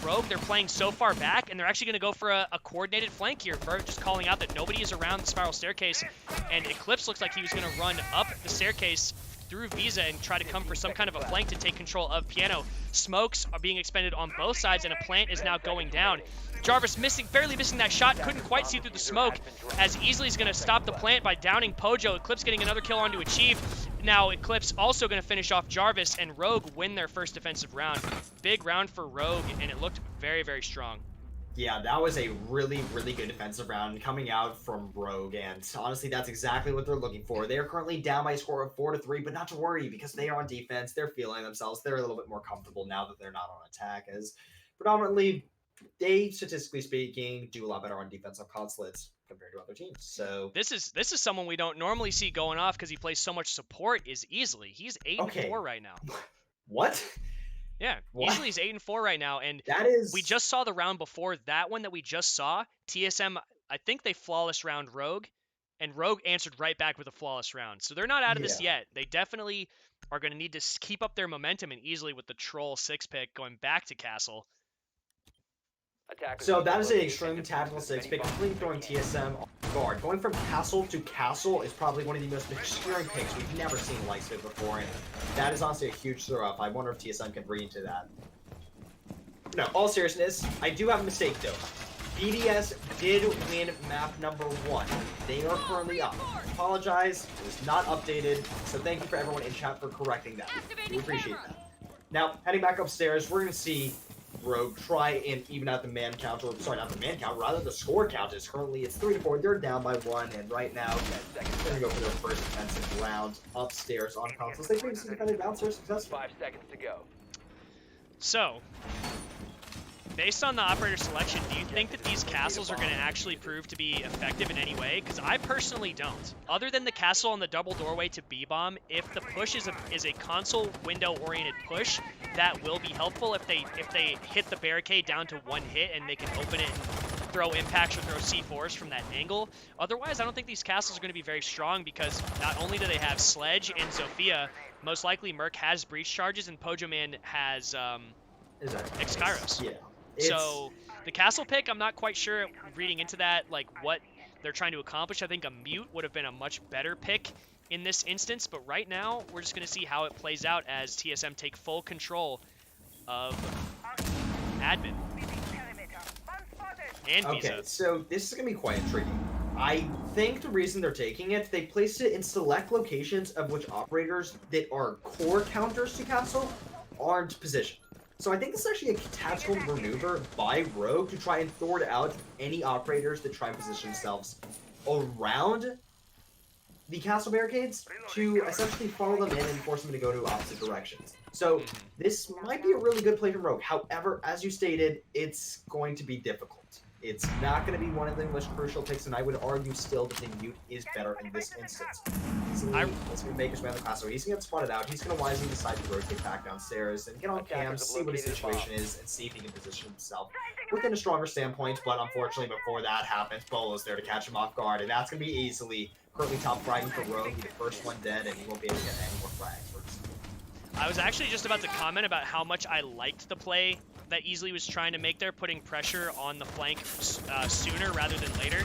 S1: Rogue, they're playing so far back, and they're actually going to go for a coordinated flank here. Bert just calling out that nobody is around the Spiral Staircase, and Eclipse looks like he was going to run up the staircase through Visa and try to come for some kind of a flank to take control of Piano. Smokes are being expended on both sides, and a plant is now going down. Jarvis barely missing that shot, couldn't quite see through the smoke, as easily is going to stop the plant by downing Pojo. Eclipse getting another kill onto Achieve. Now Eclipse also going to finish off Jarvis, and Rogue win their first defensive round. Big round for Rogue, and it looked very, very strong.
S2: Yeah, that was a really, really good defensive round coming out from Rogue, and honestly, that's exactly what they're looking for. They are currently down by a score of 4-3, but not to worry, because they are on defense. They're feeling themselves. They're a little bit more comfortable now that they're not on attack, as predominantly they, statistically speaking, do a lot better on defensive consulates compared to other teams. So
S1: this is someone we don't normally see going off because he plays so much support. Is Easily. He's 8-4 right now.
S2: What?
S1: Yeah,
S2: what?
S1: Easily he's 8-4 right now, and
S2: that is.
S1: We just saw the round before that one that we just saw. TSM, I think they flawless round Rogue, and Rogue answered right back with a flawless round. So they're not out of this yet. They definitely are going to need to keep up their momentum, and Easily with the Troll 6-pick going back to Castle.
S2: So that is an extremely tactical 6-pick, completely throwing TSM off guard. Going from Castle to Castle is probably one of the most maturing picks. We've never seen the likes of it before, and that is honestly a huge throw-up. I wonder if TSM can read into that. No, all seriousness, I do have a mistake, though. BDS did win map number 1. They are currently up. I apologize, it was not updated, so thank you for everyone in chat for correcting that. We appreciate that. Now, heading back upstairs, we're going to see Rogue try and even out the man count, or sorry, not the man count, rather the score count is currently, it's 3-4, they're down by 1, and right now, they're going to go for their first defensive round upstairs on consoles. They previously defended downstairs successfully.
S3: 5 seconds to go.
S1: So, Based on the operator selection, do you think that these castles are going to actually prove to be effective in any way? Because I personally don't. Other than the castle on the double doorway to B-bomb, if the push is a console window-oriented push, that will be helpful if they hit the barricade down to one hit and they can open it and throw impacts or throw C4s from that angle. Otherwise, I don't think these castles are going to be very strong because not only do they have Sledge and Zofia, most likely Merc has breach charges and Pojoman has X-Kairos.
S2: Yeah.
S1: So the castle pick, I'm not quite sure reading into that, like what they're trying to accomplish. I think a mute would have been a much better pick in this instance, but right now we're just going to see how it plays out as TSM take full control of admin and Visa.
S2: Okay, so this is going to be quite intriguing. I think the reason they're taking it, they placed it in select locations of which operators that are core counters to castle aren't positioned. So I think this is actually a tactical maneuver by Rogue to try and thwart out any operators that try and position themselves around the castle barricades to essentially funnel them in and force them to go to opposite directions. So this might be a really good play from Rogue. However, as you stated, it's going to be difficult. It's not going to be one of the most crucial picks, and I would argue still that the mute is better in this instance. He's going to make his way on the class, so he's going to get spotted out. He's going to wisely decide to rotate back downstairs and get on cam, see what his situation is, and see if he can position himself within a stronger standpoint. But unfortunately, before that happens, Bolo's there to catch him off guard, and that's going to be easily currently top fragging for Rogue. He's the first one dead, and he won't be able to get any more frags.
S1: I was actually just about to comment about how much I liked the play that Easily was trying to make there, putting pressure on the flank sooner rather than later,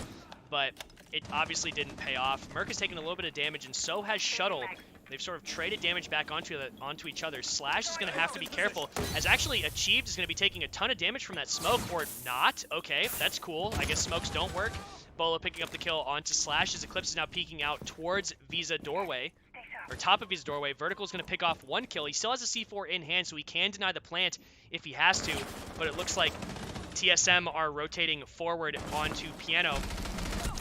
S1: but it obviously didn't pay off. Merc has taken a little bit of damage, and so has Shuttle. They've sort of traded damage back onto each other. Slash is going to have to be careful, as actually Achieved is going to be taking a ton of damage from that smoke, or not. Okay, that's cool. I guess smokes don't work. Bolo picking up the kill onto Slash as Eclipse is now peeking out towards Visa doorway. Or top of his doorway. Vertical is going to pick off one kill. He still has a C4 in hand, so he can deny the plant if he has to. But it looks like TSM are rotating forward onto Piano.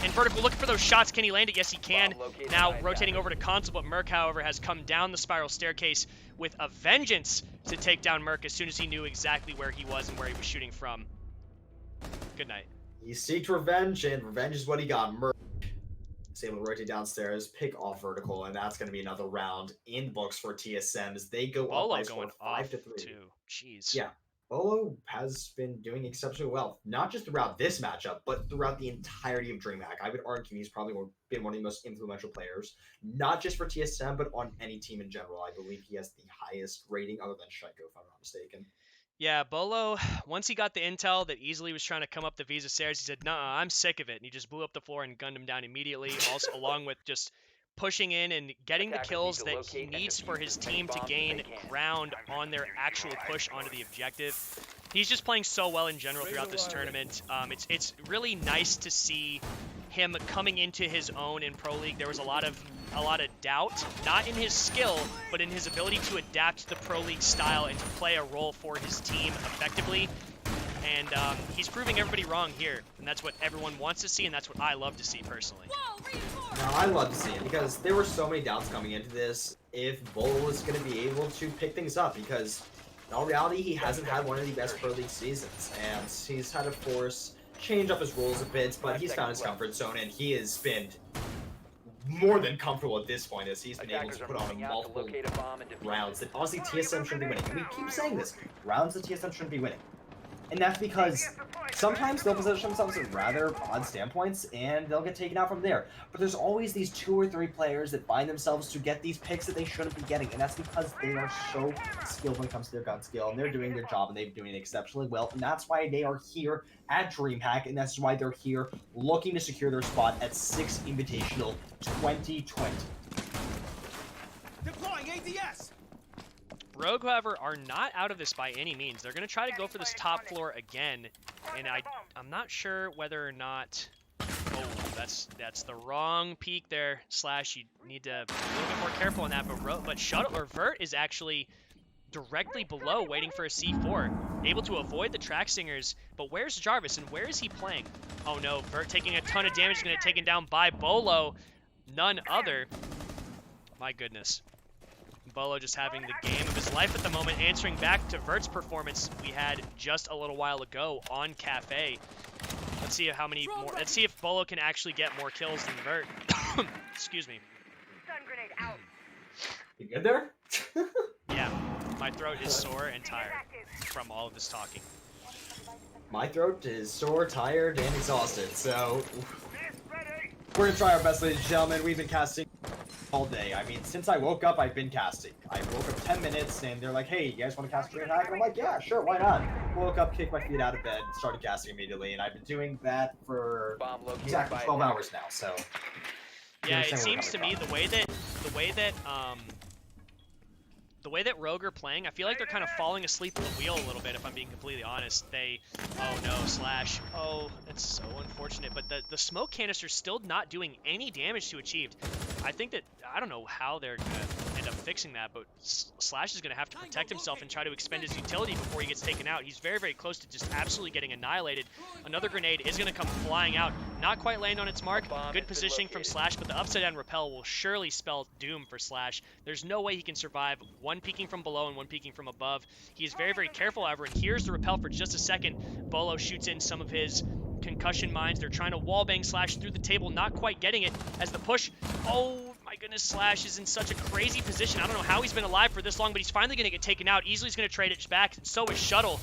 S1: And Vertical looking for those shots. Can he land it? Yes, he can. Now rotating over to Console, but Merc, however, has come down the spiral staircase with a vengeance to take down Merc as soon as he knew exactly where he was and where he was shooting from. Good night.
S2: He seeked revenge, and revenge is what he got. Merc is able to rotate downstairs, pick off Vertical, and that's going to be another round in the books for TSM as they go
S1: Bolo
S2: up by
S1: going
S2: score 5-3.
S1: too. Jeez.
S2: Yeah, Bolo has been doing exceptionally well, not just throughout this matchup, but throughout the entirety of DreamHack. I would argue he's probably been one of the most influential players, not just for TSM, but on any team in general. I believe he has the highest rating other than Shaiko, if I'm not mistaken.
S1: Yeah, Bolo, once he got the intel that Easily was trying to come up the Visa stairs, he said, "Nah, I'm sick of it." And he just blew up the floor and gunned him down immediately, also along with just pushing in and getting the kills that he needs for his team to gain ground on their actual push onto the objective. He's just playing so well in general throughout this tournament. It's really nice to see him coming into his own in Pro League. There was a lot of doubt, not in his skill, but in his ability to adapt to the Pro League style and to play a role for his team effectively. And he's proving everybody wrong here, and that's what everyone wants to see, and that's what I love to see personally.
S2: Now, I love to see it because there were so many doubts coming into this if Bolo was going to be able to pick things up, because in all reality, he hasn't had one of the best Pro League seasons, and he's had to change up his roles a bit, but he's found his comfort zone, and he has been more than comfortable at this point as he's been able to put on multiple rounds that honestly TSM shouldn't be winning. And we keep saying this, rounds that TSM shouldn't be winning. And that's because sometimes they'll position themselves in rather odd standpoints and they'll get taken out from there. But there's always these 2 or 3 players that find themselves to get these picks that they shouldn't be getting. And that's because they are so skilled when it comes to their gun skill, and they're doing their job and they're doing it exceptionally well. And that's why they are here at DreamHack, and that's why they're here looking to secure their spot at 6 Invitational 2020.
S4: Deploying ADS!
S1: Rogue, however, are not out of this by any means. They're going to try to go for this top floor again, and I'm not sure whether or not... Oh, that's the wrong peek there. Slash, you need to be a little bit more careful on that, but Shuttle, or Vert, is actually directly below waiting for a C4, able to avoid the track singers. But where's Jarvis, and where is he playing? Oh no, Vert taking a ton of damage, going to get taken down by Bolo, none other. My goodness. Bolo just having the game of his life at the moment, answering back to Vert's performance we had just a little while ago on Cafe. Let's see how many more. Let's see if Bolo can actually get more kills than Vert. Excuse me.
S4: Stun grenade out.
S2: You good there?
S1: Yeah, my throat is sore and tired from all of this talking.
S2: My throat is sore, tired, and exhausted, so we're gonna try our best, ladies and gentlemen. We've been casting all day. I mean, since I woke up, I've been casting. I woke up 10 minutes, and they're like, hey, you guys want to cast DreamHack? And I'm like, yeah, sure, why not? Woke up, kicked my feet out of bed, started casting immediately, and I've been doing that for exactly 12 hours now, so...
S1: Yeah, it seems to me the way that Rogue are playing, I feel like they're kind of falling asleep at the wheel a little bit, if I'm being completely honest. Oh no, Slash. Oh, that's so unfortunate. But the smoke canister's still not doing any damage to Achieved. I think that, I don't know how they're going to end up fixing that, but Slash is going to have to protect himself and try to expend his utility before he gets taken out. He's very, very close to just absolutely getting annihilated. Another grenade is going to come flying out. Not quite land on its mark. Good positioning from Slash, but the upside down repel will surely spell doom for Slash. There's no way he can survive. One peeking from below and one peeking from above. He is very, very careful, however, and here's the repel for just a second. Bolo shoots in some of his concussion mines. They're trying to wallbang Slash through the table, not quite getting it as the push. Oh my goodness, Slash is in such a crazy position. I don't know how he's been alive for this long, but he's finally going to get taken out. Easily he's going to trade it back, and so is Shuttle.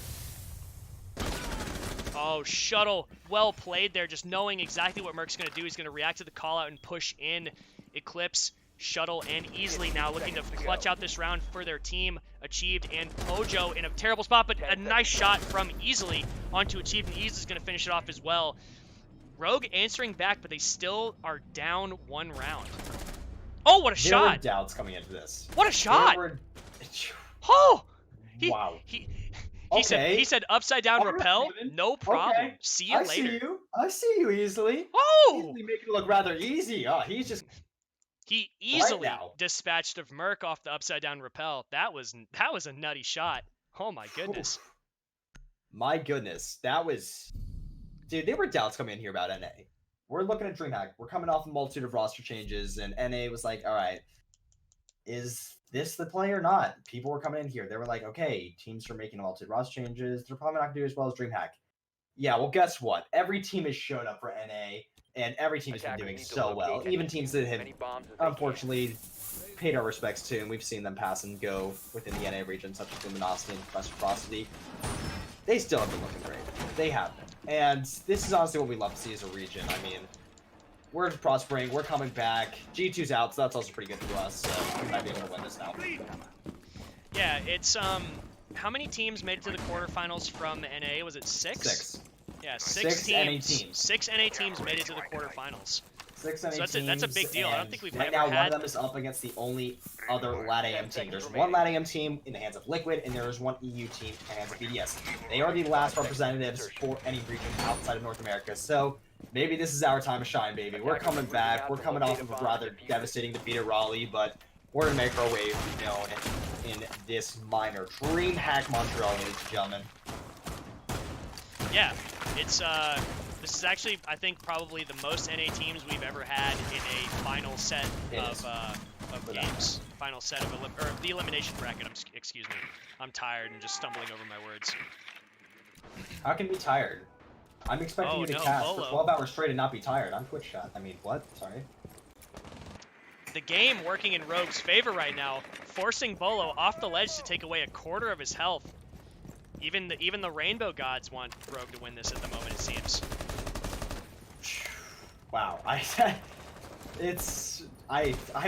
S1: Oh, Shuttle, well played there, just knowing exactly what Merc's going to do. He's going to react to the call out and push in. Eclipse, Shuttle, and Easily now looking to clutch out this round for their team. Achieved and Pojo in a terrible spot, but a nice shot from Easily onto Achieved, and Easily's going to finish it off as well. Rogue answering back, but they still are down one round. Oh, what a shot!
S2: There were doubts coming into this.
S1: What a shot! Oh!
S2: Wow.
S1: He said upside down repel, no problem.
S2: Okay.
S1: See you later.
S2: I see you Easily.
S1: Oh!
S2: Easily making it look rather easy. Oh, he's just...
S1: He easily dispatched of Merc off the upside down repel. That was a nutty shot. Oh my goodness.
S2: My goodness. That was... Dude, there were doubts coming in here about NA. We're looking at DreamHack. We're coming off a multitude of roster changes, and NA was like, all right, is this the play or not? People were coming in here. They were like, okay, teams are making multitude roster changes. They're probably not going to do as well as DreamHack. Yeah, well, guess what? Every team has showed up for NA, and every team has been doing so well. Even teams that have, unfortunately, paid our respects to, and we've seen them pass and go within the NA region, such as Luminosity and Reciprocity. They still have been looking great. They have been. And this is honestly what we love to see as a region. I mean, we're prospering, we're coming back. G2's out, so that's also pretty good for us. So we might be able to win this now.
S1: Yeah, it's how many teams made it to the quarterfinals from NA? Was it 6?
S2: 6.
S1: Yeah, six teams. 6 NA teams made it to the quarterfinals.
S2: 6 NA
S1: so that's a big deal. I don't think we've
S2: right
S1: ever
S2: now,
S1: had...
S2: one of them is up against the only other LATAM team. There's one LATAM team in the hands of Liquid, and there is one EU team in the hands of BDS. They are the last representatives for any region outside of North America. So maybe this is our time to shine, baby. We're coming back. We're coming off of a rather devastating defeat at Raleigh, but we're going to make our way known in this minor. DreamHack Montreal, ladies and gentlemen.
S1: Yeah, it's this is actually, I think, probably the most NA teams we've ever had in a final set of games. Final set of the elimination bracket. Excuse me. I'm tired and just stumbling over my words.
S2: How can you be tired? I'm expecting you to cast for 12 hours straight and not be tired. I'm Twitch shot. I mean, what? Sorry.
S1: The game working in Rogue's favor right now, forcing Bolo off the ledge to take away a quarter of his health. Even the Rainbow Gods want Rogue to win this at the moment, it seems.
S2: Wow, I'm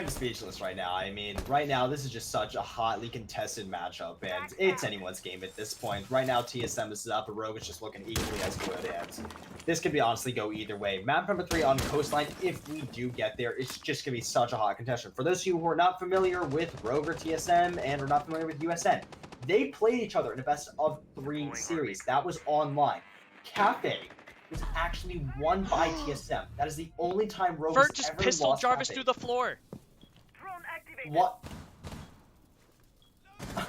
S2: speechless right now. I mean, right now this is just such a hotly contested matchup, and it's anyone's game at this point. Right now TSM is up, but Rogue is just looking equally as good, and this could be honestly go either way. Map number 3 on Coastline, if we do get there, it's just gonna be such a hot contention. For those of you who are not familiar with Rogue or TSM and are not familiar with USN, they played each other in a best of 3 series. That was online. Cafe was actually won by TSM. That is the only time Rogue
S1: Vert just
S2: ever
S1: pistol
S2: lost
S1: Jarvis
S2: Cafe.
S1: through the floor.
S2: What?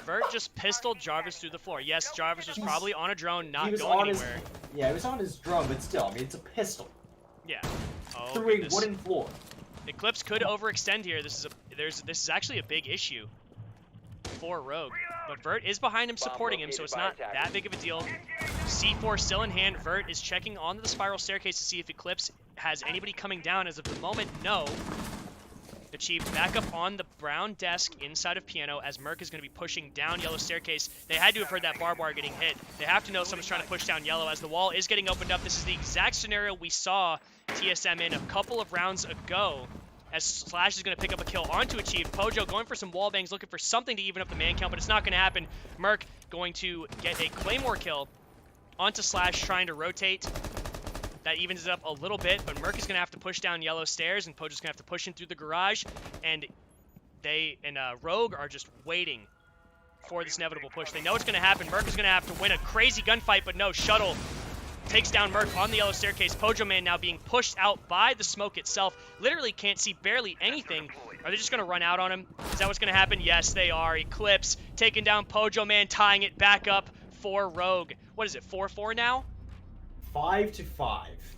S1: Vert just pistoled Jarvis through the floor. Yes, Jarvis was probably on a drone, not going anywhere.
S2: Yeah, he was on his drone, but still, I mean, it's a pistol.
S1: Yeah. Oh,
S2: through a wooden floor.
S1: Eclipse could overextend here. This is actually a big issue. for Rogue. But Vert is behind him, supporting him, so it's not that big of a deal. C4 still in hand. Vert is checking onto the spiral staircase to see if Eclipse has anybody coming down. As of the moment, no. Achieved back up on the brown desk inside of Piano as Merc is going to be pushing down Yellow staircase. They had to have heard that barbed wire getting hit. They have to know someone's trying to push down Yellow as the wall is getting opened up. This is the exact scenario we saw TSM in a couple of rounds ago, as Slash is going to pick up a kill onto Achieve. Pojo going for some wall bangs, looking for something to even up the man count, but it's not going to happen. Merc going to get a Claymore kill onto Slash, trying to rotate. That evens it up a little bit, but Merc is going to have to push down Yellow stairs, and Pojo's going to have to push in through the garage, and Rogue are just waiting for this inevitable push. They know it's going to happen. Merc is going to have to win a crazy gunfight, but no, Shuttle takes down Merc on the Yellow staircase. Pojo Man now being pushed out by the smoke itself. Literally can't see barely anything. Are they just going to run out on him? Is that what's going to happen? Yes, they are. Eclipse taking down Pojo Man, tying it back up for Rogue. What is it, 4-4 now?
S2: 5-5.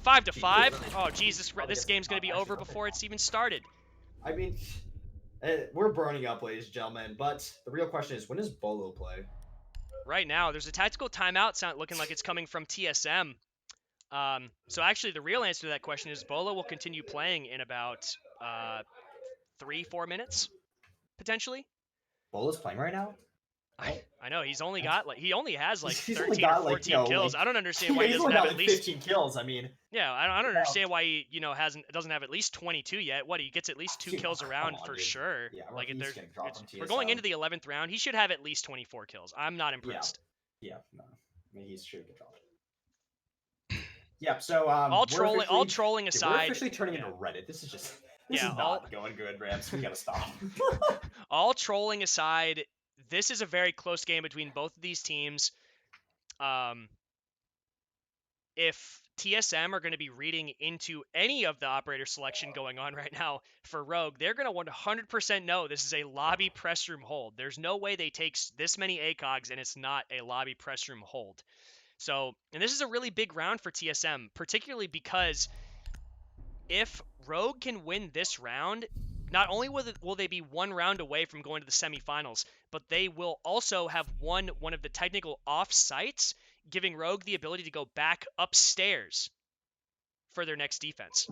S1: 5-5? Oh, geez, this game's going to be over before it's even started.
S2: I mean, we're burning up, ladies and gentlemen, but the real question is, when does Bolo play?
S1: Right now, there's a tactical timeout looking like it's coming from TSM. So actually, the real answer to that question is Bolo will continue playing in about 3-4 minutes, potentially.
S2: Bolo's playing right now?
S1: I know, he's only got he only has like
S2: He's
S1: 13
S2: only got,
S1: or 14 kills. I don't understand why he
S2: he's
S1: doesn't
S2: only
S1: have
S2: got
S1: at
S2: like
S1: least
S2: 15 kills. I mean,
S1: yeah, I don't understand why he doesn't have at least 22 yet. What, he gets at least 2 kills a round for sure.
S2: Yeah,
S1: like
S2: we're
S1: going into the 11th round, he should have at least 24 kills. I'm not impressed.
S2: Yeah, no, I mean, he's sure get dropped. Yeah, so
S1: all trolling aside,
S2: we're officially turning into Reddit. This is not going good, Rams. We gotta stop.
S1: All trolling aside, this is a very close game between both of these teams. If TSM are going to be reading into any of the operator selection going on right now for Rogue, they're going to 100% know this is a lobby press room hold. There's no way they take this many ACOGs and it's not a lobby press room hold. So, and this is a really big round for TSM, particularly because if Rogue can win this round, not only will they be one round away from going to the semifinals, but they will also have won one of the technical off-sites, giving Rogue the ability to go back upstairs for their next defense.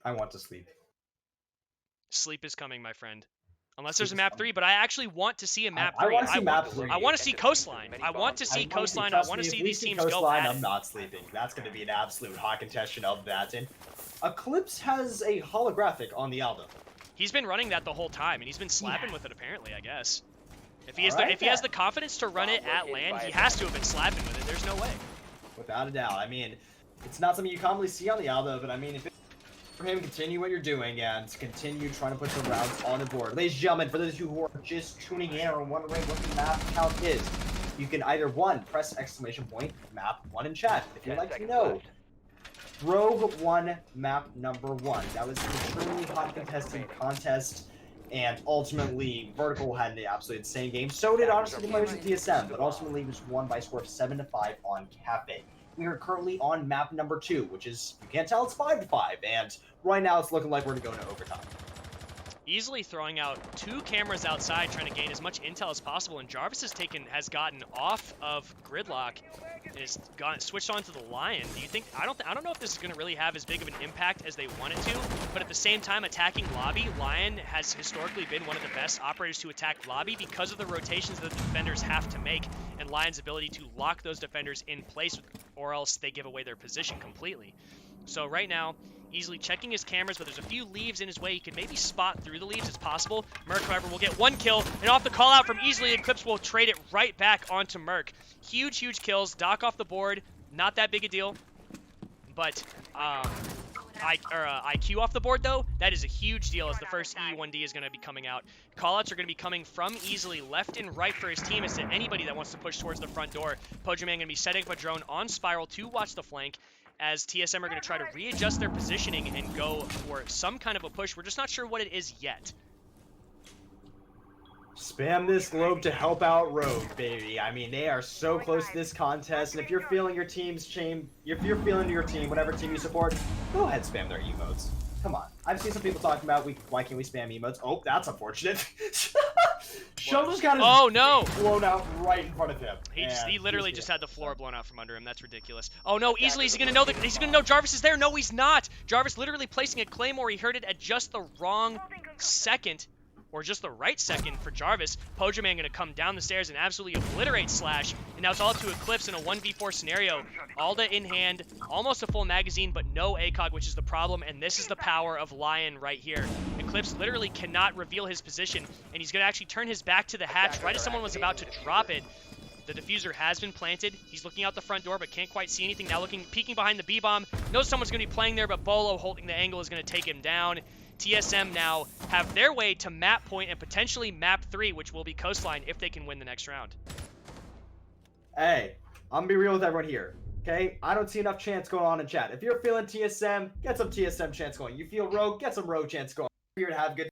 S2: I want to sleep.
S1: Sleep is coming, my friend. Unless there's a map 3, but I actually want to see a map 3.
S2: I want to see map 3.
S1: I want to see Coastline. I want to see Coastline. I want to see these teams go at it.
S2: I'm not sleeping. That's going to be an absolute hot contestation of that. And Eclipse has a holographic on the Aldo.
S1: He's been running that the whole time, and he's been slapping with it apparently, I guess. If he has the confidence to run it at land, he has to have been slapping with it. There's no way.
S2: Without a doubt. I mean, it's not something you commonly see on the Aldo, but I mean, if for him, continue what you're doing and continue trying to put some rounds on the board. Ladies and gentlemen, for those who are just tuning in or wondering what the map count is, you can either press ! map 1 in chat if you'd like to know. Rogue won map number 1. That was an extremely hot contested contest, and ultimately Vertical had an absolutely insane game. So did honestly the players at TSM, but ultimately was won by a score of 7-5 on Cafe. We are currently on map number 2, which is, you can't tell, it's 5-5, and right now it's looking like we're going to go into overtime.
S1: Easily throwing out 2 cameras outside, trying to gain as much intel as possible, and Jarvis has gotten off of Gridlock, and has switched on to the Lion. Do you think? I don't know if this is going to really have as big of an impact as they want it to, but at the same time, attacking lobby, Lion has historically been one of the best operators to attack lobby because of the rotations that the defenders have to make, and Lion's ability to lock those defenders in place, or else they give away their position completely. So right now, easily checking his cameras, but there's a few leaves in his way. He could maybe spot through the leaves. It's possible. Merc, however, will get 1 kill, and off the call out from Easily, Eclipse will trade it right back onto Merc. Huge, huge kills. Doc off the board. Not that big a deal. But IQ off the board, though, that is a huge deal, as the first E1D is going to be coming out. Callouts are going to be coming from Easily left and right for his team, as to anybody that wants to push towards the front door. Pojo Man going to be setting up a drone on Spiral to watch the flank, as TSM are going to try to readjust their positioning and go for some kind of a push. We're just not sure what it is yet.
S2: Spam this globe to help out Rogue, baby. I mean, they are so close to this contest, and if you're feeling your team's team, whatever team you support, go ahead, spam their emotes. Come on. I've seen some people talking about why can't we spam emotes? Oh, that's unfortunate. Shuttle's got his
S1: Oh no!
S2: blown out right in front of him.
S1: He
S2: and
S1: literally
S2: he's
S1: just
S2: gonna-
S1: had the floor blown out from under him. That's ridiculous. Oh no, easily he's gonna know Jarvis is there. No, he's not. Jarvis literally placing a claymore. He heard it at just the wrong second, or just the right second for Jarvis. Pojaman gonna come down the stairs and absolutely obliterate Slash. And now it's all up to Eclipse in a 1v4 scenario. Alda in hand, almost a full magazine, but no ACOG, which is the problem. And this is the power of Lion right here. Eclipse literally cannot reveal his position, and he's gonna actually turn his back to the hatch right as someone was about to drop it. The diffuser has been planted. He's looking out the front door, but can't quite see anything. Now peeking behind the B-bomb. Knows someone's going to be playing there, but Bolo holding the angle is going to take him down. TSM now have their way to map point and potentially map 3, which will be coastline if they can win the next round.
S2: Hey, I'm gonna be real with everyone here. Okay, I don't see enough chance going on in chat. If you're feeling TSM, get some TSM chance going. You feel Rogue, get some Rogue chance going. We're here to have good.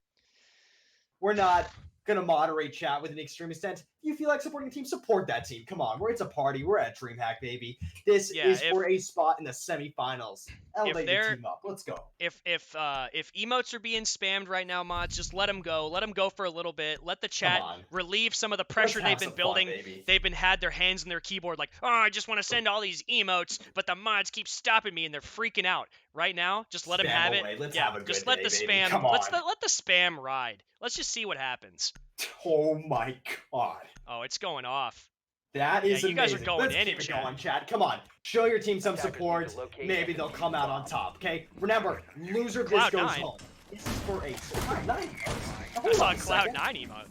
S2: We're not gonna moderate chat with an extreme extent. If you feel like supporting a team, support that team. Come on, it's a party. We're at DreamHack, baby. This is for a spot in the semifinals. Elevate your team up. Let's go.
S1: If emotes are being spammed right now, mods, just let them go. Let them go for a little bit. Let the chat relieve some of the pressure they've been building. They've had their hands on their keyboard like, oh, I just want to send all these emotes, but the mods keep stopping me, and they're freaking out. Right now, just let them have it.
S2: Let's have a good
S1: just let
S2: day,
S1: the spam.
S2: Come on.
S1: Let the spam ride. Let's just see what happens.
S2: Oh my god.
S1: Oh, it's going off.
S2: That is
S1: you guys
S2: amazing.
S1: are going
S2: Let's
S1: in
S2: keep it
S1: chat.
S2: going, chat. Come on. Show your team some support. Maybe they'll come out on top, okay? Remember, loser this
S1: Cloud
S2: goes
S1: 9.
S2: home. This is for a Cloud 9.
S1: I saw Cloud 9 emote.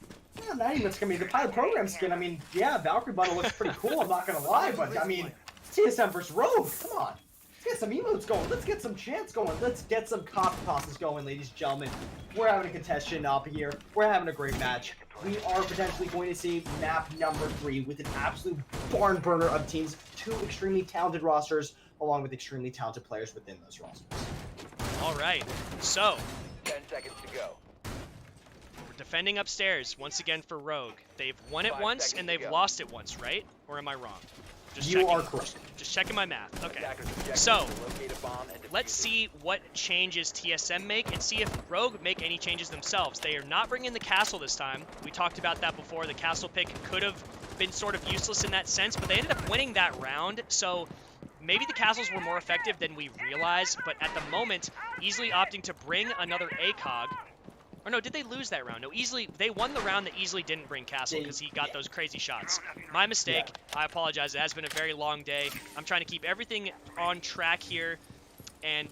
S2: Yeah, 9 emote's gonna be the pilot program skin. I mean, yeah, Valkyrie bundle looks pretty cool, I'm not gonna lie, but I mean, TSM versus Rogue, come on. Let's get some emotes going. Let's get some chants going. Let's get some cop tosses going, ladies and gentlemen. We're having a contestation up here. We're having a great match. We are potentially going to see map number 3 with an absolute barn burner of teams. 2 extremely talented rosters, along with extremely talented players within those rosters.
S1: All right, so
S3: 10 seconds to go.
S1: we're defending upstairs once again for Rogue. They've won it
S3: 5
S1: once
S3: seconds
S1: and
S3: to
S1: they've
S3: go.
S1: lost it once, right? Or am I wrong?
S2: You are correct.
S1: Just checking my math. Okay.
S3: Attackers objective
S1: So,
S3: is to locate a bomb and defuse
S1: let's
S3: it.
S1: see what changes TSM make and see if Rogue make any changes themselves. They are not bringing the castle this time. We talked about that before. The castle pick could have been sort of useless in that sense, but they ended up winning that round. So maybe the castles were more effective than we realized, but at the moment, easily opting to bring another ACOG. Or no, did they lose that round? No, easily they won the round that easily didn't bring Castle because he got those crazy shots. My mistake. I apologize. It has been a very long day. I'm trying to keep everything on track here. And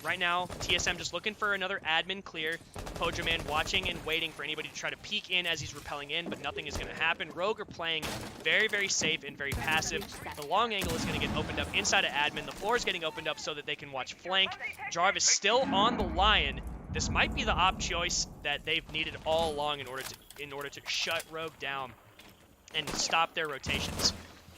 S1: right now, TSM just looking for another admin clear. Pojaman watching and waiting for anybody to try to peek in as he's rappelling in, but nothing is going to happen. Rogue are playing very, very safe and very passive. The long angle is going to get opened up inside of admin. The floor is getting opened up so that they can watch flank. Jarvis still on the Lion. This might be the op choice that they've needed all along in order to shut Rogue down and stop their rotations.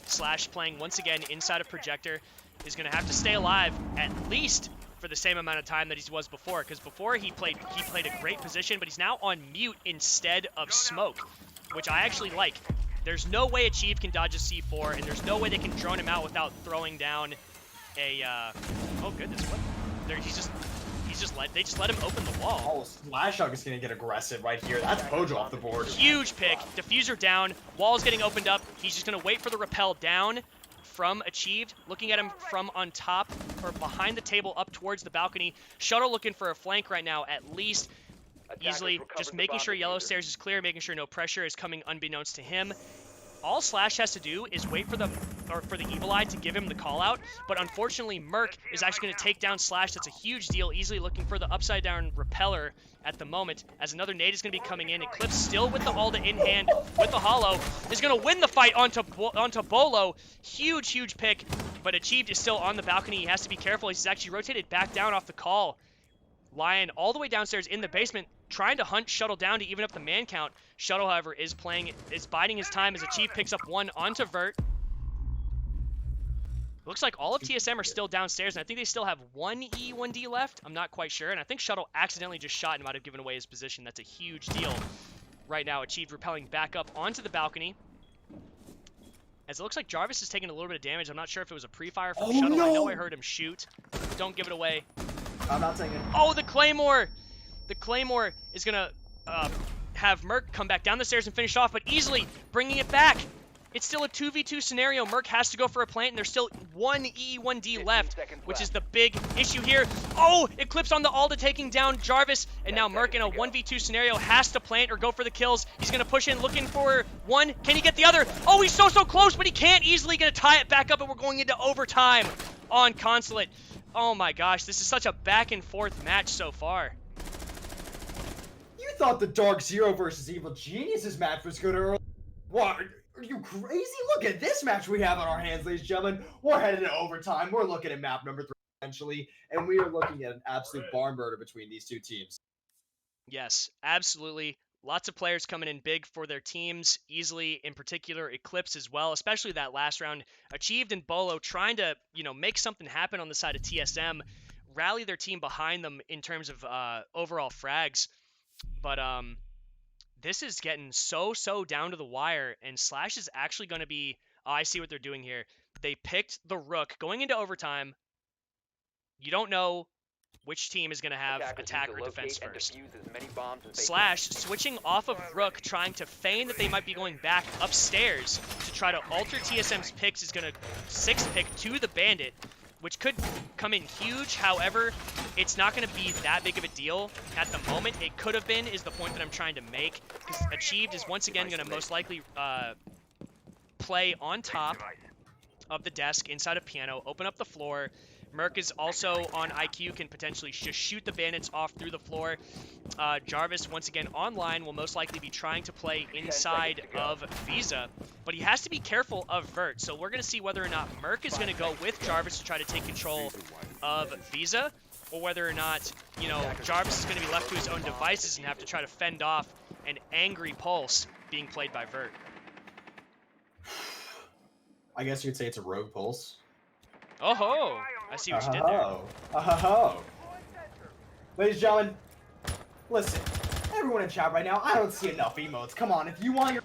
S1: Slash playing once again inside of Projector is going to have to stay alive at least for the same amount of time that he was before, because before he played a great position, but he's now on mute instead of smoke, which I actually like. There's no way Achieve can dodge a C4, and there's no way they can drone him out without throwing down a oh goodness, what? They just let him open the wall.
S2: Oh, Slash Hug is gonna get aggressive right here. That's Pojo off the board.
S1: Huge pick. Diffuser down. Wall's getting opened up. He's just gonna wait for the rappel down from Achieved. Looking at him from on top or behind the table up towards the balcony. Shuttle looking for a flank right now at least. Easily just making sure yellow stairs is clear, making sure no pressure is coming unbeknownst to him. All Slash has to do is wait for the Evil Eye to give him the call out, but unfortunately Merc is actually going to take down Slash. That's a huge deal, easily looking for the upside down repeller at the moment, as another nade is going to be coming in. Eclipse still with the Alda in hand with the Hollow, is going to win the fight onto Bolo. Huge pick, but Achieved is still on the balcony. He has to be careful. He's actually rotated back down off the call. Lion all the way downstairs in the basement, trying to hunt Shuttle down to even up the man count. Shuttle, however, is biding his time as Achieve picks up one onto Vert. Looks like all of TSM are still downstairs, and I think they still have one E, 1D left. I'm not quite sure, and I think Shuttle accidentally just shot and might have given away his position. That's a huge deal. Right now, Achieve repelling back up onto the balcony. As it looks like Jarvis is taking a little bit of damage. I'm not sure if it was a pre-fire from Shuttle.
S2: No.
S1: I know I heard him shoot. Don't give it away.
S2: I'm not saying it.
S1: Oh, the Claymore! The Claymore is gonna have Merc come back down the stairs and finish off, but easily bringing it back. It's still a 2v2 scenario. Merc has to go for a plant, and there's still one E1D left, which is the big issue here. Oh, Eclipse on the Alda taking down Jarvis, and now Merc in a 1v2 scenario has to plant or go for the kills. He's going to push in, looking for one. Can he get the other? Oh, he's so close, but he can't. Easily going to tie it back up, and we're going into overtime on Consulate. Oh my gosh, this is such a back and forth match so far.
S2: You thought the Dark Zero versus Evil Geniuses match was good early. What? Are you crazy? Look at this match we have on our hands, ladies and gentlemen. We're headed to overtime. We're looking at map number 3, essentially, and we are looking at an absolute barn burner between these two teams.
S1: Yes, absolutely. Lots of players coming in big for their teams, easily, in particular, Eclipse as well, especially that last round. Achieved and Bolo trying to, make something happen on the side of TSM, rally their team behind them in terms of overall frags. But this is getting so down to the wire, and Slash is actually going to be... Oh, I see what they're doing here. They picked the Rook. Going into overtime, you don't know which team is going to have attack or defense first. Slash switching off of Rook, trying to feign that they might be going back upstairs to try to alter TSM's picks, is going to 6th pick to the Bandit, which could come in huge. However, it's not going to be that big of a deal at the moment. It could have been, is the point that I'm trying to make. Because Achieved is once again going to most likely play on top of the desk inside of Piano, open up the floor. Merc is also on IQ, can potentially just shoot the Bandits off through the floor. Jarvis, once again online, will most likely be trying to play inside of Visa, but he has to be careful of Vert. So we're going to see whether or not Merc is going to go with Jarvis to try to take control of Visa, or whether or not, Jarvis is going to be left to his own devices and have to try to fend off an angry Pulse being played by Vert.
S2: I guess you'd say it's a rogue Pulse.
S1: Oh ho! I see what you did there.
S2: Oh. Ladies and gentlemen, listen. Everyone in chat right now, I don't see enough emotes. Come on, if you want your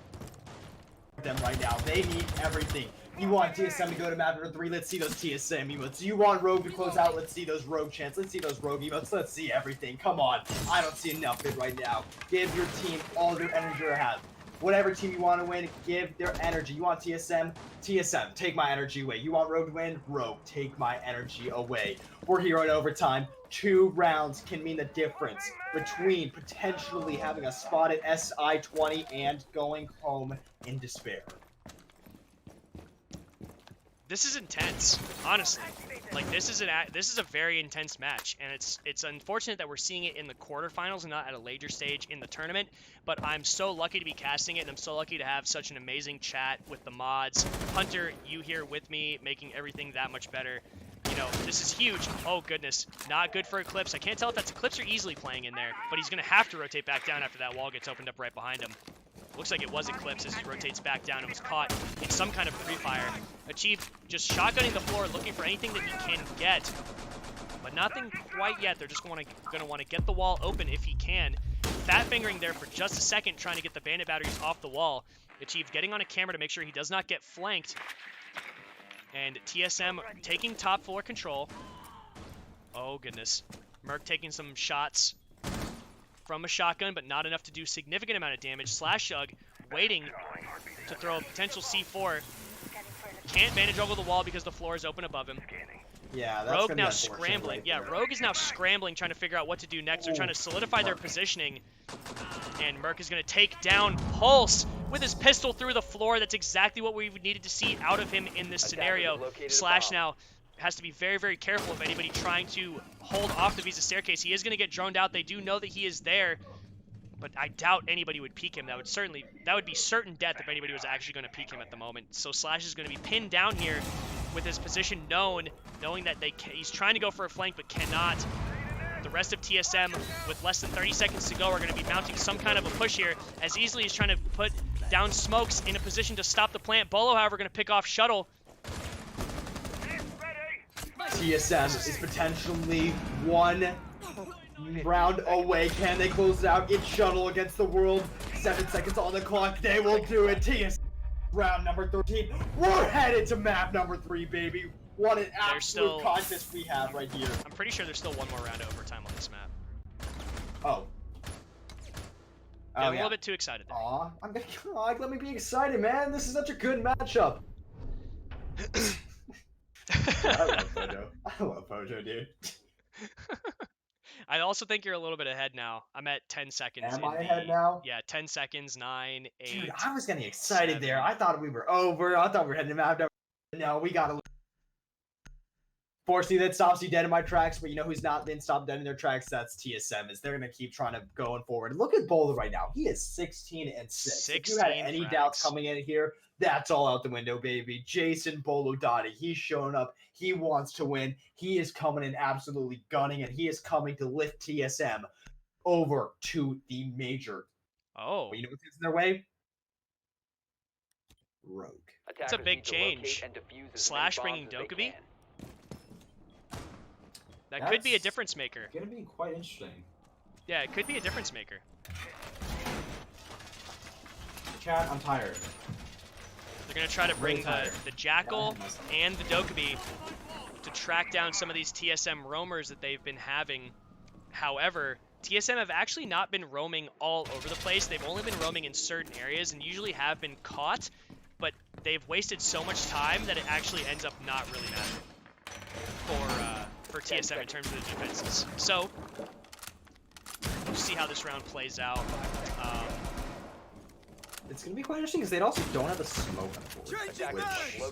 S2: them right now, they need everything. You want TSM to go to map number 3, let's see those TSM emotes. You want Rogue to close out, let's see those Rogue chants. Let's see those Rogue emotes. Let's see everything. Come on. I don't see enough of it right now. Give your team all their energy they have. Whatever team you want to win, give their energy. You want TSM? TSM, take my energy away. You want Rogue to win? Rogue, take my energy away. We're here in overtime. 2 rounds can mean the difference between potentially having a spot at SI-20 and going home in despair.
S1: This is intense, honestly. Like, this is a very intense match, and it's unfortunate that we're seeing it in the quarterfinals and not at a later stage in the tournament, but I'm so lucky to be casting it, and I'm so lucky to have such an amazing chat with the mods. Hunter, you here with me, making everything that much better. This is huge. Oh, goodness. Not good for Eclipse. I can't tell if that's Eclipse or Easily playing in there, but he's going to have to rotate back down after that wall gets opened up right behind him. Looks like it was Eclipse as he rotates back down and was caught in some kind of pre-fire. Achieved just shotgunning the floor, looking for anything that he can get, but nothing quite yet. They're just going to want to get the wall open if he can. Fat fingering there for just a second, trying to get the Bandit batteries off the wall. Achieved getting on a camera to make sure he does not get flanked. And TSM taking top floor control. Oh, goodness. Merc taking some shots from a shotgun, but not enough to do significant amount of damage. Slashug waiting to throw a potential C4. Can't manage over the wall because the floor is open above him.
S2: Yeah, that's
S1: Rogue now scrambling. Right, yeah, Rogue is now scrambling, trying to figure out what to do next. They're trying to solidify their positioning. And Merc is going to take down Pulse with his pistol through the floor. That's exactly what we needed to see out of him in this scenario. Slash now has to be very, very careful of anybody trying to hold off the Visa staircase. He is going to get droned out. They do know that he is there, but I doubt anybody would peek him. That would be certain death if anybody was actually going to peek him at the moment. So Slash is going to be pinned down here with his position knowing that he's trying to go for a flank but cannot. The rest of TSM, with less than 30 seconds to go, are going to be mounting some kind of a push here, as Easily is trying to put down Smokes in a position to stop the plant. Bolo, however, going to pick off Shuttle.
S2: TSM is potentially 1 round away. Can they close it out? It's Shuttle against the world. 7 seconds on the clock. They will do it. TSM round number 13. We're headed to map number 3, baby. What an
S1: There's
S2: absolute
S1: still-
S2: contest we have right here.
S1: I'm pretty sure there's still one more round of overtime on this map.
S2: Oh.
S1: Yeah, I'm a little bit too excited there.
S2: Aw, let me be excited, man. This is such a good matchup. I love Pojo. I love Pojo, dude.
S1: I also think you're a little bit ahead now. I'm at 10 seconds.
S2: Am I ahead now?
S1: Yeah, 10 seconds, 9, 8.
S2: Dude, I was getting excited
S1: 7.
S2: there. I thought we were over. I thought we were heading to map. No, we gotta. Fortunately, that stops you dead in my tracks, but you know who's not been stopped dead in their tracks? That's TSM. Is they're gonna keep trying to going forward. Look at Bowler right now. He is 16-6. If you had any doubts coming in here, that's all out the window, baby. Jason Bolo Dottie, he's showing up. He wants to win. He is coming in absolutely gunning, and he is coming to lift TSM over to the major.
S1: Oh.
S2: But you know what's in their way? Rogue.
S1: It's a big change. Slash bringing Dokkaebi? That could be a difference maker.
S2: It's gonna be quite interesting.
S1: Yeah, it could be a difference maker.
S2: Chat, I'm tired.
S1: They're going to try to bring the Jackal and the Dokkaebi to track down some of these TSM roamers that they've been having. However, TSM have actually not been roaming all over the place. They've only been roaming in certain areas and usually have been caught, but they've wasted so much time that it actually ends up not really mattering for TSM in terms of the defenses. So, we'll see how this round plays out.
S2: It's going to be quite interesting because they also don't have a smoke on board,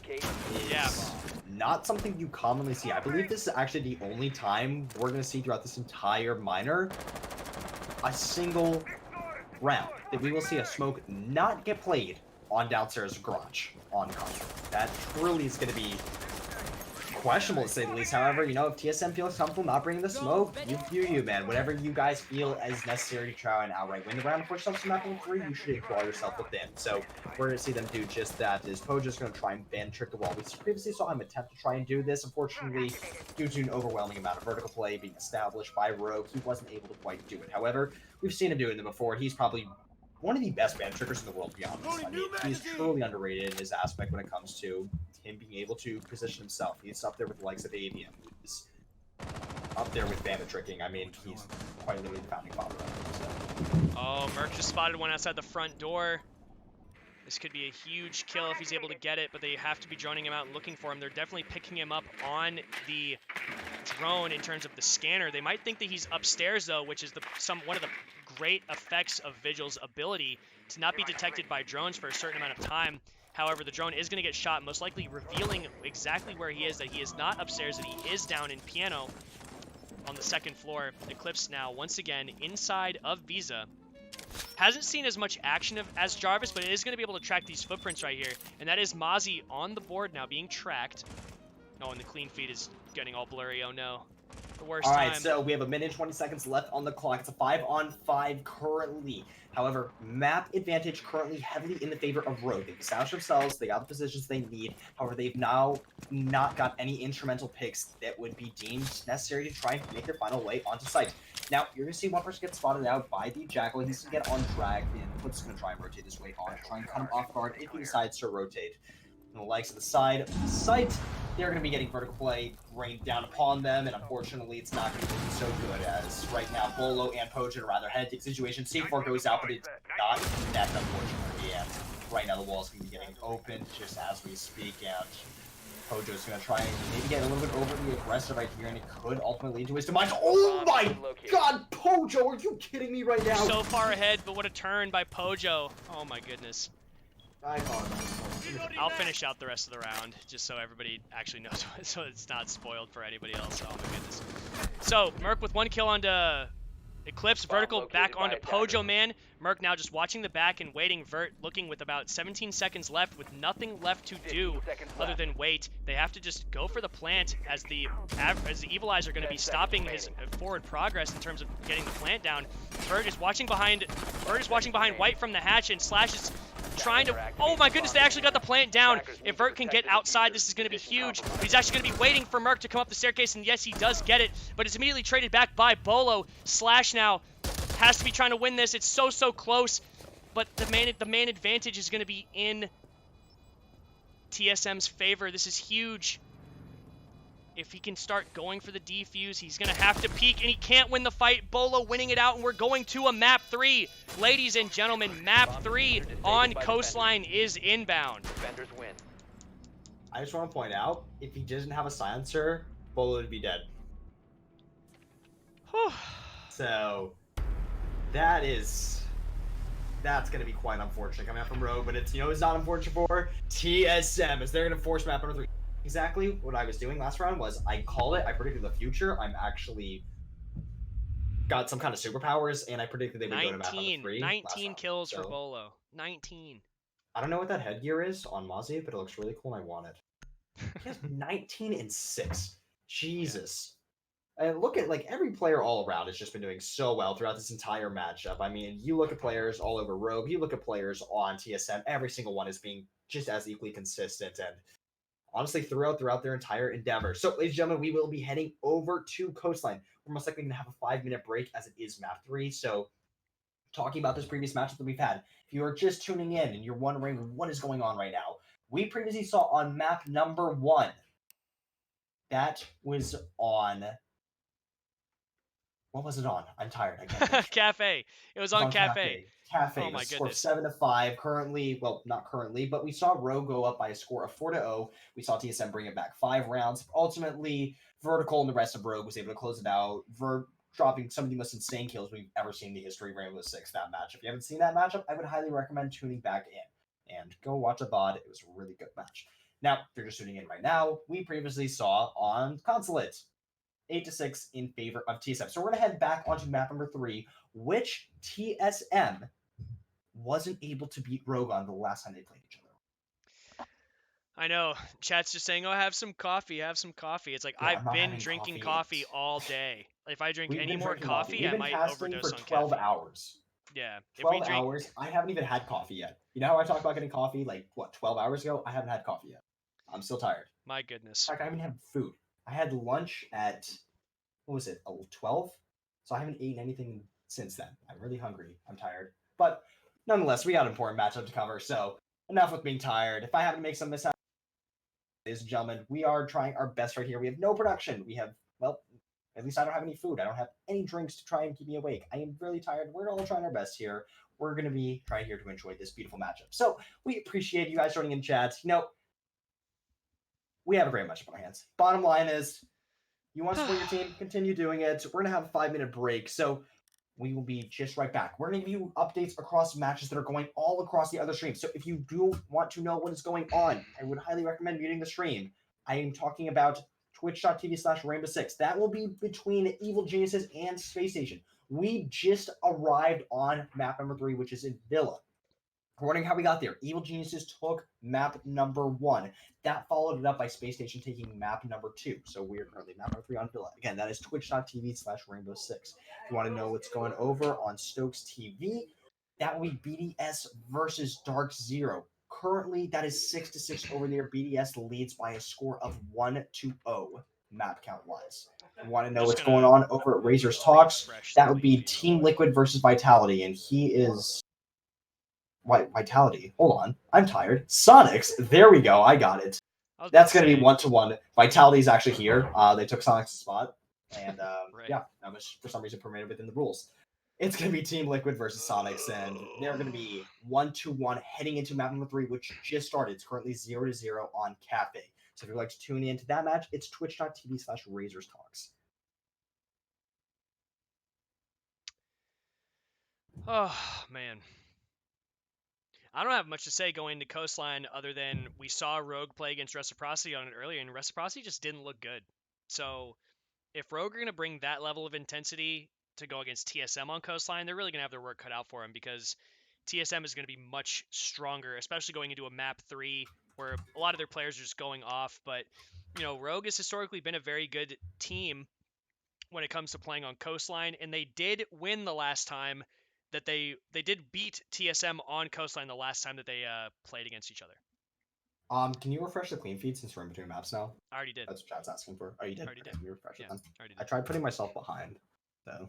S2: which is not something you commonly see. I believe this is actually the only time we're going to see throughout this entire minor a single round that we will see a smoke not get played on downstairs garage on console. That truly is going to be questionable to say the least. However, you know, if TSM feels comfortable not bringing the smoke, you, man. Whatever you guys feel is necessary to try and outright win the round. For yourself, mapping 3, you should equal yourself within. So we're going to see them do just that. Is Pojo's going to try and ban trick the wall. We previously saw him attempt to try and do this. Unfortunately, due to an overwhelming amount of vertical play being established by Rogue, he wasn't able to quite do it. However, we've seen him doing them before. He's probably one of the best ban trickers in the world, to be honest. I mean, he's truly underrated in his aspect when it comes to him being able to position himself. He's up there with the likes of AVM. He's up there with bandit tricking. I mean, he's quite literally the founding father of it. So.
S1: Oh, Merc just spotted one outside the front door. This could be a huge kill if he's able to get it, but they have to be droning him out and looking for him. They're definitely picking him up on the drone in terms of the scanner. They might think that he's upstairs, though, which is one of the great effects of Vigil's ability to not be detected by drones for a certain amount of time. However, the drone is going to get shot, most likely revealing exactly where he is, that he is not upstairs, that he is down in Piano on the second floor. Eclipse now, once again, inside of Visa. Hasn't seen as much action as Jarvis, but it is going to be able to track these footprints right here. And that is Mozzie on the board now, being tracked. Oh, and the clean feed is getting all blurry. Oh, no. The worst time.
S2: All right, so we have 1 minute and 20 seconds left on the clock. It's a 5-on-5 currently. However, map advantage currently heavily in the favor of Rogue. They've established themselves. They got the positions they need. However, they've now not got any instrumental picks that would be deemed necessary to try and make their final way onto site. Now, you're going to see one person get spotted out by the Jackal. He's going to get on drag, and Flip's going to try and rotate his way on to try and cut him off guard if he decides to rotate. And the likes of the side of the site, they're going to be getting vertical play rained down upon them, and unfortunately, it's not going to be so good as right now Bolo and Pojo are rather hectic situation. C4 goes out, but it's not connect, unfortunately, and right now the wall is going to be getting opened just as we speak, and Pojo's going to try and maybe get a little bit overly aggressive right here, and it could ultimately lead to his demise. Oh my god, Pojo, are you kidding me right now?
S1: So far ahead, but what a turn by Pojo. Oh my goodness. I'll finish out the rest of the round, just so everybody actually knows, so it's not spoiled for anybody else. Oh my goodness. So, Merc with 1 kill onto Eclipse, vertical back onto Pojo, man. Merc now just watching the back and waiting, Vert looking with about 17 seconds left with nothing left to do other than wait. They have to just go for the plant as the Evil Eyes are going to be stopping his forward progress in terms of getting the plant down. Vert is watching behind White from the hatch, and Slash is trying to... Oh my goodness, they actually got the plant down. If Vert can get outside, this is going to be huge. But he's actually going to be waiting for Merc to come up the staircase, and yes, he does get it, but it's immediately traded back by Bolo. Slash now has to be trying to win this. It's so close, but the main advantage is going to be in TSM's favor. This is huge. if he can start going for the defuse, he's going to have to peek, and he can't win the fight. Bolo winning it out, and we're going to a map 3. Ladies and gentlemen, map 3 on Coastline is inbound.
S3: Defenders win.
S2: I just want to point out, if he doesn't have a silencer, Bolo would be dead.
S1: Whew.
S2: So that's going to be quite unfortunate coming out from Rogue, but it's not unfortunate for TSM, as they're going to force map number 3. Exactly what I was doing last round was I called it, I predicted the future. I'm actually got some kind of superpowers, and I predicted they would go to map number 3.
S1: 19 kills for Bolo. 19.
S2: I don't know what that headgear is on Mozzie, but it looks really cool and I want it. He has 19 and 6. Jesus. And look at, every player all around has just been doing so well throughout this entire matchup. I mean, you look at players all over Rogue, you look at players on TSM, every single one is being just as equally consistent and honestly throughout their entire endeavor. So, ladies and gentlemen, we will be heading over to Coastline. We're most likely going to have a 5-minute break as it is map 3. So, talking about this previous matchup that we've had, if you are just tuning in and you're wondering what is going on right now, we previously saw on map number 1, that was on... What was it on? I'm tired. I can't think.
S1: Cafe. It was on Cafe.
S2: Cafe.
S1: Oh my
S2: score
S1: goodness.
S2: 7-5. Currently, well, not currently, but we saw Rogue go up by a score of 4-0. We saw TSM bring it back 5 rounds. Ultimately, Vertical and the rest of Rogue was able to close it out. Dropping some of the most insane kills we've ever seen in the history of Rainbow Six, that match. If you haven't seen that matchup, I would highly recommend tuning back in and go watch a VOD. It was a really good match. Now, if you're just tuning in right now, we previously saw on Consulate 8-6 in favor of TSM. So we're going to head back onto map number 3, which TSM wasn't able to beat Rogue on the last time they played each other.
S1: I know. Chat's just saying, oh, have some coffee, have some coffee. It's like,
S2: Yeah,
S1: I've been drinking coffee all day. If I drink any more coffee, I might overdose on caffeine.
S2: 12 hours.
S1: Yeah.
S2: 12 hours. I haven't even had coffee yet. You know how I talked about getting coffee 12 hours ago? I haven't had coffee yet. I'm still tired.
S1: My goodness.
S2: In fact, I haven't had food. I had lunch at, 12? So I haven't eaten anything since then. I'm really hungry. I'm tired. But nonetheless, we got an important matchup to cover, so enough with being tired. If I happen to make some mishaps, ladies and gentlemen, we are trying our best right here. We have no production. We have, at least I don't have any food. I don't have any drinks to try and keep me awake. I am really tired. We're all trying our best here. We're going to be trying here to enjoy this beautiful matchup. So we appreciate you guys joining in chat. We have a great matchup on our hands. Bottom line is, you want to support your team, continue doing it. We're going to have a 5-minute break, so we will be just right back. We're going to give you updates across matches that are going all across the other streams. So if you do want to know what is going on, I would highly recommend muting the stream. I am talking about twitch.tv/Rainbow6. That will be between Evil Geniuses and Space Station. We just arrived on map number 3, which is in Villa. Wondering how we got there. Evil Geniuses took map number 1. That followed it up by Space Station taking map number 2. So we are currently map number 3 on Villa. Again, that is twitch.tv/Rainbow6. If you want to know what's going over on Stokes TV, that will be BDS versus Dark Zero. Currently, that is 6-6 over there. BDS leads by a score of 1-0 map count wise. If you want to know what's going on over at Razor's Talks, that would be Team Liquid versus Vitality, and he is... Vitality. Hold on. I'm tired. Sonics. There we go. I got it. That's going to be 1-1. Vitality's actually here. They took Sonic's spot. And
S1: right.
S2: Yeah, that was for some reason permitted within the rules. It's going to be Team Liquid versus Sonics, and they're going to be 1-1 heading into map number 3, which just started. It's currently 0-0 on Cafe. So if you'd like to tune into that match, it's twitch.tv/Razor's Talks.
S1: Oh, man. I don't have much to say going into Coastline other than we saw Rogue play against Reciprocity on it earlier, and Reciprocity just didn't look good. So if Rogue are going to bring that level of intensity to go against TSM on Coastline, they're really going to have their work cut out for them, because TSM is going to be much stronger, especially going into a map 3 where a lot of their players are just going off. But, Rogue has historically been a very good team when it comes to playing on Coastline, and they did win the last time that they did beat TSM on Coastline the last time that they played against each other.
S2: Can you refresh the clean feed since we're in between maps now?
S1: I already did.
S2: That's what Chad's asking for. Oh, you did?
S1: Already did.
S2: You refresh it then.
S1: Already did.
S2: I tried putting myself behind, so.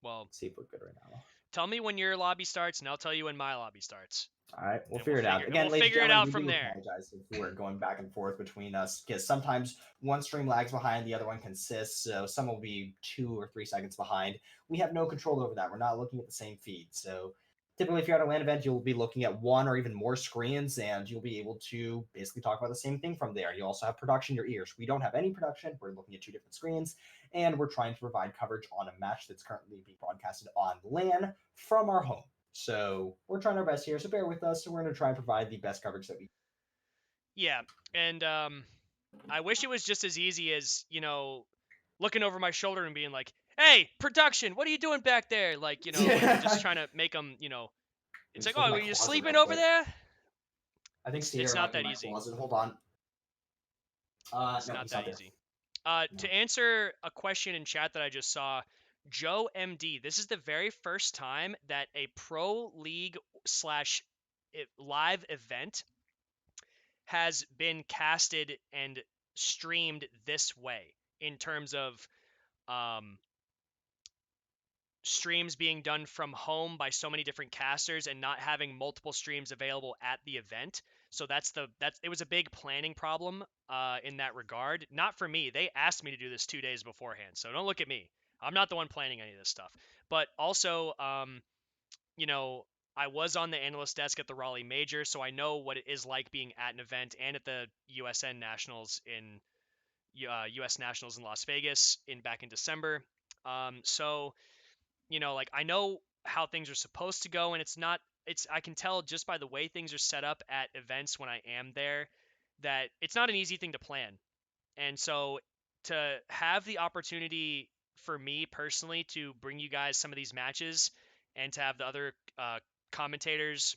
S1: Well,
S2: let's see if we're good right now.
S1: Tell me when your lobby starts, and I'll tell you when my lobby starts.
S2: All right, we'll
S1: And
S2: figure it out. Again,
S1: we'll
S2: ladies and
S1: figure it
S2: gentlemen,
S1: out
S2: we
S1: from
S2: do
S1: there.
S2: apologize if we're going back and forth between us because sometimes one stream lags behind, the other one consists, so some will be 2 or 3 seconds behind. We have no control over that. We're not looking at the same feed. So typically, if you're at a LAN event, you'll be looking at one or even more screens, and you'll be able to basically talk about the same thing from there. You also have production in your ears. We don't have any production. We're looking at 2 different screens, and we're trying to provide coverage on a match that's currently being broadcasted on LAN from our home. So we're trying our best here. So bear with us. We're going to try and provide the best coverage that we.
S1: Yeah, and I wish it was just as easy as looking over my shoulder and being like, "Hey, production, what are you doing back there?" Like like just trying to make them. It's like,
S2: Just
S1: "Oh,
S2: look in
S1: are
S2: my
S1: you
S2: closet
S1: sleeping
S2: real
S1: over
S2: quick.
S1: there?"
S2: I think
S1: It's
S2: Sierra
S1: not
S2: might be
S1: that
S2: in my
S1: easy.
S2: closet. Hold on.
S1: It's
S2: No,
S1: not
S2: he's
S1: that
S2: not there.
S1: easy.
S2: No.
S1: To answer a question in chat that I just saw, Joe MD, this is the very first time that a pro league slash live event has been casted and streamed this way in terms of um, streams being done from home by so many different casters and not having multiple streams available at the event. So it was a big planning problem in that regard. Not for me. They asked me to do this 2 days beforehand. So don't look at me. I'm not the one planning any of this stuff. But also, I was on the analyst desk at the Raleigh Major, so I know what it is like being at an event and at the USN Nationals in US Nationals in Las Vegas back in December. So like I know how things are supposed to go, and I can tell just by the way things are set up at events when I am there that it's not an easy thing to plan. And so to have the opportunity for me personally to bring you guys some of these matches and to have the other commentators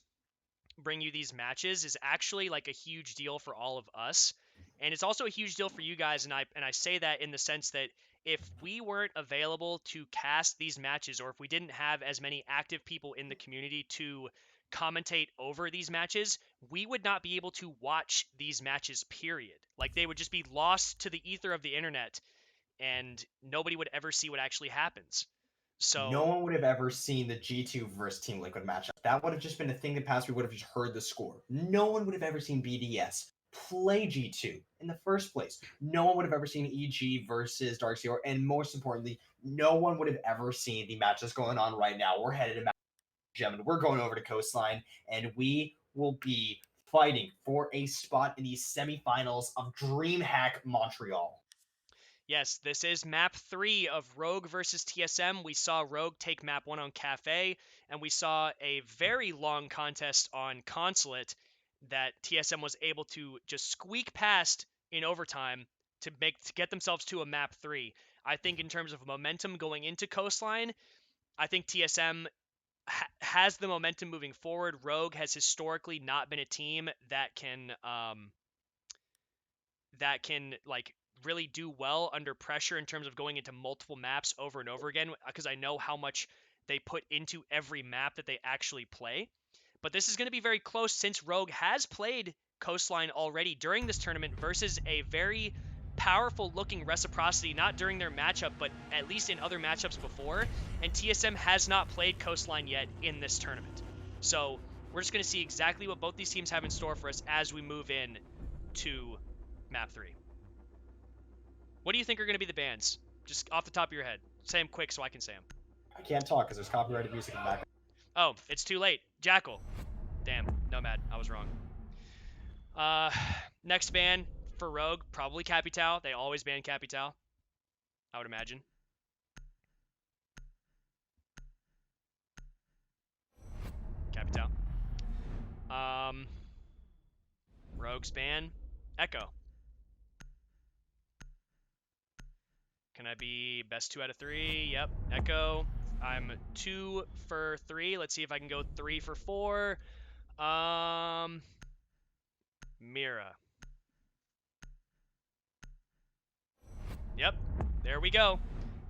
S1: bring you these matches is actually like a huge deal for all of us. And it's also a huge deal for you guys, and I say that in the sense that if we weren't available to cast these matches, or if we didn't have as many active people in the community to commentate over these matches, we would not be able to watch these matches, period. Like they would just be lost to the ether of the internet and nobody would ever see what actually happens.
S2: No
S1: So
S2: one would have ever seen the G2 versus Team Liquid matchup. That would have just been a thing in the past. We would have just heard the score. No one would have ever seen BDS play G2 in the first place. No one would have ever seen EG versus Darkseer. And most importantly, no one would have ever seen the matches going on right now. We're headed to Gentlemen, we're going over to Coastline, and we will be fighting for a spot in the semifinals of DreamHack Montreal.
S1: yes, this is map 3 of Rogue versus TSM. We saw Rogue take map 1 on Cafe, and we saw a very long contest on Consulate that TSM was able to just squeak past in overtime to get themselves to a map 3. I think in terms of momentum going into Coastline, I think TSM has the momentum moving forward. Rogue has historically not been a team that can like really do well under pressure in terms of going into multiple maps over and over again, because I know how much they put into every map that they actually play. But this is going to be very close since Rogue has played Coastline already during this tournament versus a very powerful looking Reciprocity, not during their matchup, but at least in other matchups before. And TSM has not played Coastline yet in this tournament. So we're just going to see exactly what both these teams have in store for us as we move in to map 3. What do you think are going to be the bans? Just off the top of your head. Say them quick so I can say them.
S2: I can't talk because there's copyrighted music in the background.
S1: Oh, it's too late. Jackal. Damn, Nomad. I was wrong. Next ban for Rogue, probably Capital. They always ban Capital, I would imagine. Capital. Rogue's ban. Echo. Can I be best 2 out of 3? Yep, Echo. I'm 2 for 3. Let's see if I can go 3 for 4. Mira. Yep, there we go.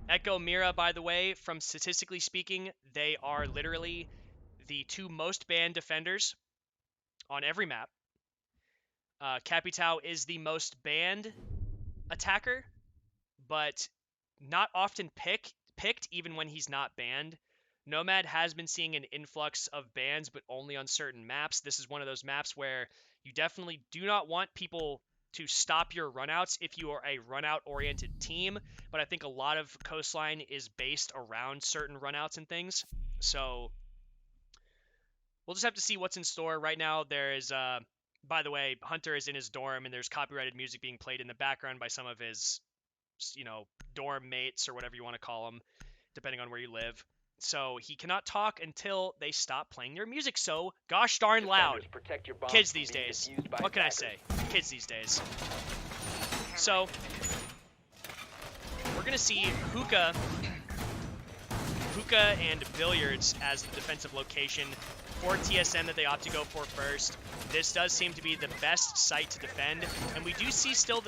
S1: Echo, Mira, by the way, from statistically speaking, they are literally the 2 most banned defenders on every map. Capitao is the most banned attacker, but not often picked even when he's not banned. Nomad has been seeing an influx of bans, but only on certain maps. This is one of those maps where you definitely do not want people to stop your runouts if you are a runout-oriented team, but I think a lot of Coastline is based around certain runouts and things. So we'll just have to see what's in store. Right now, there is, by the way, Hunter is in his dorm, and there's copyrighted music being played in the background by some of his, dorm mates or whatever you want to call them, depending on where you live. So he cannot talk until they stop playing their music so gosh darn loud.
S3: Protect your bombs
S1: Kids
S3: from
S1: these
S3: being
S1: days.
S3: defused by
S1: What can I
S3: attackers.
S1: say? Kids these days. So we're gonna see hookah and billiards as the defensive location for TSM that they opt to go for first. This does seem to be the best site to defend, and we do see still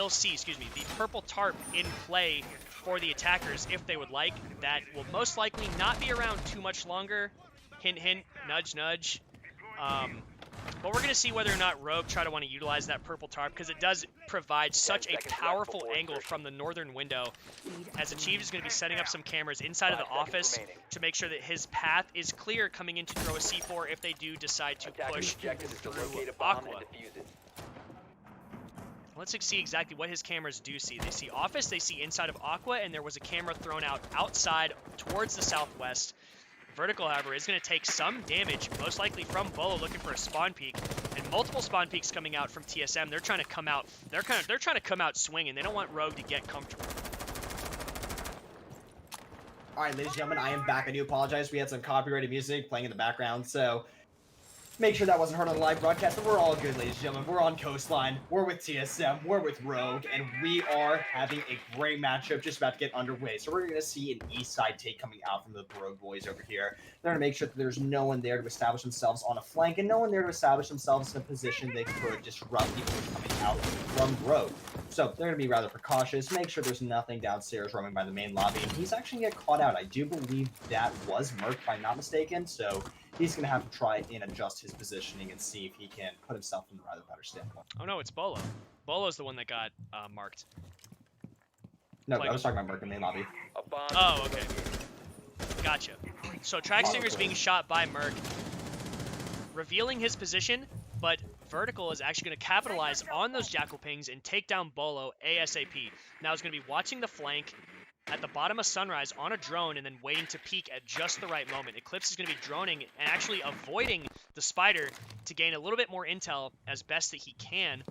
S1: see the purple tarp in play for the attackers if they would like. That will most likely not be around too much longer. Hint, hint, nudge, nudge. But we're going to see whether or not Rogue try to want to utilize that purple tarp, because it does provide such a powerful angle from the northern window, as Achieve is going to be setting up some cameras inside of the office to make sure that his path is clear coming in to throw a C4 if they do decide to push through Aqua. Let's see exactly what his cameras do see. They see office, they see inside of Aqua, and there was a camera thrown out outside towards the southwest. Vertical, however, is going to take some damage, most likely from Bolo looking for a spawn peek, and multiple spawn peeks coming out from TSM. They're trying to come out. They're trying to come out swinging. They don't want Rogue to get comfortable.
S2: All right, ladies and gentlemen, I am back. I do apologize. We had some copyrighted music playing in the background, so make sure that wasn't heard on the live broadcast, but we're all good, ladies and gentlemen. We're on Coastline, we're with TSM, we're with Rogue, and we are having a great matchup just about to get underway. So we're going to see an east side take coming out from the Rogue boys over here. They're going to make sure that there's no one there to establish themselves on a flank, and no one there to establish themselves in a position they could disrupt the push coming out from Rogue. So they're going to be rather precautious, make sure there's nothing downstairs roaming by the main lobby, and he's actually going to get caught out. I do believe that was Merc, if I'm not mistaken, so he's going to have to try and adjust his positioning and see if he can put himself in a rather better standpoint.
S1: Oh no, it's Bolo. Bolo's the one that got marked.
S2: No, I was talking about Merc in the main lobby.
S1: Oh, okay. Gotcha. So Trackstinger's being shot by Merc, revealing his position, but Vertical is actually going to capitalize on those Jackal pings and take down Bolo ASAP. Now he's going to be watching the flank at the bottom of Sunrise on a drone and then waiting to peek at just the right moment. Eclipse is going to be droning and actually avoiding the Spider to gain a little bit more intel as best that he can.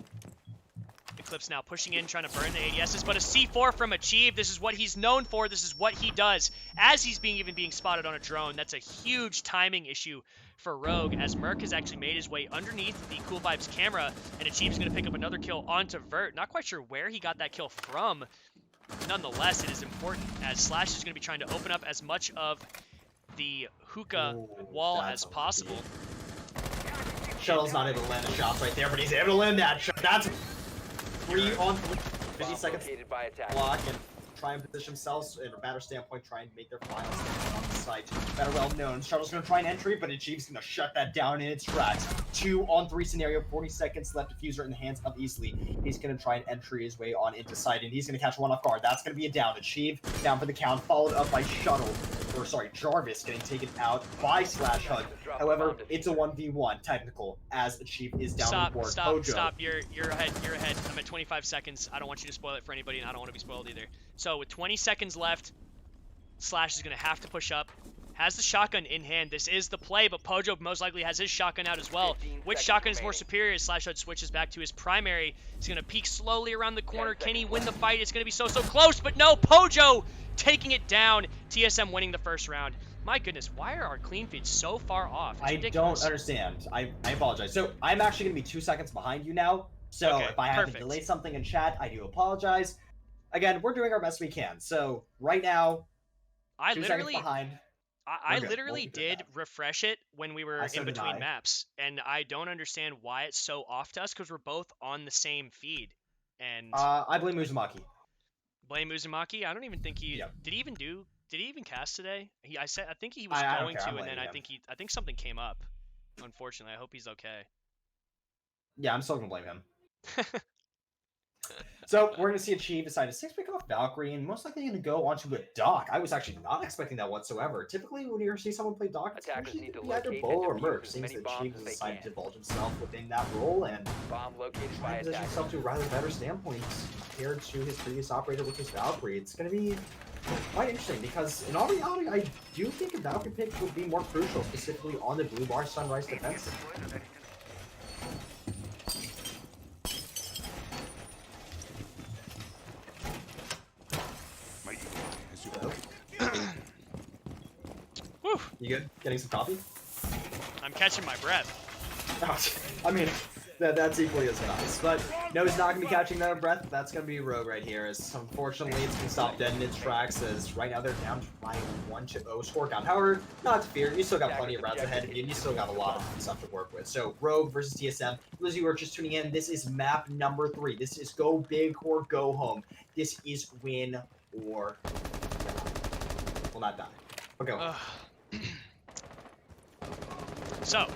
S1: Eclipse now pushing in, trying to burn the ADSs, but a C4 from Achieve. This is what he's known for. This is what he does. As he's even being spotted on a drone, that's a huge timing issue for Rogue, as Merc has actually made his way underneath the Cool Vibes camera, and Achieve's going to pick up another kill onto Vert. Not quite sure where he got that kill from. Nonetheless, it is important, as Slash is going to be trying to open up as much of the hookah wall as possible.
S2: Shuttle's not able to land a shot right there, but he's able to land that shot. That's 3 on 3. 50 seconds block and try and position themselves in a better standpoint, try and make their final stand on the site. Better well known. Shuttle's going to try an entry, but Achieve's going to shut that down in its tracks. 2 on 3 scenario, 40 seconds left. Diffuser in the hands of Easley. He's going to try and entry his way on into site, and he's going to catch one off guard. That's going to be a down. Achieve down for the count, followed up by Jarvis getting taken out by Slash Hug. However, it's a 1v1 technical as Achieve is down on the board.
S1: Stop. You're ahead. I'm at 25 seconds. I don't want you to spoil it for anybody, and I don't want to be spoiled either. So with 20 seconds left, Slash is going to have to push up. Has the shotgun in hand. This is the play, but Pojo most likely has his shotgun out as well. Which shotgun is more superior as Slash Hud switches back to his primary? He's going to peek slowly around the corner. Can he win the fight? It's going to be so close, but no, Pojo taking it down. TSM winning the first round. My goodness, why are our clean feeds so far off?
S2: I don't understand. I apologize. So I'm actually going to be 2 seconds behind you now. So if I have to delay something in chat, I do apologize. Again, we're doing our best we can. So right now,
S1: I
S2: 2
S1: literally
S2: seconds behind.
S1: I literally did refresh it when we were in between maps, and I don't understand why it's so off to us, because we're both on the same feed. And
S2: I blame Uzumaki.
S1: Blame Uzumaki? I don't even think he did he even cast today? I think he was going to, and then I think something came up. Unfortunately, I hope he's okay.
S2: Yeah, I'm still gonna blame him. So we're going to see Achieve decide to 6-pick off Valkyrie and most likely going to go onto a Doc. I was actually not expecting that whatsoever. Typically, when you see someone play Doc, it's
S3: Attackers
S2: usually
S3: need to
S2: going to be either
S3: locate
S2: Bo
S3: and
S2: or
S3: defuse
S2: Merc.
S3: as
S2: Seems
S3: many
S2: that
S3: bombs
S2: Achieve
S3: as
S2: has
S3: they
S2: decided
S3: can.
S2: to divulge himself within that role and
S3: Bomb located by
S2: trying to position
S3: attackers.
S2: himself to a rather better standpoint compared to his previous operator, which was Valkyrie. It's going to be quite interesting because, in all reality, I do think a Valkyrie pick would be more crucial, specifically on the Blue Bar Sunrise defense.
S1: Whew.
S2: You good? Getting some coffee?
S1: I'm catching my breath.
S2: I mean, that's equally as nice. But no, he's not going to be catching that breath. That's going to be Rogue right here. As unfortunately, it's going to stop dead in its tracks. As right now they're down to my 1-0 scorecount. However, not to fear, you still got plenty of rounds ahead of you, and you still got a lot of stuff to work with. So Rogue versus TSM. For those of you who are just tuning in, this is map number 3. This is go big or go home. This is win or die. Will not die. Okay.
S1: So,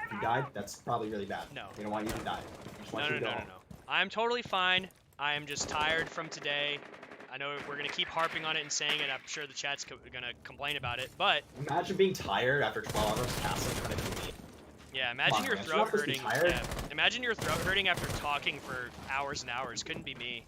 S2: If you died, that's probably really bad.
S1: No.
S2: We don't want you to die. We just want
S1: no.
S2: you to go home.
S1: I'm totally fine. I am just tired from today. I know we're going to keep harping on it and saying it. I'm sure the chat's going to complain about it, but...
S2: Imagine being tired after 12 hours casting trying to do me.
S1: Yeah, imagine your
S2: man,
S1: throat
S2: you're not supposed to be
S1: hurting.
S2: tired.
S1: Yeah, imagine your throat hurting after talking for hours and hours. Couldn't be me.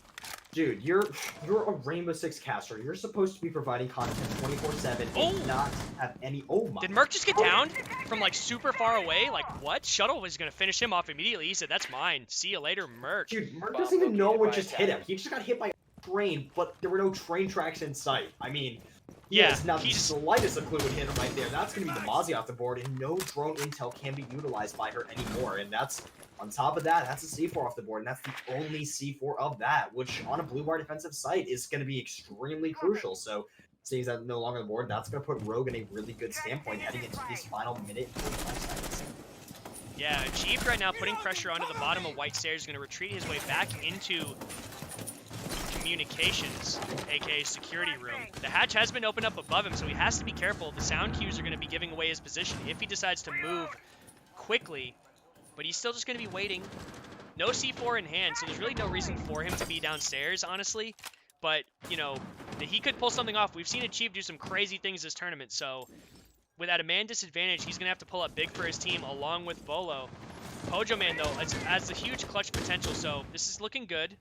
S2: Dude, you're a Rainbow Six caster. You're supposed to be providing content 24/7
S1: Oh!
S2: and not have any. Oh my!
S1: Did Merc just get downed from like super far away? Like what? Shuttle was gonna finish him off immediately. He said, "That's mine. See you later, Merc."
S2: Dude, Merc doesn't even know what just hit him. He just got hit by a train, but there were no train tracks in sight. I mean, he has not the slightest of clue what hit him right there. That's gonna be the Mozzie off the board, and no drone intel can be utilized by her anymore. And that's on top of that, that's a C4 off the board, and that's the only C4 of that, which on a blue bar defensive site is going to be extremely crucial. So, seeing that no longer on the board, that's going to put Rogue in a really good standpoint heading into this final minute and 45 seconds.
S1: Yeah, Achieved right now putting pressure onto the bottom of White Stairs. Is going to retreat his way back into communications, aka security room. The hatch has been opened up above him, so he has to be careful. The sound cues are going to be giving away his position if he decides to move quickly. But he's still just going to be waiting. No C4 in hand, so there's really no reason for him to be downstairs, honestly. But, you know, he could pull something off. We've seen Achieve do some crazy things this tournament, so without a man disadvantage, he's going to have to pull up big for his team along with Bolo. Pojo Man, though, has a huge clutch potential, so this is looking good.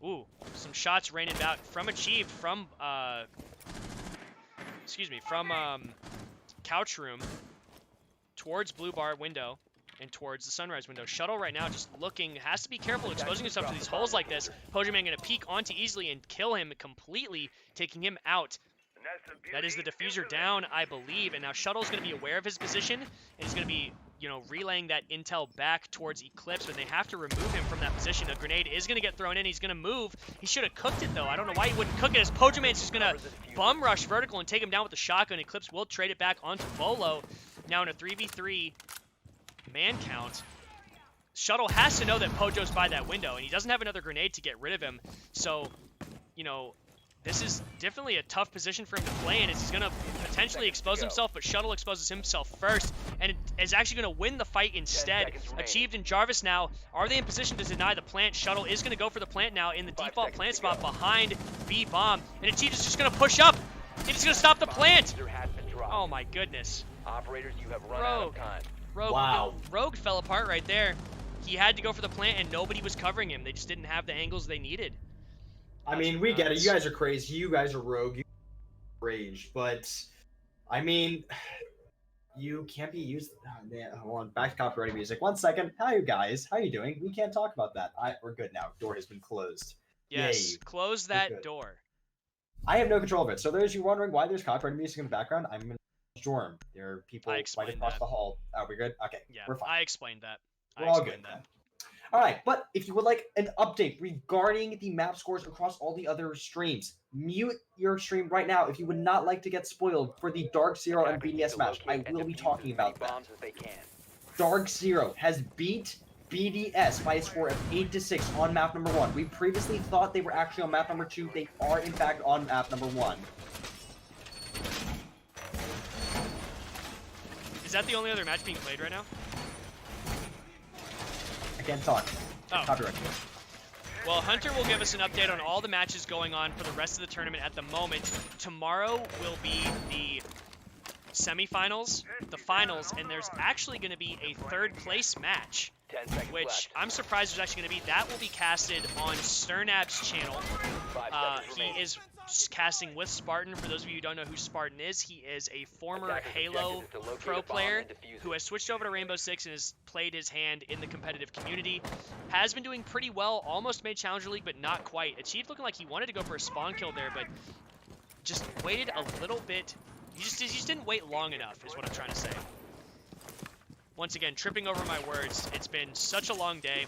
S1: Ooh, some shots raining out from Achieve, from, Couch Room towards Blue Bar window and towards the Sunrise window. Shuttle right now just looking, has to be careful exposing himself to these holes like this. Pojo Man going to peek onto easily and kill him completely, taking him out. That is the diffuser down, I believe, and now Shuttle's going to be aware of his position, and he's going to be, you know, relaying that intel back towards Eclipse, but they have to remove him from that position. A grenade is going to get thrown in. He's going to move. He should have cooked it, though. I don't know why he wouldn't cook it, as Pojo Man's just going to bum rush vertical and take him down with the shotgun. Eclipse will trade it back onto Bolo. Now in a 3v3 man count, Shuttle has to know that Pojo's by that window, and he doesn't have another grenade to get rid of him. So, you know, this is definitely a tough position for him to play in, as he's going to potentially expose himself, but Shuttle exposes himself first, and is actually going to win the fight instead. Achieved and Jarvis now, are they in position to deny the plant? Shuttle is going to go for the plant now in the default plant spot behind B-Bomb, and Achieved is just going to push up. He's going to stop the plant. Oh my goodness.
S3: Operators, you have run out of time.
S1: Rogue,
S2: wow.
S1: Rogue fell apart right there. He had to go for the plant, and nobody was covering him. They just didn't have the angles they needed.
S2: I mean, we get it. You guys are crazy. You guys are Rogue. You rage. But, I mean, you can't be used... Oh, man, hold on. Back to copyrighted music. 1 second. Hi, you guys. How you doing? We can't talk about that. We're good now. Door has been closed.
S1: Yes,
S2: Yay.
S1: close that door.
S2: I have no control of it. So those of you wondering why there's copyrighted music in the background, I'm in a storm. There are people right across the hall. Are we good? Okay,
S1: yeah,
S2: we're fine.
S1: I explained that.
S2: We're all good then. All right, but if you would like an update regarding the map scores across all the other streams, mute your stream right now if you would not like to get spoiled for the Dark Zero and BDS match. I will be talking about that. Dark Zero has beat BDS by a score of 8-6 on map number 1. We previously thought they were actually on map number 2. They are, in fact, on map number 1.
S1: Is that the only other match being played right now?
S2: I can't talk.
S1: Oh.
S2: Copyright.
S1: Well, Hunter will give us an update on all the matches going on for the rest of the tournament at the moment. Tomorrow will be the semifinals, the finals, and there's actually going to be a third place match,
S3: 10 seconds
S1: which
S3: left.
S1: I'm surprised there's actually going to be. That will be casted on Sternab's channel.
S3: 5 seconds
S1: He
S3: remaining.
S1: is casting with Spartan. For those of you who don't know who Spartan is, he is a former
S3: Attacker's
S1: Halo
S3: objective is to locate
S1: pro
S3: a bomb
S1: player
S3: and defuse it.
S1: who has switched over to Rainbow Six and has played his hand in the competitive community. Has been doing pretty well, almost made Challenger League, but not quite. Achieved looking like he wanted to go for a spawn kill there, but just waited a little bit. He just didn't wait long enough, is what I'm trying to say. Once again, tripping over my words. It's been such a long day.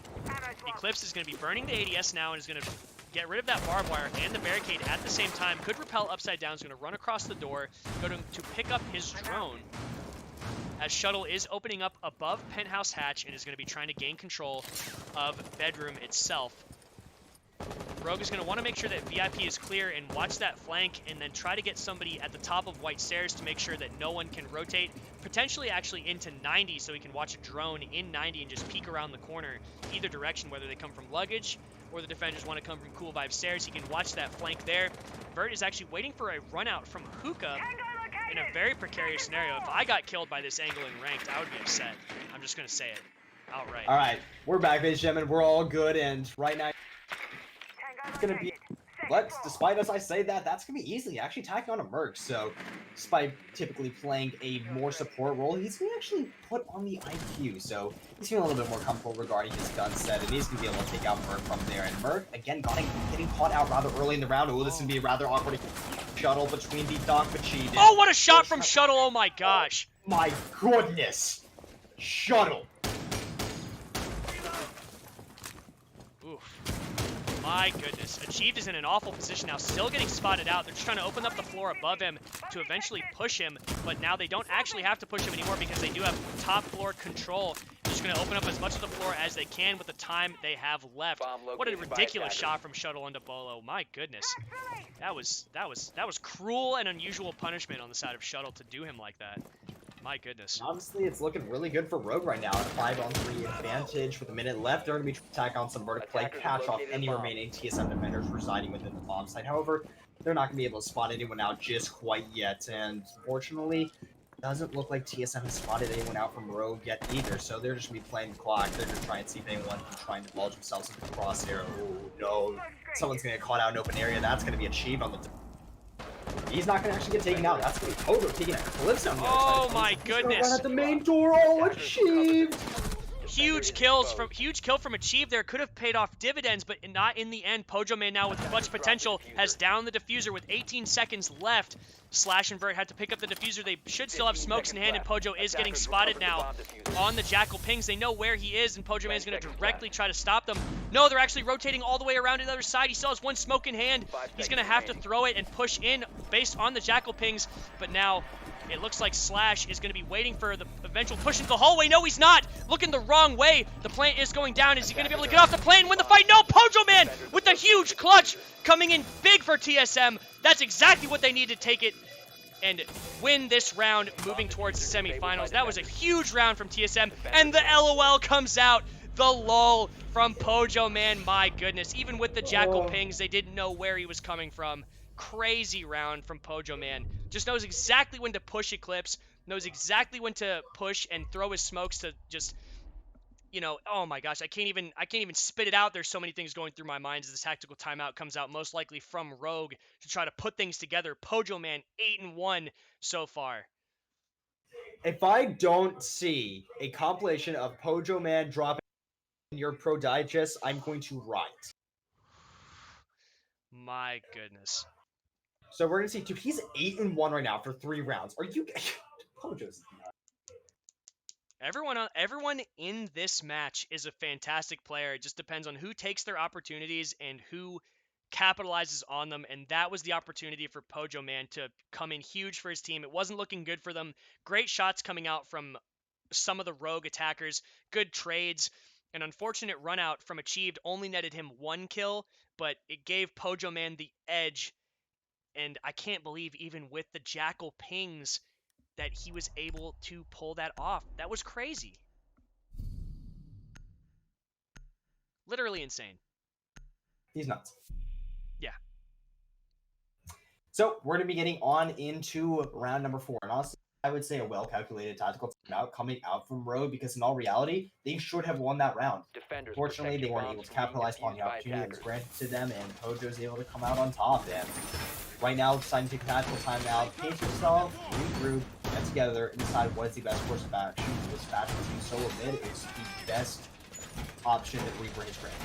S1: Eclipse is going to be burning the ADS now and is going to get rid of that barbed wire and the barricade at the same time. Could repel upside down. Is going to run across the door, go to pick up his drone. As Shuttle is opening up above Penthouse Hatch and is going to be trying to gain control of Bedroom itself. Rogue is going to want to make sure that VIP is clear and watch that flank and then try to get somebody at the top of White Stairs to make sure that no one can rotate, potentially actually into 90 so he can watch a drone in 90 and just peek around the corner either direction, whether they come from luggage or the defenders want to come from Cool Vibe Stairs. He can watch that flank there. Vert is actually waiting for a run out from Hookah in a very precarious scenario. If I got killed by this angle in ranked, I would be upset. I'm just going to say it outright.
S2: All right, we're back, ladies and gentlemen. We're all good, and right now it's gonna be. But despite us, I say that that's gonna be easily actually tacking on a Merc. So, despite typically playing a more support role, he's gonna actually put on the IQ. So he's feeling a little bit more comfortable regarding his gun set, and he's gonna be able to take out Merc from there. And Merc again getting caught out rather early in the round. Oh, this is gonna be a rather awkward shuttle between the Doc Machine.
S1: Oh, what a shot from Shuttle! Oh my gosh!
S2: My goodness, Shuttle.
S1: Oof. My goodness. Achieved is in an awful position now, still getting spotted out. They're just trying to open up the floor above him to eventually push him, but now they don't actually have to push him anymore because they do have top floor control. They're just going to open up as much of the floor as they can with the time they have left. What a ridiculous shot from Shuttle onto Bolo. My goodness. That was cruel and unusual punishment on the side of Shuttle to do him like that. My goodness.
S2: Honestly, it's looking really good for Rogue right now. A 5-on-3 advantage with a minute left. They're going to be attack on some vertical play, catch off any remaining TSM defenders residing within the bomb site. However, they're not going to be able to spot anyone out just quite yet. And fortunately, doesn't look like TSM has spotted anyone out from Rogue yet either. So they're just going to be playing the clock. They're going to try and see if anyone can try and divulge themselves into the crosshair. Oh no, someone's going to get caught out in open area. That's going to be achieved on the... He's not going to actually get taken out. That's going to be Kodo taking a Eclipse on the other side.
S1: Oh my goodness.
S2: Run at the main door. Oh, achieved.
S1: Huge kill from Achieve there. Could have paid off dividends, but not in the end. Pojo Man now with clutch potential has downed the diffuser with 18 seconds left. Slash and Vert had to pick up the diffuser. They should still have smokes in hand, and Pojo is getting spotted now on the Jackal pings. They know where he is, and Pojo Man is going to directly try to stop them. No, they're actually rotating all the way around to the other side. He still has one smoke in hand. He's going to have to throw it and push in based on the Jackal pings, but now it looks like Slash is going to be waiting for the eventual push into the hallway. No, he's not. Looking the wrong way. The plant is going down. Is he going to be able to get off the plane and win the fight? No, Pojo Man with a huge clutch coming in big for TSM. That's exactly what they need to take it and win this round, moving towards the semifinals. That was a huge round from TSM, and the LOL comes out. The lull from Pojo Man. My goodness. Even with the Jackal pings, they didn't know where he was coming from. Crazy round from Pojo Man. Just knows exactly when to push Eclipse, knows exactly when to push and throw his smokes to just, you know, oh my gosh, I can't even spit it out. There's so many things going through my mind as this tactical timeout comes out, most likely from Rogue to try to put things together. Pojo Man 8-1 so far.
S2: If I don't see a compilation of Pojo Man dropping in your Pro Digest, I'm going to riot.
S1: My goodness.
S2: So we're gonna see, dude, he's 8-1 right now for 3 rounds. Are you Pojo's
S1: nuts. Everyone in this match is a fantastic player. It just depends on who takes their opportunities and who capitalizes on them, and that was the opportunity for Pojo Man to come in huge for his team. It wasn't looking good for them. Great shots coming out from some of the Rogue attackers. Good trades. An unfortunate run out from Achieved only netted him 1 kill, but it gave Pojo Man the edge. And I can't believe even with the Jackal pings that he was able to pull that off. That was crazy. Literally insane.
S2: He's nuts.
S1: Yeah.
S2: So we're going to be getting on into round number 4. And honestly, I would say a well-calculated tactical timeout coming out from Rogue, because in all reality, they should have won that round.
S3: Defenders,
S2: Fortunately, they weren't able to capitalize on the opportunity that was granted to them, and Pojo was able to come out on top. And right now, deciding to take a tactical timeout, pace yourself, regroup, get together, and decide what is the best course of action. This match between solo mid is the best option that Reaper has granted.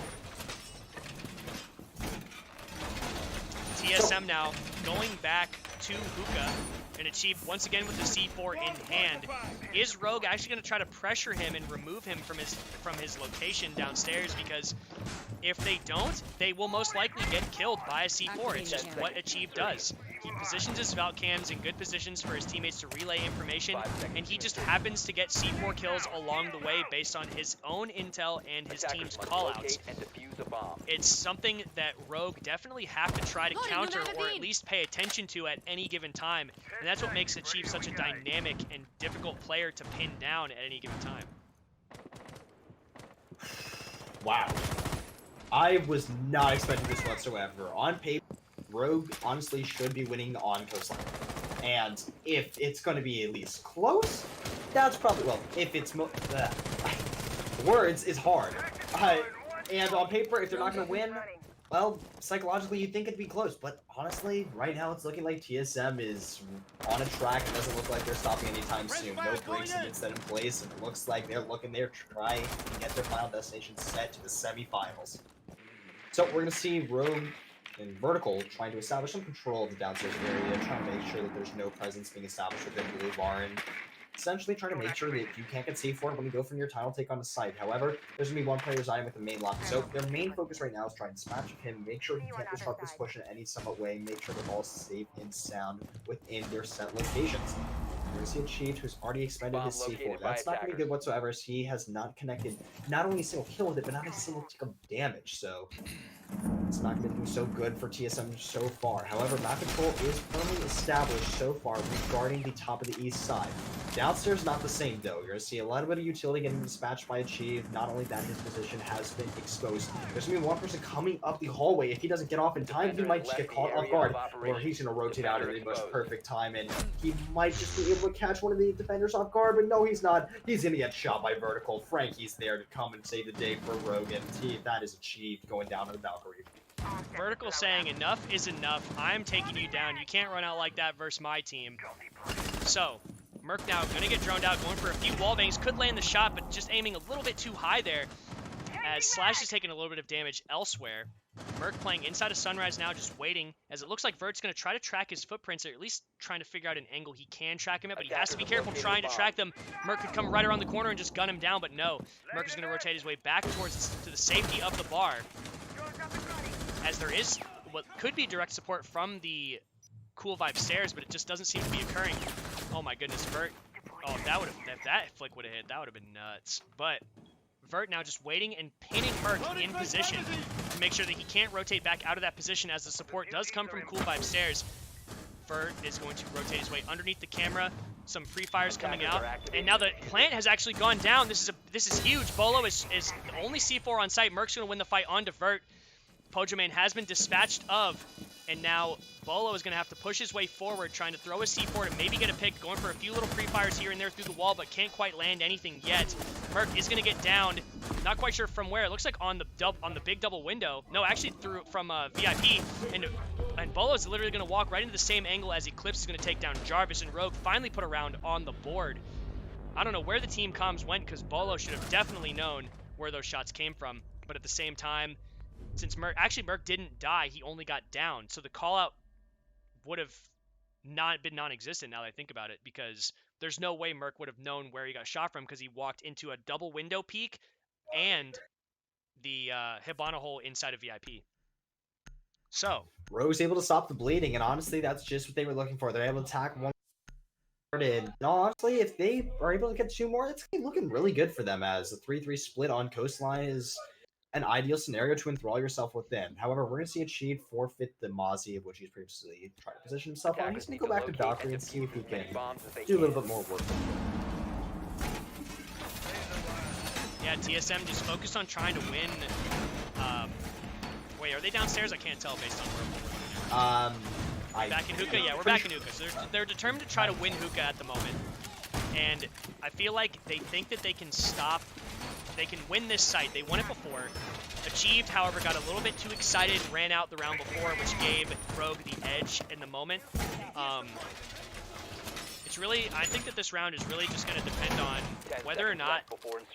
S1: TSM now going back to Hookah and achieved once again with the C4 in hand. Is Rogue actually going to try to pressure him and remove him from his location downstairs? Because if they don't, they will most likely get killed by a C4. It's just what Achieve does. He positions his Valcams in good positions for his teammates to relay information, and he just happens to get C4 kills along the way based on his own intel and his team's callouts. It's something that Rogue definitely have to try to counter, or at least pay attention to at any given time, and that's what makes Achieve such a dynamic and difficult player to pin down at any given time.
S2: Wow. I was not expecting this whatsoever. On paper, Rogue honestly should be winning on Coastline. And if it's going to be at least close, that's probably, well, if it's, words is hard. And on paper, if they're not going to win, well, psychologically you'd think it'd be close. But honestly, right now it's looking like TSM is on a track. It doesn't look like they're stopping anytime soon. No breaks have been set in place, and it looks like they're trying to get their final destination set to the semifinals. So we're going to see Rogue and Vertical trying to establish some control of the downstairs area, trying to make sure that there's no presence being established within Blue Bar, and essentially trying to make sure that you can't get C4 when you go from your title take on the site. However, there's going to be one player residing with the main lock, so their main focus right now is trying to smash him, make sure he can't disrupt this push in any somewhat way, make sure they're all safe and sound within their set locations. We're going to see Achieved, who's already expended his C4. That's not going to be good whatsoever, as he has not connected not only a single kill with it, but not a single tick of damage, so it's not going to do so good for TSM so far. However, map control is firmly established so far regarding the top of the east side. Downstairs, not the same, though. You're going to see a lot of utility getting dispatched by Achieve. Not only that, his position has been exposed. There's going to be one person coming up the hallway. If he doesn't get off in time, he might just get caught off guard. Or he's going to rotate out at the most perfect time, and he might just be able to catch one of the defenders off guard, but no, he's not. He's going to get shot by Vertical. Frankie's there to come and save the day for Rogue, and that is Achieved going down on the Valkyrie.
S1: Vertical saying enough is enough. I'm taking you down. You can't run out like that versus my team. So, Merc now going to get droned out, going for a few wall bangs. Could land the shot, but just aiming a little bit too high there, as Slash is taking a little bit of damage elsewhere. Merc playing inside of Sunrise now, just waiting, as it looks like Vert's going to try to track his footprints, or at least trying to figure out an angle he can track him at, but he has to be careful trying to track them. Merc could come right around the corner and just gun him down, but no. Merc is going to rotate his way back to the safety of the bar, as there is what could be direct support from the Cool Vibe stairs, but it just doesn't seem to be occurring. Oh my goodness, Vert. Oh, if that flick would have hit, that would have been nuts. But Vert now just waiting and pinning Merc in position to make sure that he can't rotate back out of that position, as the support does come from Cool Vibe stairs. Vert is going to rotate his way underneath the camera. Some free fires coming out, and now the plant has actually gone down. This is huge. Bolo is the only C4 on site. Merc's going to win the fight onto Vert. Pojamain has been dispatched of, and now Bolo is going to have to push his way forward, trying to throw a C4 to maybe get a pick, going for a few little free fires here and there through the wall, but can't quite land anything yet. Merc is going to get downed. Not quite sure from where. It looks like on the big double window. No, actually from VIP, and Bolo is literally going to walk right into the same angle as Eclipse is going to take down Jarvis, and Rogue finally put a round on the board. I don't know where the team comms went, because Bolo should have definitely known where those shots came from, but at the same time, since Merc didn't die, he only got down. So the call out would have not been non-existent now that I think about it, because there's no way Merc would have known where he got shot from, because he walked into a double window peak and the Hibana hole inside of VIP. So
S2: Rogue's able to stop the bleeding, and honestly, that's just what they were looking for. They're able to attack one. And honestly, if they are able to get 2 more, it's looking really good for them, as the 3-3 split on Coastline is an ideal scenario to enthrall yourself within. However, we're going to see Achieve forfeit the Mozzie, of which he's previously tried to position himself on. He's going to go back to Valkyrie and see if he can do a little bit more work.
S1: Yeah, TSM just focused on trying to win Wait, are they downstairs? I can't tell based on where we're looking there. Back in hookah? Yeah, we're back in hookah. So they're determined to try to win hookah at the moment. And I feel like they think that they can win this site. They won it before. Achieved, however, got a little bit too excited, ran out the round before, which gave Rogue the edge in the moment. It's really, I think that this round is really just going to depend on whether or not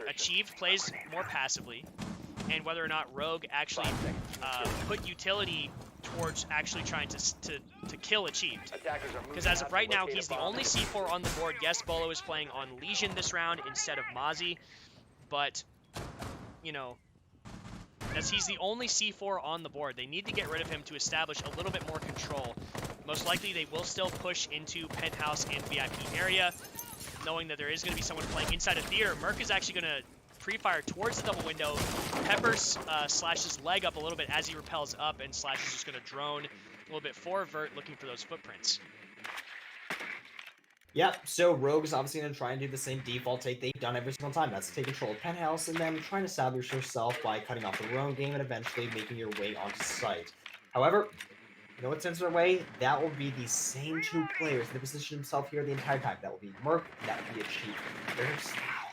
S1: Achieved plays more passively, and whether or not Rogue actually put utility towards actually trying to kill Achieved. Because as of right now, he's the only C4 on the board. Yes, Bolo is playing on Legion this round instead of Mozzie, but, you know, as he's the only C4 on the board, they need to get rid of him to establish a little bit more control. Most likely, they will still push into Penthouse and VIP area, knowing that there is going to be someone playing inside a theater. Merc is actually going to pre-fire towards the double window. Peppers slashes leg up a little bit as he repels up, and Slash is just going to drone a little bit for Vert, looking for those footprints.
S2: Yep, so Rogue is obviously going to try and do the same default take they've done every single time. That's to take control of Penthouse and then trying to establish yourself by cutting off the roam game and eventually making your way onto site. However, you know what sends their way? That will be the same two players that position himself here the entire time. That will be Merc, that will be Achieved.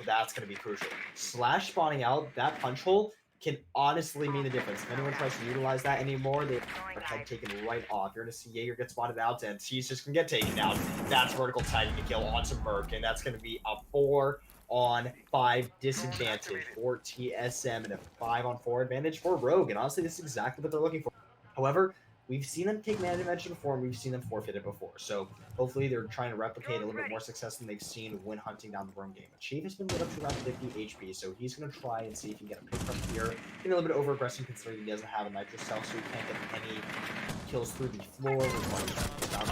S2: That's going to be crucial. Slash spawning out, that punch hole can honestly mean the difference. If anyone tries to utilize that anymore, they have their head taken right off. You're going to see Jaeger get spotted out, and he's just going to get taken down. That's vertical tagging to kill onto Merc, and that's going to be a 4-on-5 disadvantage for TSM and a 5-on-4 advantage for Rogue. And honestly, this is exactly what they're looking for. However, we've seen them take man advantage before, and we've seen them forfeit it before. So hopefully they're trying to replicate a little bit more success than they've seen when hunting down the roam game. Achieve has been lit up to around 50 HP, so he's going to try and see if he can get a pick from here. Getting a little bit over-aggressive considering he doesn't have a nitro cell, so he can't get any kills through the floor.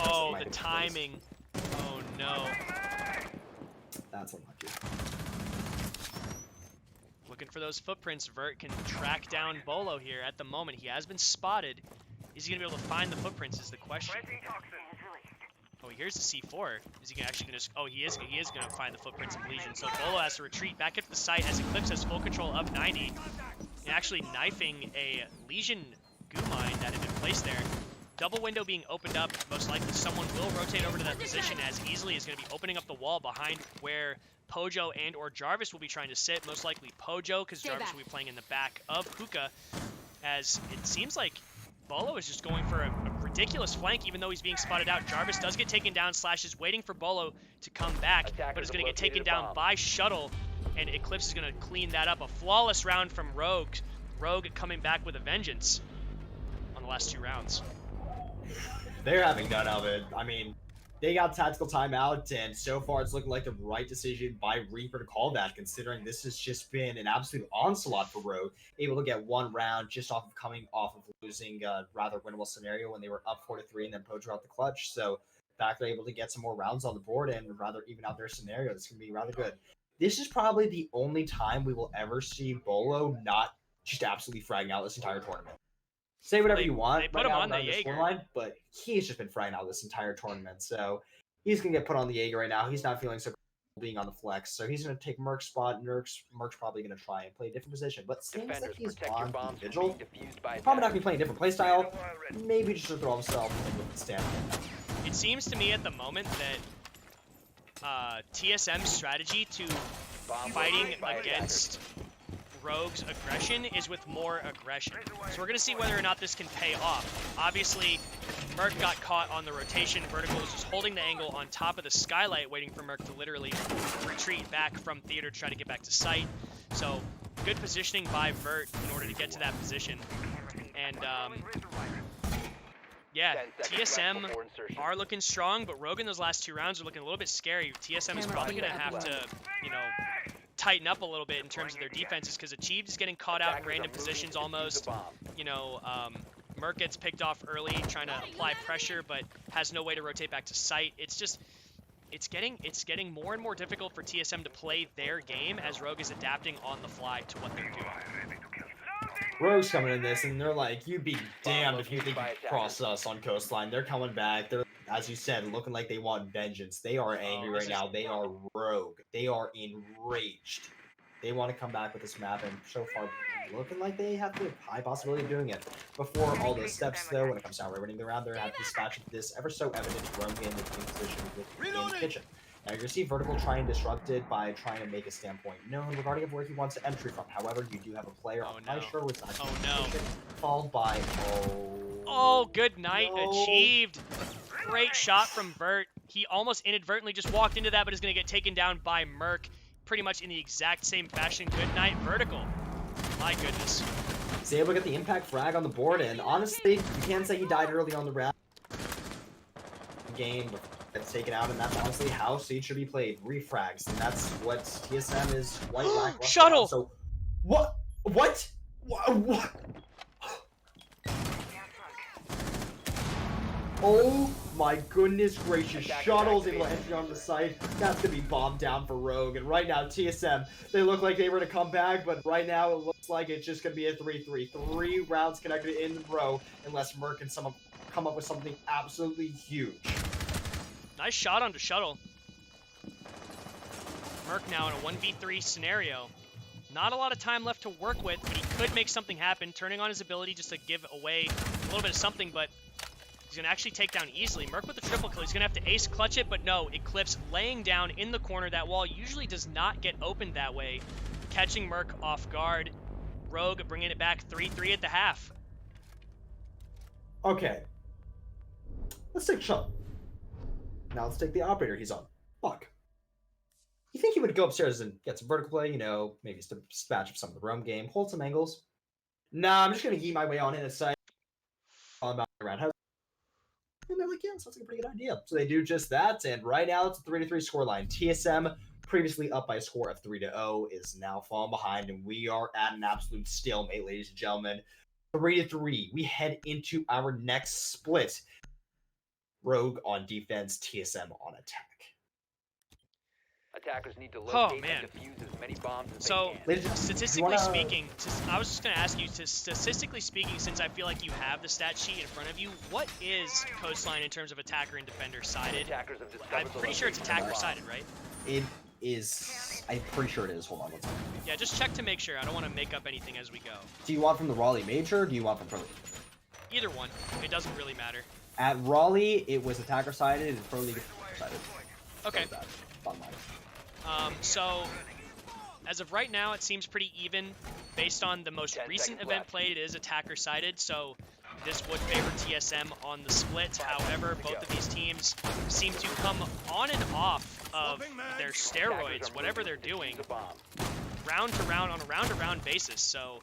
S1: Oh, the timing. Oh, no.
S2: That's unlucky.
S1: Looking for those footprints. Vert can track down Bolo here at the moment. He has been spotted. Is he going to be able to find the footprints is the question. Oh, here's the C4. Is he actually going to... Oh, he is going to find the footprints of Legion. So Bolo has to retreat back into the site as Eclipse has full control of 90. And actually knifing a Legion goo mine that had been placed there. Double window being opened up. Most likely someone will rotate over to that position as easily is going to be opening up the wall behind where Pojo and or Jarvis will be trying to sit. Most likely Pojo, because Jarvis will be playing in the back of Hookah. As it seems like Bolo is just going for a ridiculous flank, even though he's being spotted out. Jarvis does get taken down. Slash is waiting for Bolo to come back, but is going to get taken down by Shuttle, and Eclipse is going to clean that up. A flawless round from Rogue. Rogue coming back with a vengeance on the last two rounds.
S2: They're having none of it. I mean, they got tactical timeout, and so far it's looking like the right decision by Reaper to call that, considering this has just been an absolute onslaught for Rogue. Able to get one round just off of coming off of losing a rather winnable scenario when they were up 4-3 and then Pojo out the clutch. So the fact they're able to get some more rounds on the board and rather even out their scenario, it's going to be rather good. This is probably the only time we will ever see Bolo not just absolutely fragging out this entire tournament. Say whatever you want.
S1: They put him on the Jaeger.
S2: Line, but he's just been frying out this entire tournament. So he's going to get put on the Jaeger right now. He's not feeling so comfortable being on the flex. So he's going to take Merc's spot. Merc's probably going to try and play a different position. But seems like he's on the Vigil. Probably not going to be playing a different playstyle. Maybe just to throw himself with the stamina.
S1: It seems to me at the moment that TSM's strategy to fighting against Rogue's aggression is with more aggression. So we're going to see whether or not this can pay off. Obviously, Merc got caught on the rotation. Vertical is just holding the angle on top of the skylight, waiting for Merc to literally retreat back from theater to try to get back to site. So good positioning by Vert in order to get to that position. And yeah, TSM are looking strong, but Rogue in those last two rounds are looking a little bit scary. TSM is probably going to have to, you know, tighten up a little bit in terms of their defenses, because Achieved is getting caught out in random positions almost. You know, Merc gets picked off early trying to apply pressure, but has no way to rotate back to site. It's just, it's getting more and more difficult for TSM to play their game as Rogue is adapting on the fly to what they're doing.
S2: Rogue's coming in this, and they're like, you'd be damned if you think you could cross us on Coastline. They're coming back. They're, as you said, looking like they want vengeance. They are angry right now. They are Rogue. They are enraged. They want to come back with this map, and so far, looking like they have the high possibility of doing it. Before all those steps, though, when it comes to outright winning the round, they're going to have to dispatch this ever so evident roam game in position within kitchen. Now, you're going to see Vertical try and disrupt it by trying to make a standpoint known regarding of where he wants to entry from. However, you do have a player, I'm not sure what's actually kitchen, followed by,
S1: Oh, good night,
S2: no.
S1: achieved. Great shot from Vert. He almost inadvertently just walked into that, but is going to get taken down by Merc pretty much in the exact same fashion. Good night, Vertical. My goodness.
S2: He's able to get the impact frag on the board, and honestly, you can say he died early on the round. Game gets taken out, and that's honestly how Siege should be played. Refrags, and that's what TSM is quite lackluster.
S1: Shuttle!
S2: So, what? What? What? Oh my goodness gracious, Shuttle's able to enter on the site. That's going to be bombed down for Rogue. And right now, TSM, they look like they were to come back, but right now it looks like it's just going to be a 3-3. 3 rounds connected in a row, unless Merc can come up with something absolutely huge.
S1: Nice shot onto Shuttle. Merc now in a 1v3 scenario. Not a lot of time left to work with, but he could make something happen, turning on his ability just to give away a little bit of something, but he's going to actually take down easily. Merc with the triple kill. He's going to have to ace clutch it, but no. Eclipse laying down in the corner. That wall usually does not get opened that way. Catching Merc off guard. Rogue bringing it back 3-3 at the half.
S2: Okay. Let's take Shuttle. Now let's take the operator he's on. Fuck. You think he would go upstairs and get some vertical play, you know, maybe dispatch of some of the roam game, hold some angles? Nah, I'm just going to yeet my way on in a side. All about around house. And they're like, yeah, sounds like a pretty good idea. So they do just that, and right now it's a 3-3 scoreline. TSM, previously up by a score of 3-0, is now falling behind, and we are at an absolute stalemate, ladies and gentlemen. 3-3. We head into our next split. Rogue on defense, TSM on attack.
S3: Attackers need to locate and defuse as many bombs as they can.
S1: Statistically speaking, I was just going to ask you, statistically speaking, since I feel like you have the stat sheet in front of you, what is Coastline in terms of attacker and defender sided? I'm pretty sure it's attacker sided, right?
S2: It is. I'm pretty sure it is. Hold on one second.
S1: Yeah, just check to make sure. I don't want to make up anything as we go.
S2: Do you want from the Raleigh Major, or do you want from Pro League?
S1: Either one. It doesn't really matter.
S2: At Raleigh, it was attacker sided, and Pro League sided.
S1: Okay.
S2: Bottom line.
S1: So, as of right now, it seems pretty even. Based on the most recent event played, it is attacker-sided, so this would favor TSM on the split. However, both of these teams seem to come on and off of their steroids, whatever they're doing, round to round, on a round-to-round basis. So,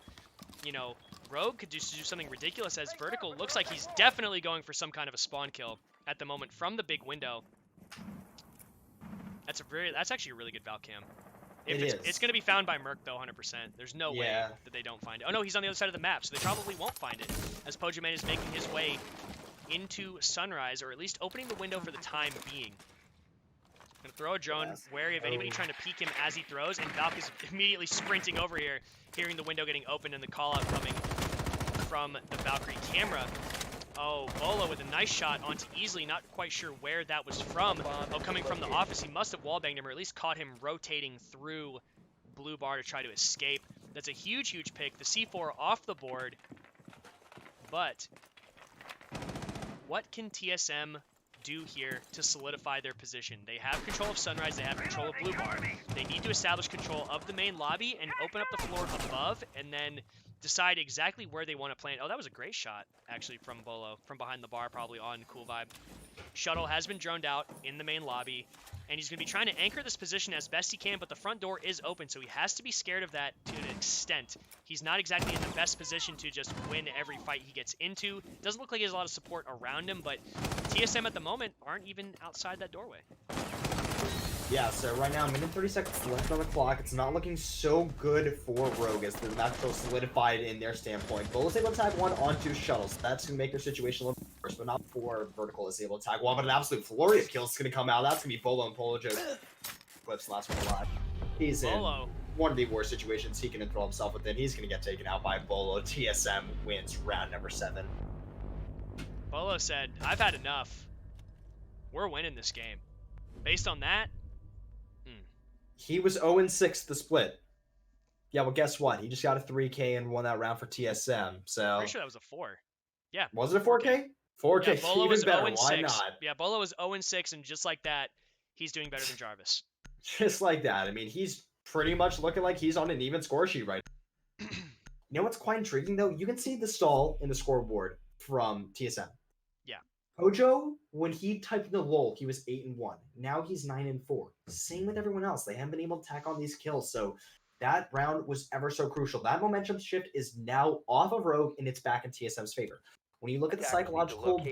S1: you know, Rogue could just do something ridiculous, as Vertical looks like he's definitely going for some kind of a spawn kill at the moment from the big window. That's actually a really good Val cam. It's going to be found by Merc, though, 100%. There's no way that they don't find it. Oh, no, he's on the other side of the map, so they probably won't find it, as Pojman is making his way into Sunrise, or at least opening the window for the time being. Going to throw a drone, wary of anybody trying to peek him as he throws, and Valk is immediately sprinting over here, hearing the window getting opened and the call-out coming from the Valkyrie camera. Oh, Bolo with a nice shot onto Easily, not quite sure where that was from. Oh, coming from the office, he must have wallbanged him, or at least caught him rotating through blue bar to try to escape. That's a huge, huge pick. The C4 off the board. But what can TSM do here to solidify their position? They have control of Sunrise, they have control of blue bar. They need to establish control of the main lobby and open up the floor above, and then decide exactly where they want to plant. Oh, that was a great shot, actually, from Bolo, from behind the bar, probably on Cool Vibe. Shuttle has been droned out in the main lobby, and he's going to be trying to anchor this position as best he can, but the front door is open, so he has to be scared of that to an extent. He's not exactly in the best position to just win every fight he gets into. Doesn't look like he has a lot of support around him, but TSM at the moment aren't even outside that doorway.
S2: Yeah, so right now, 1:30 seconds left on the clock. It's not looking so good for Rogue, as they're not so solidified in their standpoint. Bolo's able to tag one onto Shuttles. That's going to make their situation a little worse, but not before Vertical is able to tag one. But an absolute flurry of kills is going to come out. That's going to be Bolo and Polo Joe. Clips last one alive. He's in one of the worst situations he can enthrall himself within. He's going to get taken out by Bolo. TSM wins round number 7.
S1: Bolo said, I've had enough. We're winning this game. Based on that,
S2: he was 0-6 the split. Yeah, well, guess what? He just got a 3K and won that round for TSM. So
S1: Pretty sure that was a 4. Yeah.
S2: was it a 4K? 4K,
S1: Yeah, Bolo
S2: even
S1: was
S2: better.
S1: 0 and
S2: Why
S1: 6.
S2: not?
S1: Yeah, Bolo was 0 and 6, and just like that, he's doing better than Jarvis.
S2: Just like that. I mean, he's pretty much looking like he's on an even score sheet right now. You know what's quite intriguing though? You can see the stall in the scoreboard from TSM.
S1: Yeah.
S2: Hojo, when he typed in the lull, he was 8-1. Now he's 9-4. Same with everyone else. They haven't been able to tack on these kills, so that round was ever so crucial. That momentum shift is now off of Rogue and it's back in TSM's favor. When you look at the psychological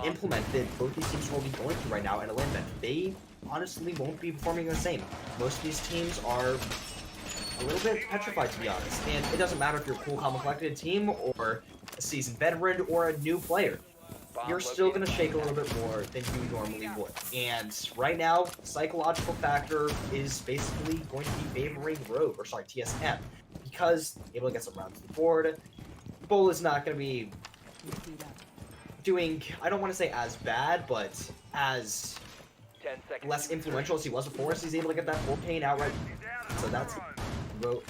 S2: implement that both these teams will be going through right now in a lane event, they honestly won't be performing the same. Most of these teams are a little bit petrified, to be honest. And it doesn't matter if you're a cool, calm, collected team or a seasoned veteran or a new player. You're still going to shake a little bit more than you normally would. And right now, psychological factor is basically going to be favoring Rogue, or sorry, TSM, because able to get some rounds to the board. Bull is not going to be doing, I don't want to say as bad, but as less influential as he was before, so he's able to get that 4K and outright. So that's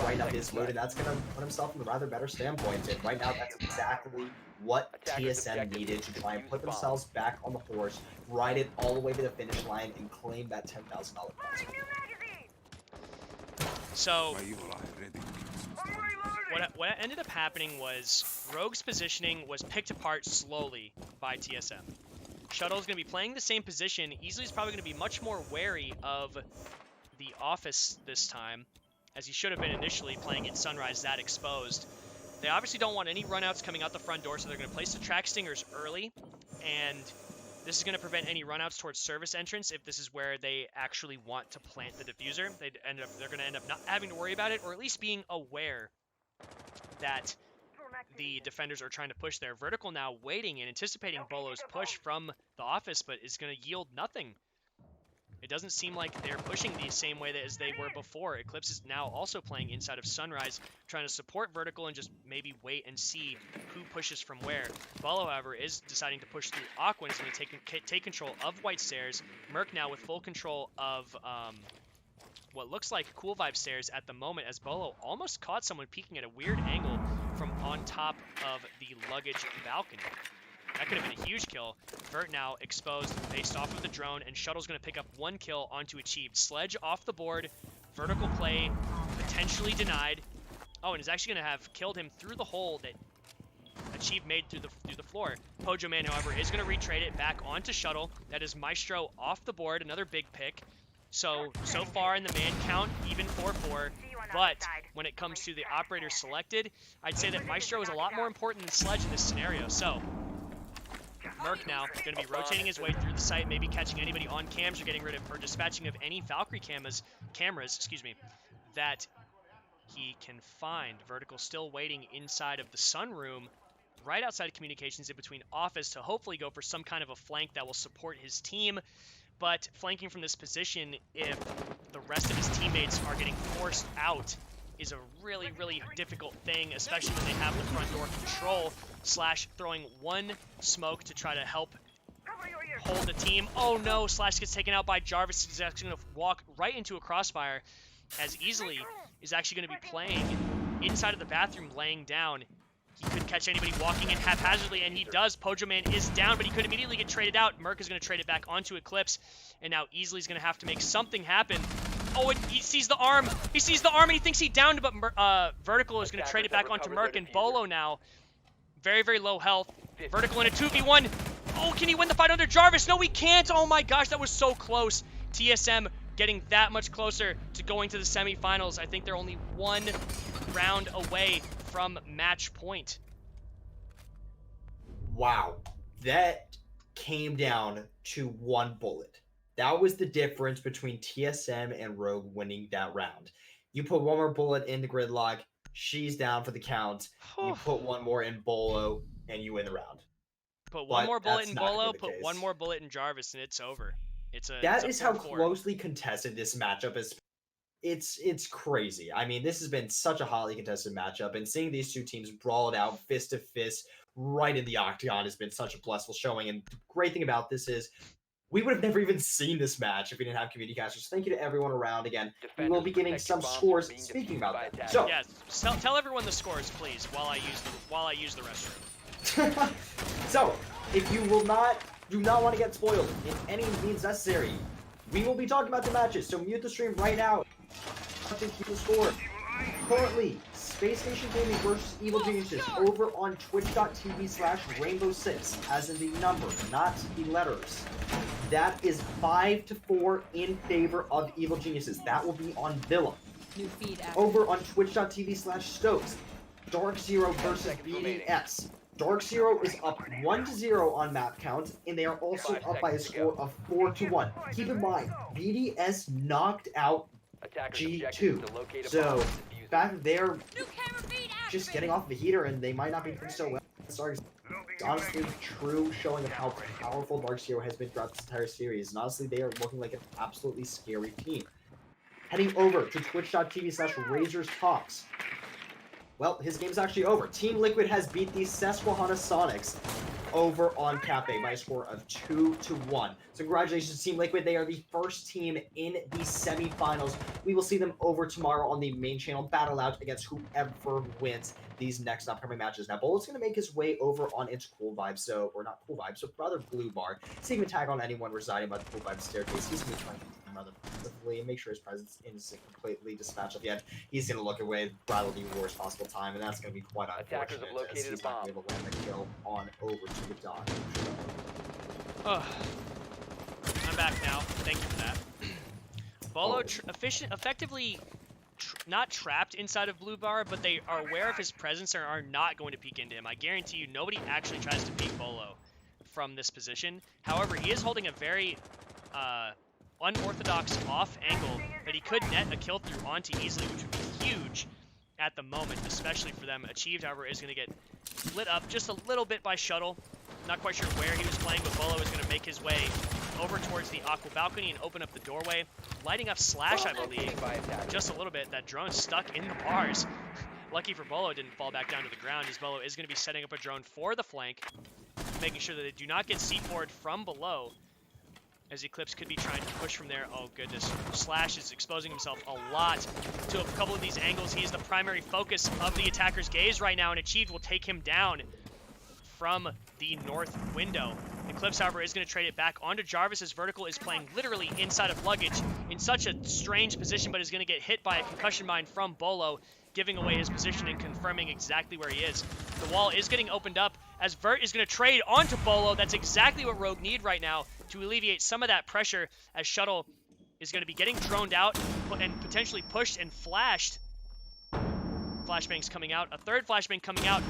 S2: right now his load, and that's going to put himself in a rather better standpoint. And right now, that's exactly what TSM needed to try and put themselves back on the horse, ride it all the way to the finish line, and claim that $10,000 prize.
S1: So, what ended up happening was Rogue's positioning was picked apart slowly by TSM. Shuttle's going to be playing the same position. Easley's probably going to be much more wary of the office this time, as he should have been initially playing in Sunrise that exposed. They obviously don't want any runouts coming out the front door, so they're going to place the track stingers early, and this is going to prevent any runouts towards service entrance if this is where they actually want to plant the diffuser. They're going to end up not having to worry about it, or at least being aware that the defenders are trying to push their vertical now, waiting and anticipating Bolo's push from the office, but is going to yield nothing. It doesn't seem like they're pushing the same way as they were before. Eclipse is now also playing inside of Sunrise, trying to support vertical and just maybe wait and see who pushes from where. Bolo, however, is deciding to push through Aqua and is going to take control of White Stairs. Merc now with full control of what looks like Cool Vibe Stairs at the moment, as Bolo almost caught someone peeking at a weird angle from on top of the luggage balcony. That could have been a huge kill. Vert now exposed based off of the drone, and Shuttle's going to pick up 1 kill onto Achieved. Sledge off the board, vertical play potentially denied. Oh, and is actually going to have killed him through the hole that Achieved made through the floor. Pojo Man, however, is going to retrade it back onto Shuttle. That is Maestro off the board, another big pick. So far in the man count, even 4-4. But when it comes to the operators selected, I'd say that Maestro is a lot more important than Sledge in this scenario. So Merc now going to be rotating his way through the site, maybe catching anybody on cams or getting rid of or dispatching of any Valkyrie cameras, that he can find. Vertical still waiting inside of the sunroom, right outside of communications in between office to hopefully go for some kind of a flank that will support his team. But flanking from this position, if the rest of his teammates are getting forced out, is a really, really difficult thing, especially when they have the front door control, Slash throwing 1 smoke to try to help hold the team. Oh no, Slash gets taken out by Jarvis. He's actually going to walk right into a crossfire, as Easily is actually going to be playing inside of the bathroom, laying down. He could catch anybody walking in haphazardly, and he does. Pojo Man is down, but he could immediately get traded out. Merc is going to trade it back onto Eclipse, and now Easley's going to have to make something happen. Oh, and he sees the arm. He sees the arm, and he thinks he downed, but Vertical is going to trade it back onto Merc, and Bolo now, very, very low health. Vertical in a 2v1. Oh, can he win the fight under Jarvis? No, he can't. Oh my gosh, that was so close. TSM getting that much closer to going to the semifinals. I think they're only 1 round away from match point.
S2: Wow, that came down to 1 bullet. That was the difference between TSM and Rogue winning that round. You put 1 more bullet in the gridlock, she's down for the count. You put 1 more in Bolo, and you win the round.
S1: Put 1 more bullet in Bolo, put 1 more bullet in Jarvis, and it's over.
S2: That is how closely contested this matchup is. It's crazy. I mean, this has been such a hotly contested matchup, and seeing these 2 teams brawl it out fist to fist right in the octagon has been such a blissful showing. And the great thing about this is we would have never even seen this match if we didn't have community casters. Thank you to everyone around again. We will be getting some scores speaking about that. So,
S1: yes, tell everyone the scores, please, while I use the restroom.
S2: So, if you do not want to get spoiled in any means necessary, we will be talking about the matches. So mute the stream right now. To keep the score. Currently, Space Station Gaming versus Evil Geniuses over on twitch.tv/Rainbow6, as in the number, not the letters. That is 5-4 in favor of Evil Geniuses. That will be on Villa.
S4: New feed
S2: over on twitch.tv/Stokes, Dark Zero versus BDS. Dark Zero is up 1-0 on map count, and they are also up by a score of 4-1. Keep in mind, BDS knocked out G2, so back there just getting off the heater, and they might not be doing so well. It's honestly true showing of how powerful Dark Zero has been throughout this entire series, and honestly they are looking like an absolutely scary team. Heading over to twitch.tv/Razors Talks. Well, his game's actually over. Team Liquid has beat the Susquehanna Sonics over on Cafe by a score of 2-1. So congratulations, Team Liquid. They are the first team in the semifinals. We will see them over tomorrow on the main channel, battle out against whoever wins these next upcoming matches. Now, Bolo's going to make his way over on into Cool Vibes, or not Cool Vibes, but rather Blue Bar. See if he can tag on anyone residing by the Cool Vibes staircase. He's going to be trying to rather passively and make sure his presence isn't completely dispatched up yet. He's going to look away rather the worst possible time, and that's going to be quite unfortunate.
S3: Attackers have located
S2: he's
S3: a bomb.
S2: not able to land the kill on over to the dot.
S1: Oh. I'm back now. Thank you for that. Bolo effectively not trapped inside of Blue Bar, but they are aware of his presence and are not going to peek into him. I guarantee you nobody actually tries to peek Bolo from this position. However, he is holding a very unorthodox off angle that he could net a kill through onto easily, which would be huge at the moment, especially for them. Achieved, however, is going to get lit up just a little bit by Shuttle. Not quite sure where he was playing, but Bolo is going to make his way over towards the Aqua Balcony and open up the doorway, lighting up Slash, I believe, just a little bit. That drone stuck in the bars. Lucky for Bolo, it didn't fall back down to the ground, as Bolo is going to be setting up a drone for the flank, making sure that they do not get C4'd from below, as Eclipse could be trying to push from there. Oh goodness, Slash is exposing himself a lot to a couple of these angles. He is the primary focus of the attacker's gaze right now, and Achieved will take him down from the north window. Eclipse, however, is going to trade it back onto Jarvis, as Vertical is playing literally inside of luggage in such a strange position, but is going to get hit by a concussion mine from Bolo, giving away his position and confirming exactly where he is. The wall is getting opened up as Vert is going to trade onto Bolo. That's exactly what Rogue need right now to alleviate some of that pressure, as Shuttle is going to be getting droned out and potentially pushed and flashed. Flashbang's coming out. A third flashbang coming out.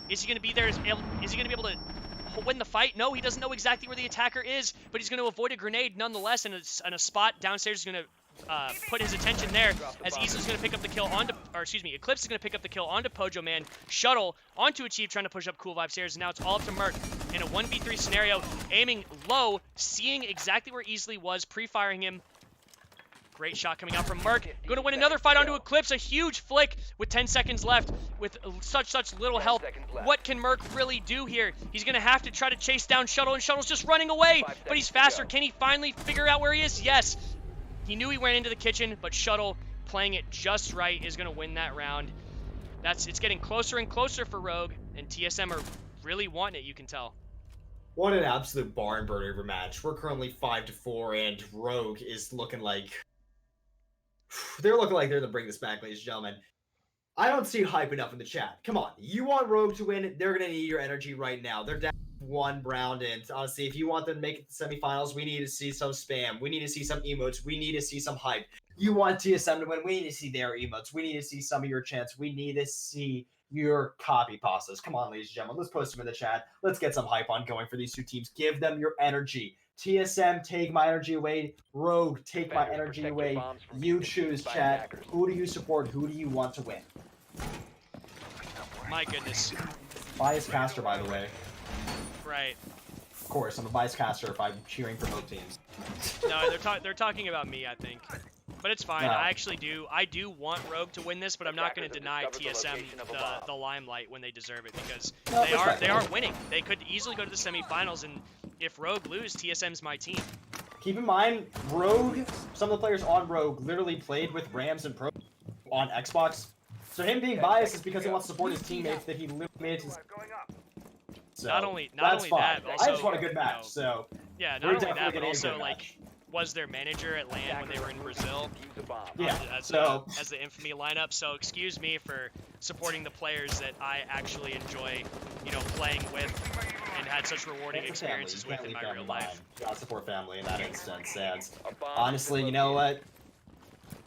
S1: Is he going to be there? Is he going to be able to win the fight? No, he doesn't know exactly where the attacker is, but he's going to avoid a grenade nonetheless, and a spot downstairs is going to put his attention there, as Easel's going to pick up the kill onto, Eclipse is going to pick up the kill onto Pojo Man. Shuttle onto Achieve, trying to push up Cool Vibe stairs, and now it's all up to Merc in a 1v3 scenario, aiming low, seeing exactly where Easley was, pre-firing him. Great shot coming out from Merc. Going to win another fight onto Eclipse, a huge flick with 10 seconds left with such little health. What can Merc really do here? He's going to have to try to chase down Shuttle, and Shuttle's just running away, but he's faster. Can he finally figure out where he is? Yes. He knew he ran into the kitchen, but Shuttle, playing it just right, is going to win that round. It's getting closer and closer for Rogue, and TSM are really wanting it, you can tell.
S2: What an absolute barn burner of a match. We're currently 5-4, and Rogue is looking like... They're looking like they're going to bring this back, ladies and gentlemen. I don't see hype enough in the chat. Come on. You want Rogue to win, they're going to need your energy right now. They're down one round, and honestly, if you want them to make it to the semifinals, we need to see some spam. We need to see some emotes. We need to see some hype. You want TSM to win, we need to see their emotes. We need to see some of your chants. We need to see your copy pastas. Come on, ladies and gentlemen. Let's post them in the chat. Let's get some hype on going for these two teams. Give them your energy. TSM, take my energy away. Rogue, take my energy away. You choose, chat. Who do you support? Who do you want to win?
S1: My goodness.
S2: Biased caster, by the way.
S1: Right.
S2: Of course, I'm a biased caster if I'm cheering for both teams.
S1: No, they're talking about me, I think. But it's fine.
S2: No.
S1: I do want Rogue to win this, but I'm not going to deny TSM the limelight when they deserve it, because they are winning. They could easily go to the semifinals, and If Rogue lose, TSM's my team.
S2: Keep in mind, Rogue, some of the players on Rogue literally played with Rams and Pro on Xbox. So him being biased is because he wants to support his teammates that he literally made it to. So
S1: not only
S2: that's fine.
S1: that, also,
S2: I just want a good match, so
S1: yeah,
S2: we're
S1: not only that,
S2: definitely
S1: but
S2: getting a
S1: also
S2: good
S1: like
S2: match.
S1: was their manager at LAN when they were in Brazil.
S2: Yeah,
S1: As the infamy lineup. So excuse me for supporting the players that I actually enjoy, you know, playing with and had such rewarding experiences with in my real life.
S2: Gotta support family in that instance. And honestly, you know what?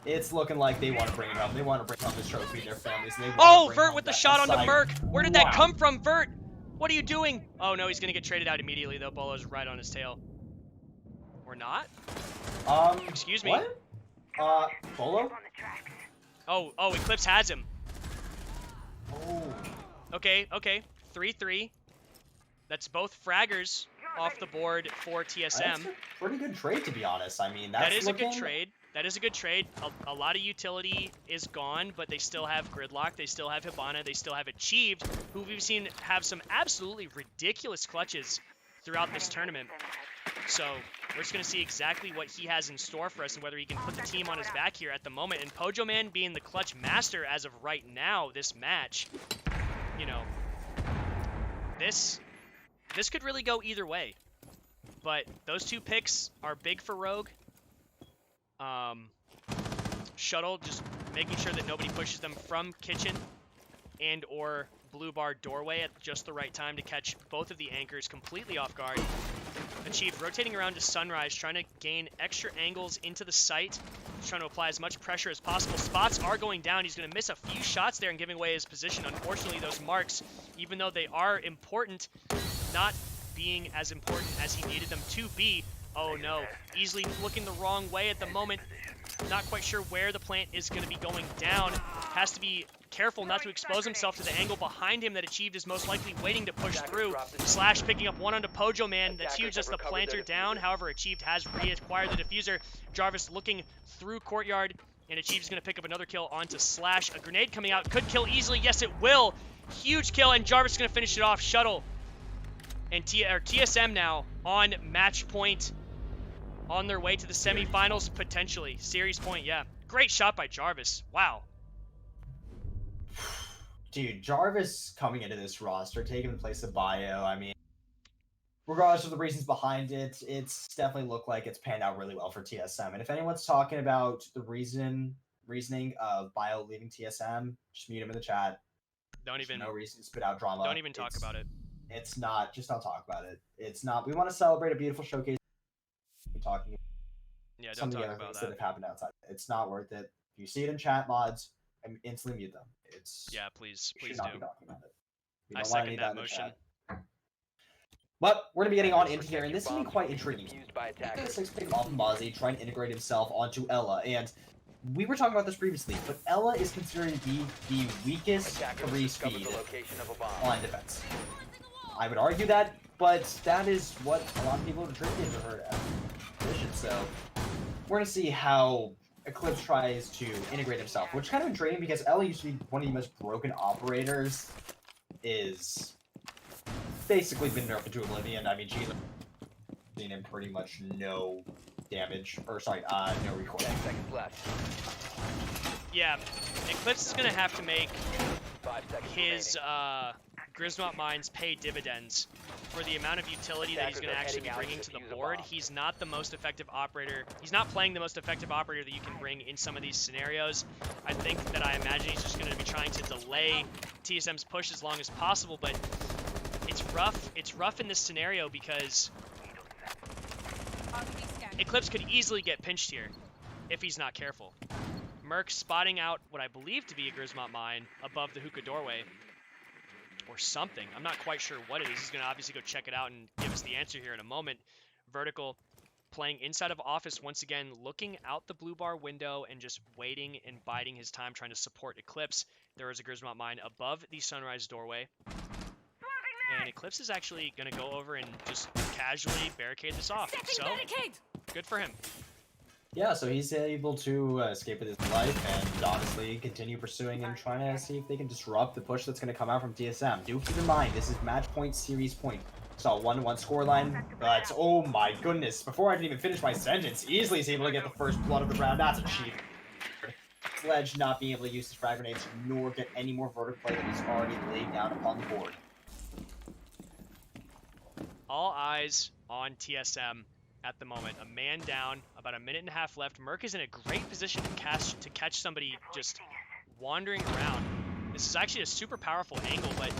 S2: It's looking like they want to bring it up. They want to bring home this trophy to their families. And they
S1: Oh,
S2: bring
S1: Vert
S2: home
S1: with the
S2: that
S1: shot onto
S2: side.
S1: Merc. Where did that
S2: Wow.
S1: come from, Vert? What are you doing? Oh no, he's gonna get traded out immediately though. Bolo's right on his tail. Or not? Excuse me.
S2: What? Bolo?
S1: Oh, Eclipse has him.
S2: Oh.
S1: Okay. 3-3. That's both fraggers off the board for TSM.
S2: That's a pretty good trade, to be honest. I mean,
S1: That is a good trade. That is a good trade. A lot of utility is gone, but they still have Gridlock. They still have Hibana. They still have Achieved, who we've seen have some absolutely ridiculous clutches throughout this tournament. So we're just going to see exactly what he has in store for us and whether he can put the team on his back here at the moment. And Pojo Man being the clutch master as of right now, this match, you know, this could really go either way. But those two picks are big for Rogue. Shuttle just making sure that nobody pushes them from kitchen and or blue bar doorway at just the right time to catch both of the anchors completely off guard. Achieved rotating around to Sunrise, trying to gain extra angles into the site, trying to apply as much pressure as possible. Spots are going down. He's going to miss a few shots there and giving away his position. Unfortunately, those marks, even though they are important, not being as important as he needed them to be. Oh no, easily looking the wrong way at the moment. Not quite sure where the plant is going to be going down. Has to be careful not to expose himself to the angle behind him that Achieved is most likely waiting to push through. Slash picking up one onto Pojo Man. That's huge, just the planter down. However, Achieved has reacquired the diffuser. Jarvis looking through courtyard, and Achieved is going to pick up another kill onto Slash. A grenade coming out. Could kill easily. Yes, it will. Huge kill, and Jarvis is going to finish it off. Shuttle and TSM now on match point. On their way to the semifinals, potentially. Series point, yeah. Great shot by Jarvis. Wow.
S2: Dude, Jarvis coming into this roster, taking the place of Bio, I mean, regardless of the reasons behind it, it's definitely looked like it's panned out really well for TSM. And if anyone's talking about the reasoning of Bio leaving TSM, just mute him in the chat.
S1: There's
S2: no reason to spit out drama.
S1: Don't even talk about it.
S2: It's not, just don't talk about it. It's not, we want to celebrate a beautiful showcase. Talking
S1: don't
S2: some of the
S1: talk
S2: other
S1: about
S2: things that have happened outside. It's not worth it. If you see it in chat mods, and instantly mute them. It's
S1: please
S2: do.
S1: do.
S2: Not be talking about it.
S1: I second that motion.
S2: But we're gonna be getting on into here, and this is gonna be quite intriguing. 6-pick off Mozzie trying to integrate himself onto Ella, and we were talking about this previously, but Ella is considered to be the weakest 3 speed on defense. I would argue that, but that is what a lot of people have attributed to her position. So we're gonna see how Eclipse tries to integrate himself, which is kind of intriguing because Ella used to be one of the most broken operators. Is basically been nerfed to oblivion. I mean, she's seen him pretty much no damage, or sorry, no recoil.
S3: 10 seconds left.
S1: Yeah, Eclipse is gonna have to make
S3: 5 seconds
S1: his Grismont mines pay dividends for the amount of utility that he's going to actually be bringing to the board. He's not the most effective operator. He's not playing the most effective operator that you can bring in some of these scenarios. I think that I imagine he's just going to be trying to delay TSM's push as long as possible, but it's rough. It's rough in this scenario because Eclipse could easily get pinched here if he's not careful. Merc spotting out what I believe to be a Grismont mine above the hookah doorway. Or something. I'm not quite sure what it is. He's going to obviously go check it out and give us the answer here in a moment. Vertical playing inside of office once again, looking out the blue bar window and just waiting and biding his time trying to support Eclipse. There is a Grismont mine above the Sunrise doorway. And Eclipse is actually going to go over and just casually barricade this off. So, good for him.
S2: Yeah, so he's able to escape with his life and honestly continue pursuing and trying to see if they can disrupt the push that's going to come out from TSM. Do keep in mind, this is match point, series point. Saw 1-1 scoreline, but oh my goodness, before I can even finish my sentence, Easily is able to get the first blood of the round. That's a cheat. Sledge not being able to use his frag grenades nor get any more vertical play that he's already laid down upon the board.
S1: All eyes on TSM at the moment. A man down, about a minute and a half left. Merc is in a great position to catch somebody just wandering around. This is actually a super powerful angle, but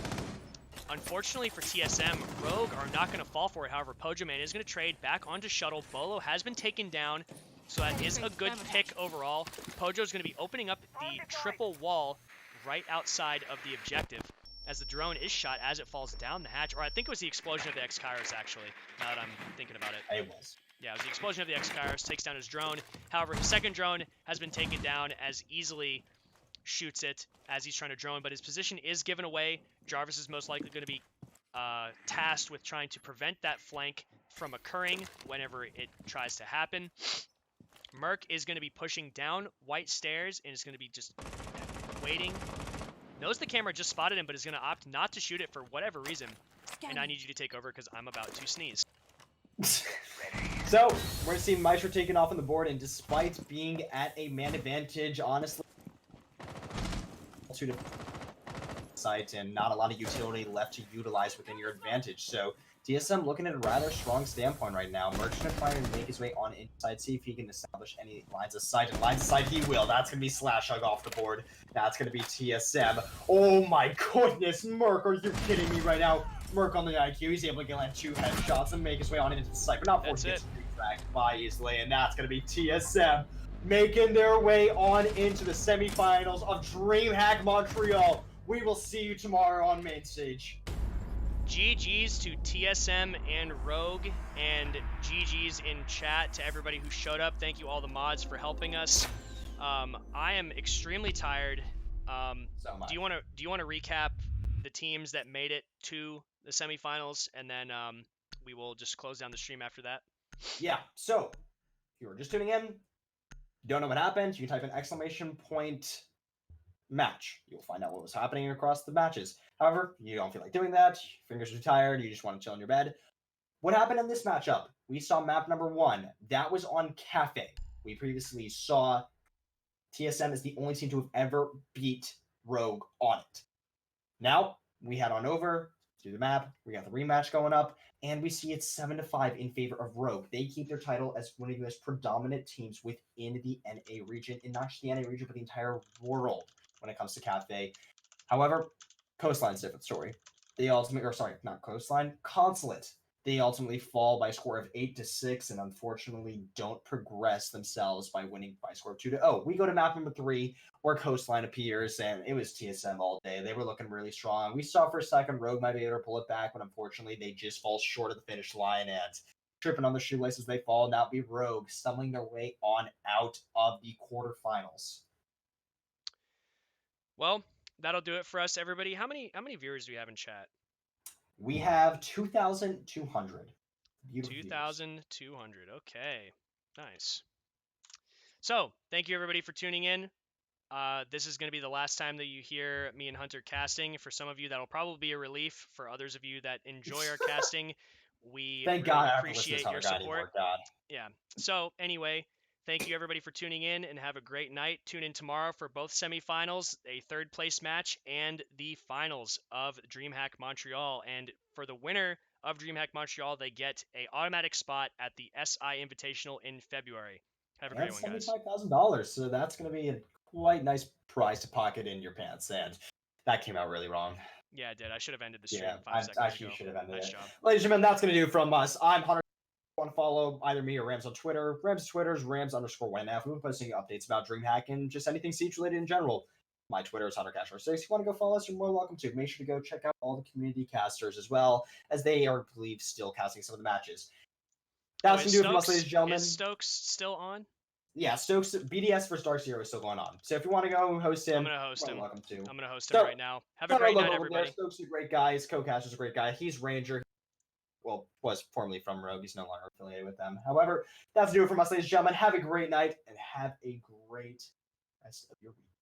S1: unfortunately for TSM, Rogue are not going to fall for it. However, Pojoman is going to trade back onto Shuttle. Bolo has been taken down, so that is a good pick overall. Pojo is going to be opening up the triple wall right outside of the objective as the drone is shot as it falls down the hatch. Or I think it was the explosion of the X-Kairos, actually, now that I'm thinking about it.
S2: It was.
S1: Yeah, it was the explosion of the X-Kairos, takes down his drone. However, his second drone has been taken down as Easily shoots it as he's trying to drone, but his position is given away. Jarvis is most likely going to be tasked with trying to prevent that flank from occurring whenever it tries to happen. Merc is going to be pushing down white stairs and is going to be just waiting. Knows the camera just spotted him, but is going to opt not to shoot it for whatever reason. And I need you to take over because I'm about to sneeze.
S2: So, we're going to see Maestro taken off on the board, and despite being at a man advantage, honestly, to the site and not a lot of utility left to utilize within your advantage. So, TSM looking at a rather strong standpoint right now. Merch's going to try and make his way on inside, see if he can establish any lines of sight. And lines of sight he will. That's going to be Slash Hug off the board. That's going to be TSM. Oh my goodness, Merc, are you kidding me right now? Merc on the IQ, he's able to get 2 headshots and make his way on into the site, but not force gets dragged by Easily, and that's going to be TSM making their way on into the semifinals of DreamHack Montreal. We will see you tomorrow on main stage.
S1: GG's to TSM and Rogue, and GG's in chat to everybody who showed up. Thank you all the mods for helping us. I am extremely tired. Do you want to recap the teams that made it to the semifinals, and then we will just close down the stream after that?
S2: Yeah. So if you were just tuning in, don't know what happened, you can type in ! match. You'll find out what was happening across the matches. However, you don't feel like doing that, your fingers are tired, you just want to chill in your bed. What happened in this matchup? We saw map number 1. That was on Cafe. We previously saw TSM as the only team to have ever beat Rogue on it. Now, we head on over to the map, we got the rematch going up, and we see it's 7-5 in favor of Rogue. They keep their title as one of the most predominant teams within the NA region, and not just the NA region, but the entire world when it comes to Cafe. However, Coastline's a different story. They ultimately, or sorry, not Coastline, Consulate. They ultimately fall by a score of 8-6, and unfortunately don't progress themselves by winning by a score of 2-0. We go to map number 3, where Coastline appears, and it was TSM all day. They were looking really strong. We saw for a second Rogue might be able to pull it back, but unfortunately they just fall short of the finish line and tripping on the shoelaces they fall. Now be Rogue stumbling their way on out of the quarterfinals.
S1: Well, that'll do it for us, everybody. How many viewers do we have in chat?
S2: We have 2,200.
S1: 2,200. Okay, nice. So, thank you everybody for tuning in. This is going to be the last time that you hear me and Hunter casting. For some of you, that'll probably be a relief. For others of you that enjoy our casting, we
S2: Thank
S1: really
S2: God
S1: appreciate your support.
S2: God.
S1: Yeah. So, anyway, thank you everybody for tuning in, and have a great night. Tune in tomorrow for both semifinals, a third place match, and the finals of DreamHack Montreal. And for the winner of DreamHack Montreal, they get a automatic spot at the SI Invitational in February. Have a great one, guys.
S2: $75,000, so that's going to be a quite nice prize to pocket in your pants, and that came out really wrong.
S1: Yeah, it did. I should have ended the stream 5 seconds ago.
S2: Should have ended
S1: nice
S2: it.
S1: job.
S2: Ladies and gentlemen, that's going to do it from us. I'm Hunter. Want to follow either me or Rams on Twitter. Rams' Twitter is Rams_YNF. We've been posting updates about DreamHack and just anything Siege related in general. My Twitter is HunterCash6. If you want to go follow us, you're more welcome to. Make sure to go check out all the community casters as well, as they are, I believe, still casting some of the matches. That's going to do it from us, ladies and gentlemen.
S1: Is Stokes still on?
S2: Yeah, Stokes, BDS vs Dark Zero is still going on. So if you want to go host him,
S1: I'm going to host him.
S2: Welcome to.
S1: I'm going to host him right now. Have a great night, everybody.
S2: Stokes is a great guy. His co-caster is a great guy. He's Ranger. Well, was formerly from Rogue. He's no longer affiliated with them. However, that's to do it from us, ladies and gentlemen. Have a great night and have a great rest of your week.